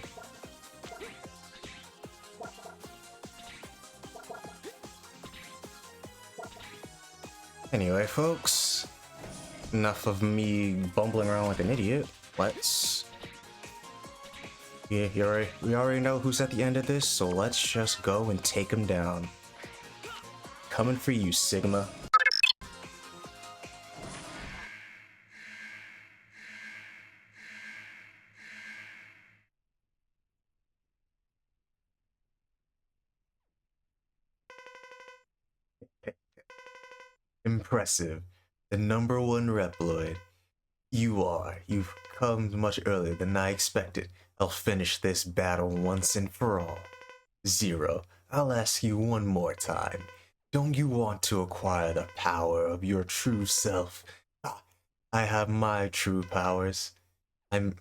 Anyway, folks, enough of me bumbling around like an idiot. We already know who's at the end of this, so let's just go and take him down. Coming for you, Sigma. Impressive. The #1 Reploid. You've come much earlier than I expected. I'll finish this battle once and for all. Zero, I'll ask you one more time. Don't you want to acquire the power of your true self? I have my true powers. I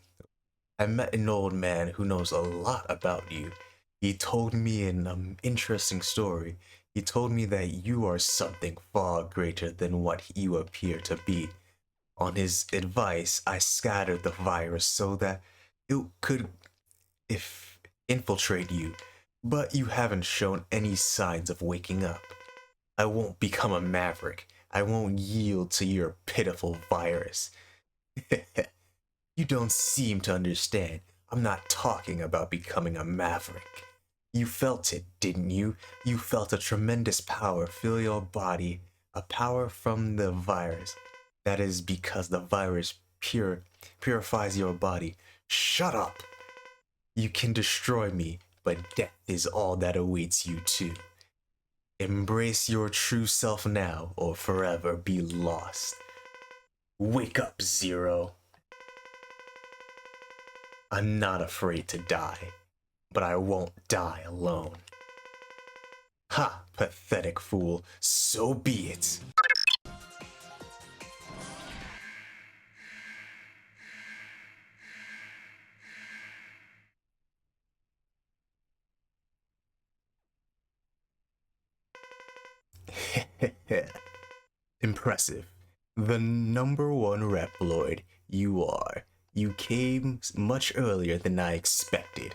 met an old man who knows a lot about you. He told me an interesting story. He told me that you are something far greater than what you appear to be. On his advice, I scattered the virus so that it could infiltrate you, but you haven't shown any signs of waking up. I won't become a maverick. I won't yield to your pitiful virus. You don't seem to understand. I'm not talking about becoming a maverick. You felt it, didn't you? You felt a tremendous power fill your body, a power from the virus. That is because the virus purifies your body. Shut up! You can destroy me, but death is all that awaits you too. Embrace your true self now, or forever be lost. Wake up, Zero. I'm not afraid to die, but I won't die alone. Ha, pathetic fool, so be it. Impressive. The #1 Reploid you are. You came much earlier than I expected.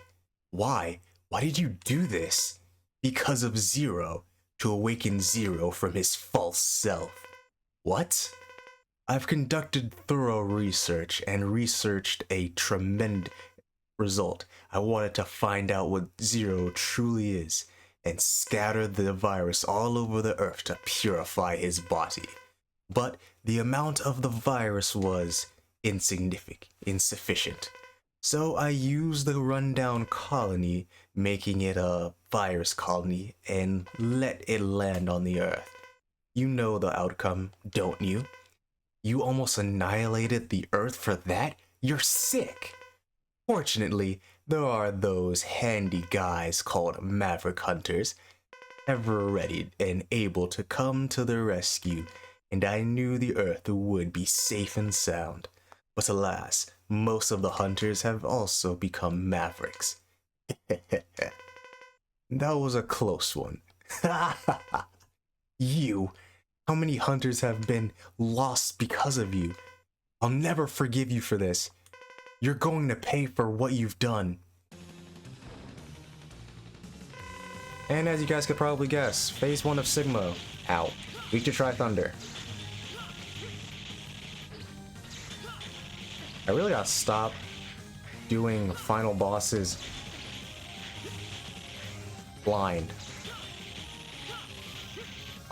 Why? Why did you do this? Because of Zero, to awaken Zero from his false self. What? I've conducted thorough research and researched a tremendous result. I wanted to find out what Zero truly is and scatter the virus all over the earth to purify his body. But the amount of the virus was insufficient. So I used the rundown colony, making it a virus colony, and let it land on the Earth. You know the outcome, don't you? You almost annihilated the Earth for that? You're sick! Fortunately, there are those handy guys called Maverick Hunters, ever ready and able to come to the rescue, and I knew the Earth would be safe and sound. But alas, most of the hunters have also become mavericks. That was a close one. You How many hunters have been lost because of you? I'll never forgive you for this. You're going to pay for what you've done. And as you guys could probably guess, phase 1 of Sigma out. Weak to try Thunder. I really gotta stop doing final bosses blind.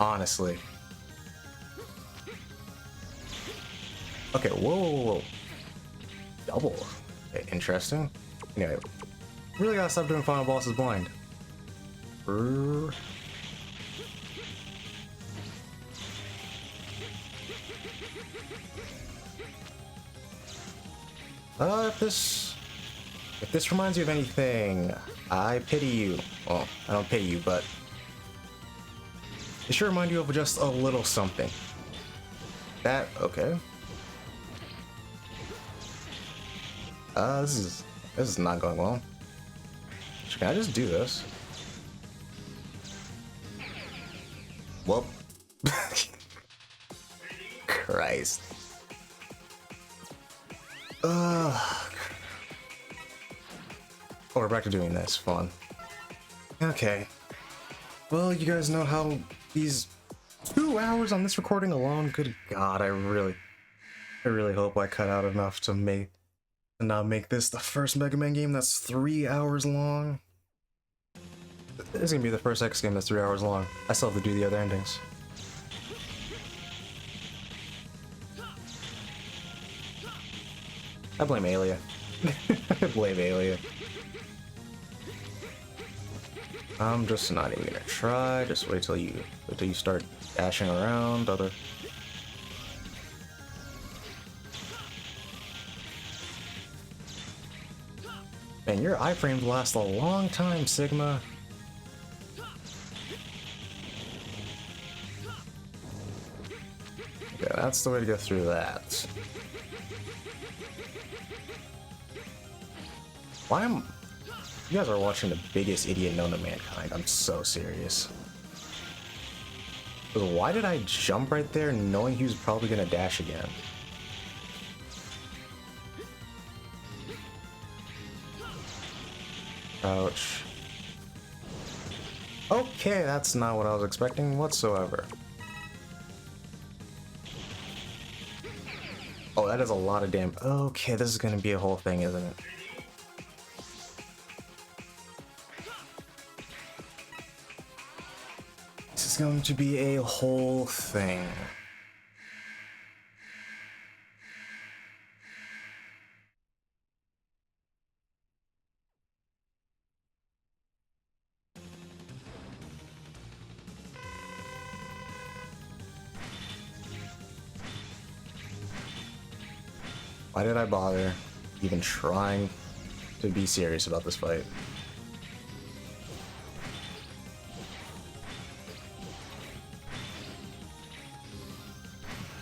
Honestly. Okay, whoa. Double. Okay, interesting. Anyway, really gotta stop doing final bosses blind. If this reminds you of anything, I pity you. Well, I don't pity you, but it should remind you of just a little something. That, okay. This is not going well. Can I just do this? Well, Christ. Oh, we're back to doing this. Fun. Okay. Well, you guys know how these 2 hours on this recording alone, good God, I really hope I cut out enough to not make this the first Mega Man game that's 3 hours long. This is gonna be the first X game that's 3 hours long. I still have to do the other endings. I blame Alia. I blame Alia. I'm just not even gonna try. Just wait till you start dashing around. Man, your iframes last a long time, Sigma. Okay, that's the way to go through that. You guys are watching the biggest idiot known to mankind. I'm so serious. Why did I jump right there knowing he was probably gonna dash again? Ouch. Okay, that's not what I was expecting whatsoever. Oh, that is a lot of damage. Okay, this is gonna be a whole thing, isn't it? This is going to be a whole thing. Why did I bother even trying to be serious about this fight?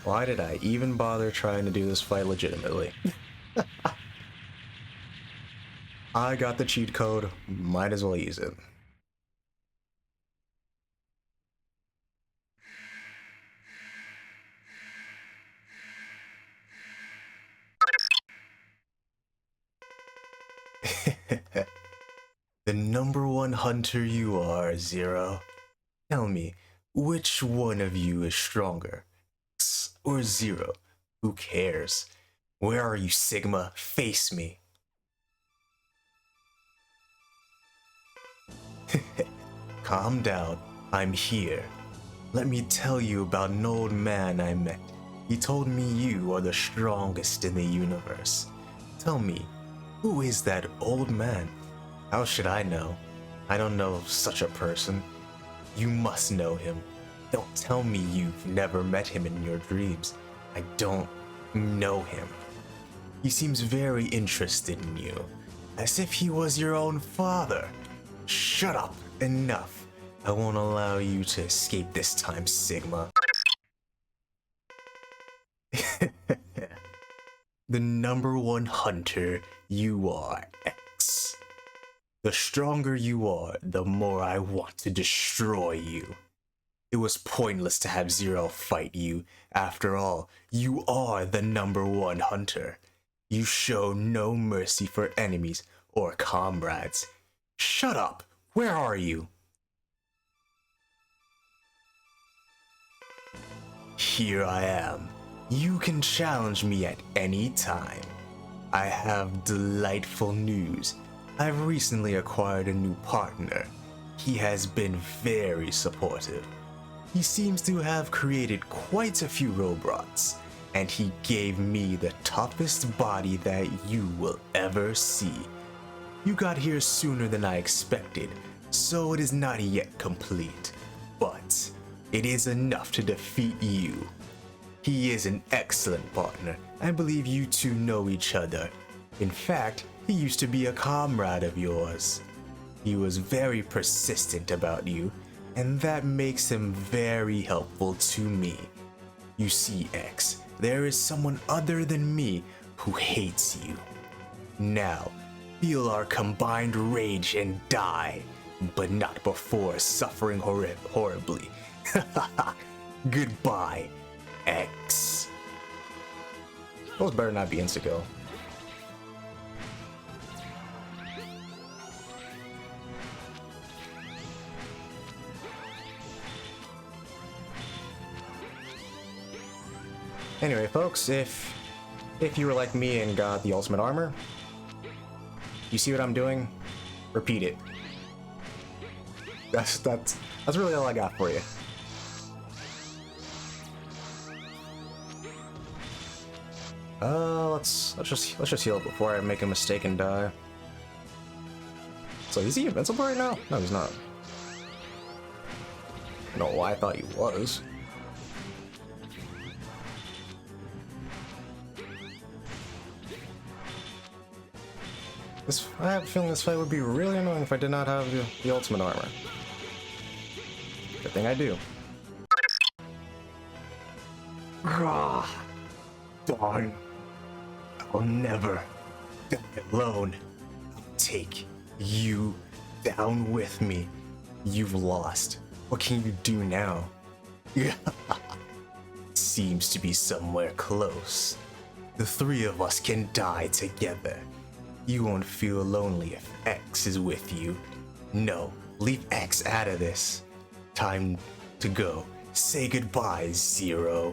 Why did I even bother trying to do this fight legitimately? I got the cheat code, might as well use it. The #1 hunter you are, Zero. Tell me, which one of you is stronger? X or Zero? Who cares? Where are you, Sigma? Face me. Calm down, I'm here. Let me tell you about an old man I met. He told me you are the strongest in the universe. Tell me, who is that old man? How should I know? I don't know of such a person. You must know him. Don't tell me you've never met him in your dreams. I don't know him. He seems very interested in you, as if he was your own father. Shut up, enough. I won't allow you to escape this time, Sigma. The #1 hunter you are, X. The stronger you are, the more I want to destroy you. It was pointless to have Zero fight you. After all, you are the #1 hunter. You show no mercy for enemies or comrades. Shut up! Where are you? Here I am. You can challenge me at any time. I have delightful news. I've recently acquired a new partner. He has been very supportive. He seems to have created quite a few robots, and he gave me the toughest body that you will ever see. You got here sooner than I expected, so it is not yet complete, but it is enough to defeat you. He is an excellent partner. I believe you two know each other. In fact, he used to be a comrade of yours. He was very persistent about you, and that makes him very helpful to me. You see, X, there is someone other than me who hates you. Now, feel our combined rage and die, but not before suffering horribly. Goodbye, X. Those better not be insta-kill. Anyway, folks, if you were like me and got the ultimate armor, you see what I'm doing? Repeat it. That's really all I got for you. Let's just heal before I make a mistake and die. So is he invincible right now? No, he's not. I don't know why I thought he was. I have a feeling this fight would be really annoying if I did not have the ultimate armor. Good thing I do. Darn. I'll never die alone. I'll take you down with me. You've lost. What can you do now? Seems to be somewhere close. The three of us can die together. You won't feel lonely if X is with you. No, leave X out of this. Time to go. Say goodbye, Zero.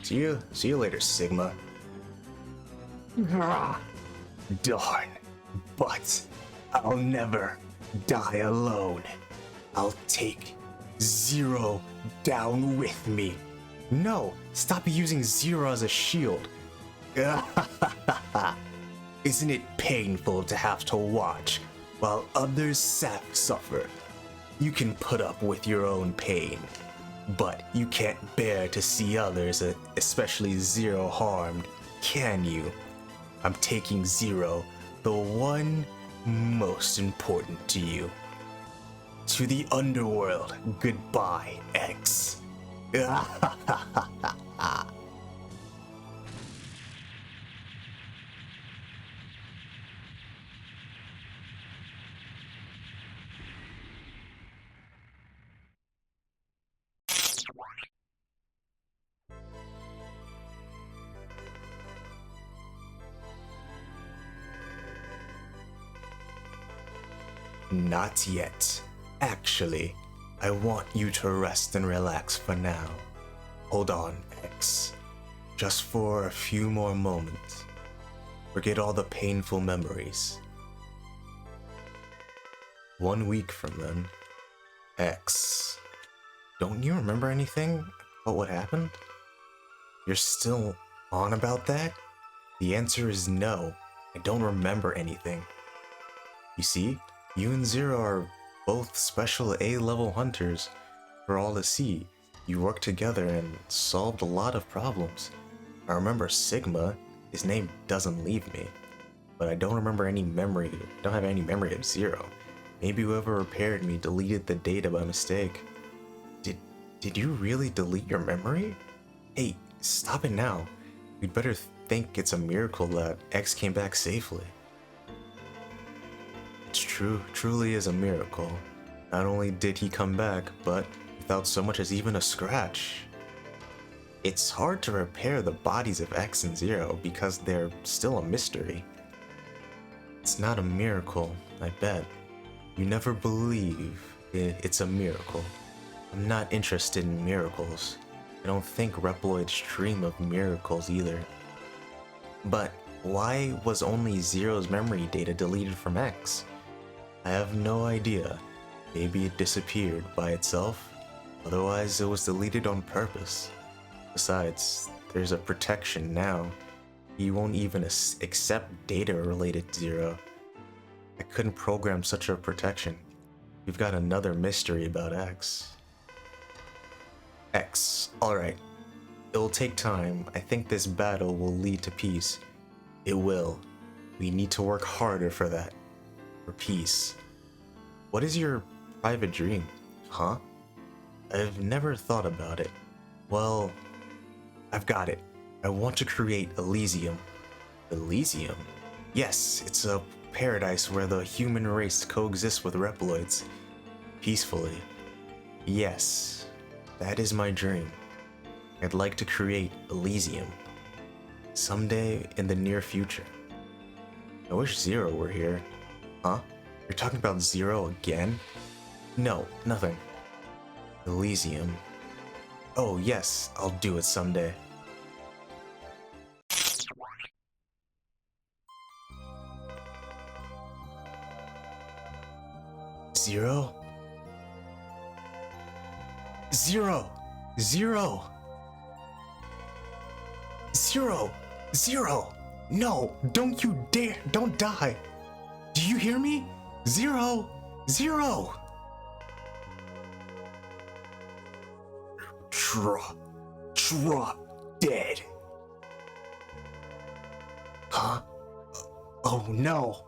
See you later, Sigma. Darn, but I'll never die alone. I'll take Zero down with me. No, stop using Zero as a shield. Isn't it painful to have to watch while others suffer? You can put up with your own pain, but you can't bear to see others, especially Zero, harmed, can you? I'm taking Zero, the one most important to you. To the underworld, goodbye, X. Not yet. Actually, I want you to rest and relax for now. Hold on, X. Just for a few more moments. Forget all the painful memories. 1 week from then, X. Don't you remember anything about what happened? You're still on about that? The answer is no. I don't remember anything. You see, you and Zero are both special A-level hunters for all to see. You worked together and solved a lot of problems. I remember Sigma. His name doesn't leave me. But I don't remember any memory. Don't have any memory of Zero. Maybe whoever repaired me deleted the data by mistake. Did you really delete your memory? Hey, stop it now. We'd better think it's a miracle that X came back safely. It's truly is a miracle. Not only did he come back, but without so much as even a scratch. It's hard to repair the bodies of X and Zero because they're still a mystery. It's not a miracle, I bet. You never believe it's a miracle. I'm not interested in miracles. I don't think Reploids dream of miracles either. But why was only Zero's memory data deleted from X? I have no idea. Maybe it disappeared by itself. Otherwise, it was deleted on purpose. Besides, there's a protection now. He won't even accept data related to Zero. I couldn't program such a protection. We've got another mystery about X. X, alright. It'll take time. I think this battle will lead to peace. It will. We need to work harder for that. For peace. What is your private dream? Huh? I've never thought about it. Well, I've got it. I want to create Elysium. Elysium? Yes, it's a paradise where the human race coexists with Reploids. Peacefully. Yes, that is my dream. I'd like to create Elysium. Someday in the near future. I wish Zero were here. Huh? You're talking about Zero again? No, nothing. Elysium. Oh yes, I'll do it someday. Zero? Zero! Zero! Zero! Zero! No! Don't you dare! Don't die! Do you hear me? Zero! Zero! Drop dead. Huh? Oh no.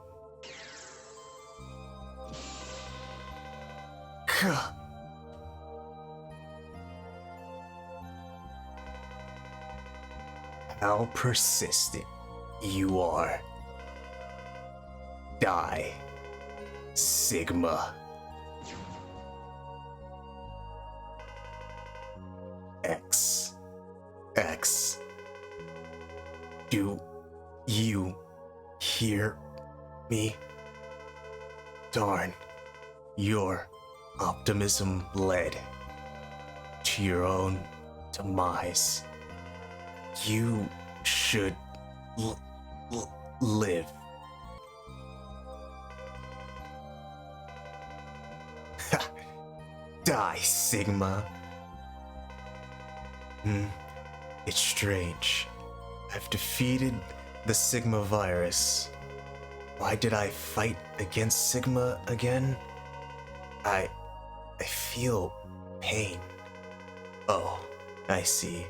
How persistent you are. Die, Sigma. X. Do you hear me? Darn, your optimism led to your own demise. You should live. Die, Sigma. It's strange. I've defeated the Sigma virus. Why did I fight against Sigma again? I feel pain. Oh, I see.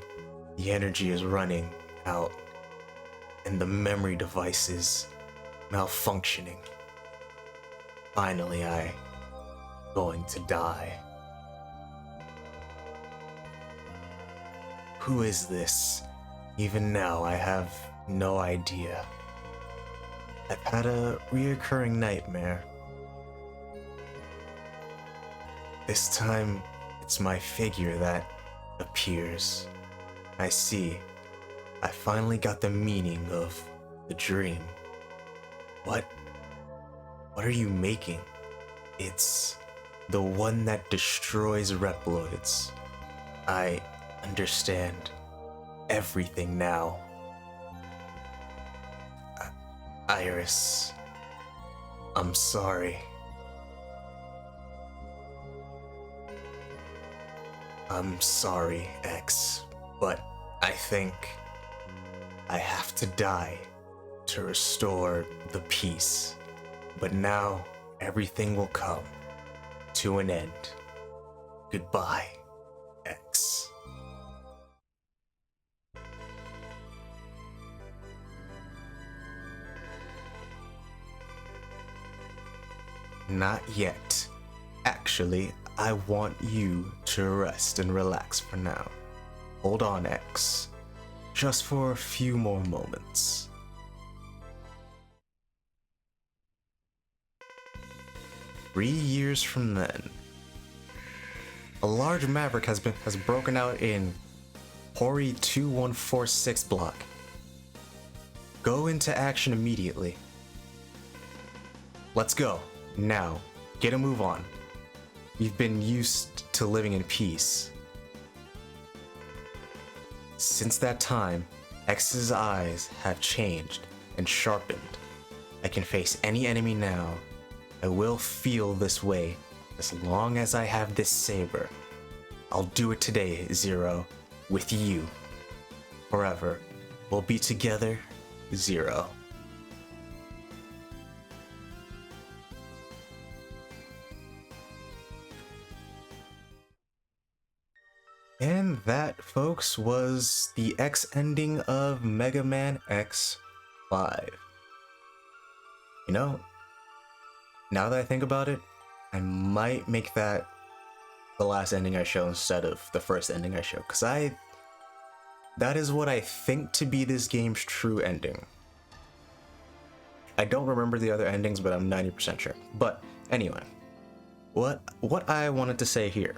The energy is running out, and the memory device is malfunctioning. Finally, I'm going to die. Who is this? Even now, I have no idea. I've had a reoccurring nightmare. This time, it's my figure that appears. I see. I finally got the meaning of the dream. What are you making? It's the one that destroys Reploids. I understand everything now. Iris, I'm sorry. I'm sorry, X, but I think I have to die to restore the peace. But now everything will come to an end. Goodbye, X. Not yet. Actually, I want you to rest and relax for now. Hold on, X. Just for a few more moments. 3 years from then, a large maverick has broken out in Hori 2146 block. Go into action immediately. Let's go. Now, get a move on. We've been used to living in peace. Since that time, X's eyes have changed and sharpened. I can face any enemy now. I will feel this way as long as I have this saber. I'll do it today, Zero, with you. Forever. We'll be together, Zero. And that, folks, was the X ending of Mega Man X5. You know, now that I think about it, I might make that the last ending I show instead of the first ending I show, because that is what I think to be this game's true ending. I don't remember the other endings, but I'm 90% sure. But anyway, what I wanted to say here,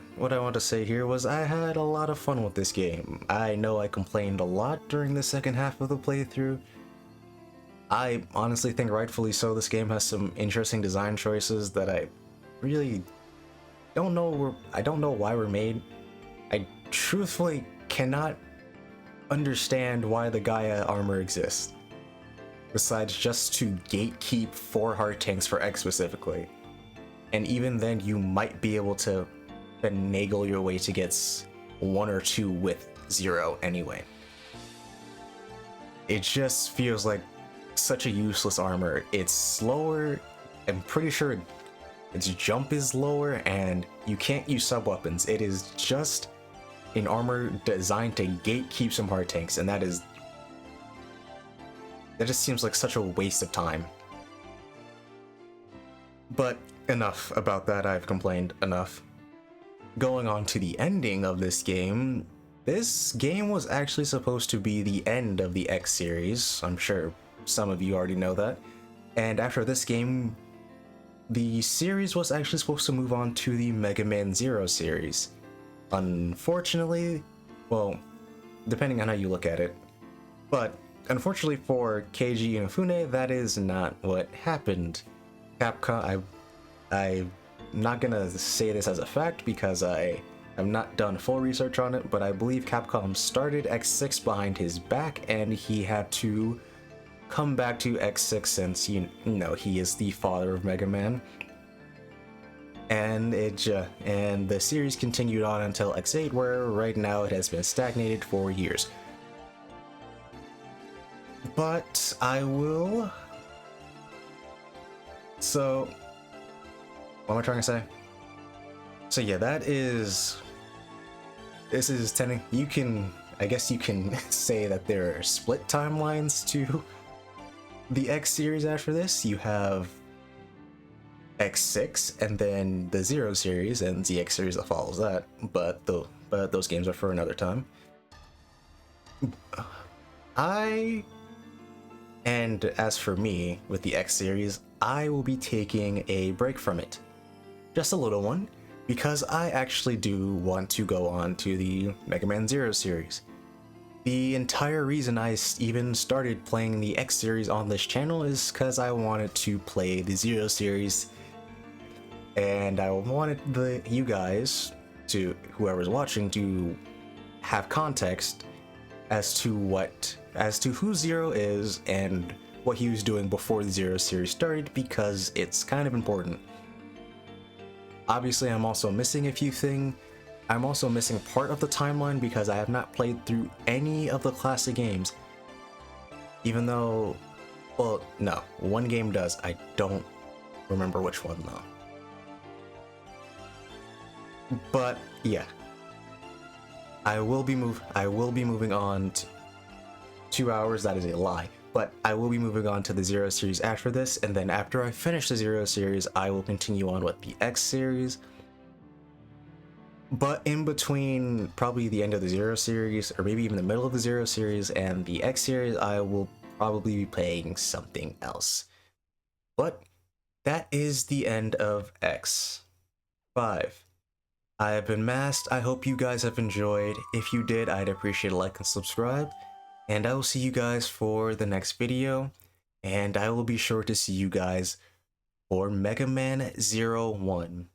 was I had a lot of fun with this game. I know I complained a lot during the second half of the playthrough. I honestly think rightfully so. This game has some interesting design choices that I really don't know why were made. I truthfully cannot understand why the Gaia armor exists, besides just to gatekeep 4 heart tanks for X specifically. And even then, you might be able to finagle your way to get 1 or 2 with Zero anyway. It just feels like such a useless armor. It's slower, I'm pretty sure its jump is lower, and you can't use sub-weapons. It is just an armor designed to gatekeep some heart tanks, and that just seems like such a waste of time. But enough about that, I've complained enough. Going on to the ending of this game was actually supposed to be the end of the X series. I'm sure some of you already know that. And after this game, the series was actually supposed to move on to the Mega Man Zero series. Unfortunately, well, depending on how you look at it, but unfortunately for Keiji Inafune, that is not what happened. Capcom, I'm not gonna say this as a fact because I have not done full research on it, but I believe Capcom started X6 behind his back, and he had to come back to X6 since, you know, he is the father of Mega Man. And and the series continued on until X8, where right now it has been stagnated for years. But so what am I trying to say? So yeah, this is I guess you can say that there are split timelines to the X series after this. You have X6 and then the Zero series and the X series that follows that, but those games are for another time. And as for me, with the X series, I will be taking a break from it. Just a little one, because I actually do want to go on to the Mega Man Zero series. The entire reason I even started playing the X series on this channel is because I wanted to play the Zero series, and I wanted you guys, to whoever's watching, to have context as to who Zero is and what he was doing before the Zero series started, because it's kind of important. Obviously, I'm also missing a few things. I'm also missing part of the timeline because I have not played through any of the classic games. Even though, well, no, one game does. I don't remember which one though. But yeah, I will be moving on to 2 hours. That is a lie. But I will be moving on to the Zero series after this, and then after I finish the Zero series, I will continue on with the X series. But in between probably the end of the Zero series, or maybe even the middle of the Zero series and the X series, I will probably be playing something else. But that is the end of X. 5. I have been Masked. I hope you guys have enjoyed. If you did, I'd appreciate a like and subscribe. And I will see you guys for the next video. And I will be sure to see you guys for Mega Man 01.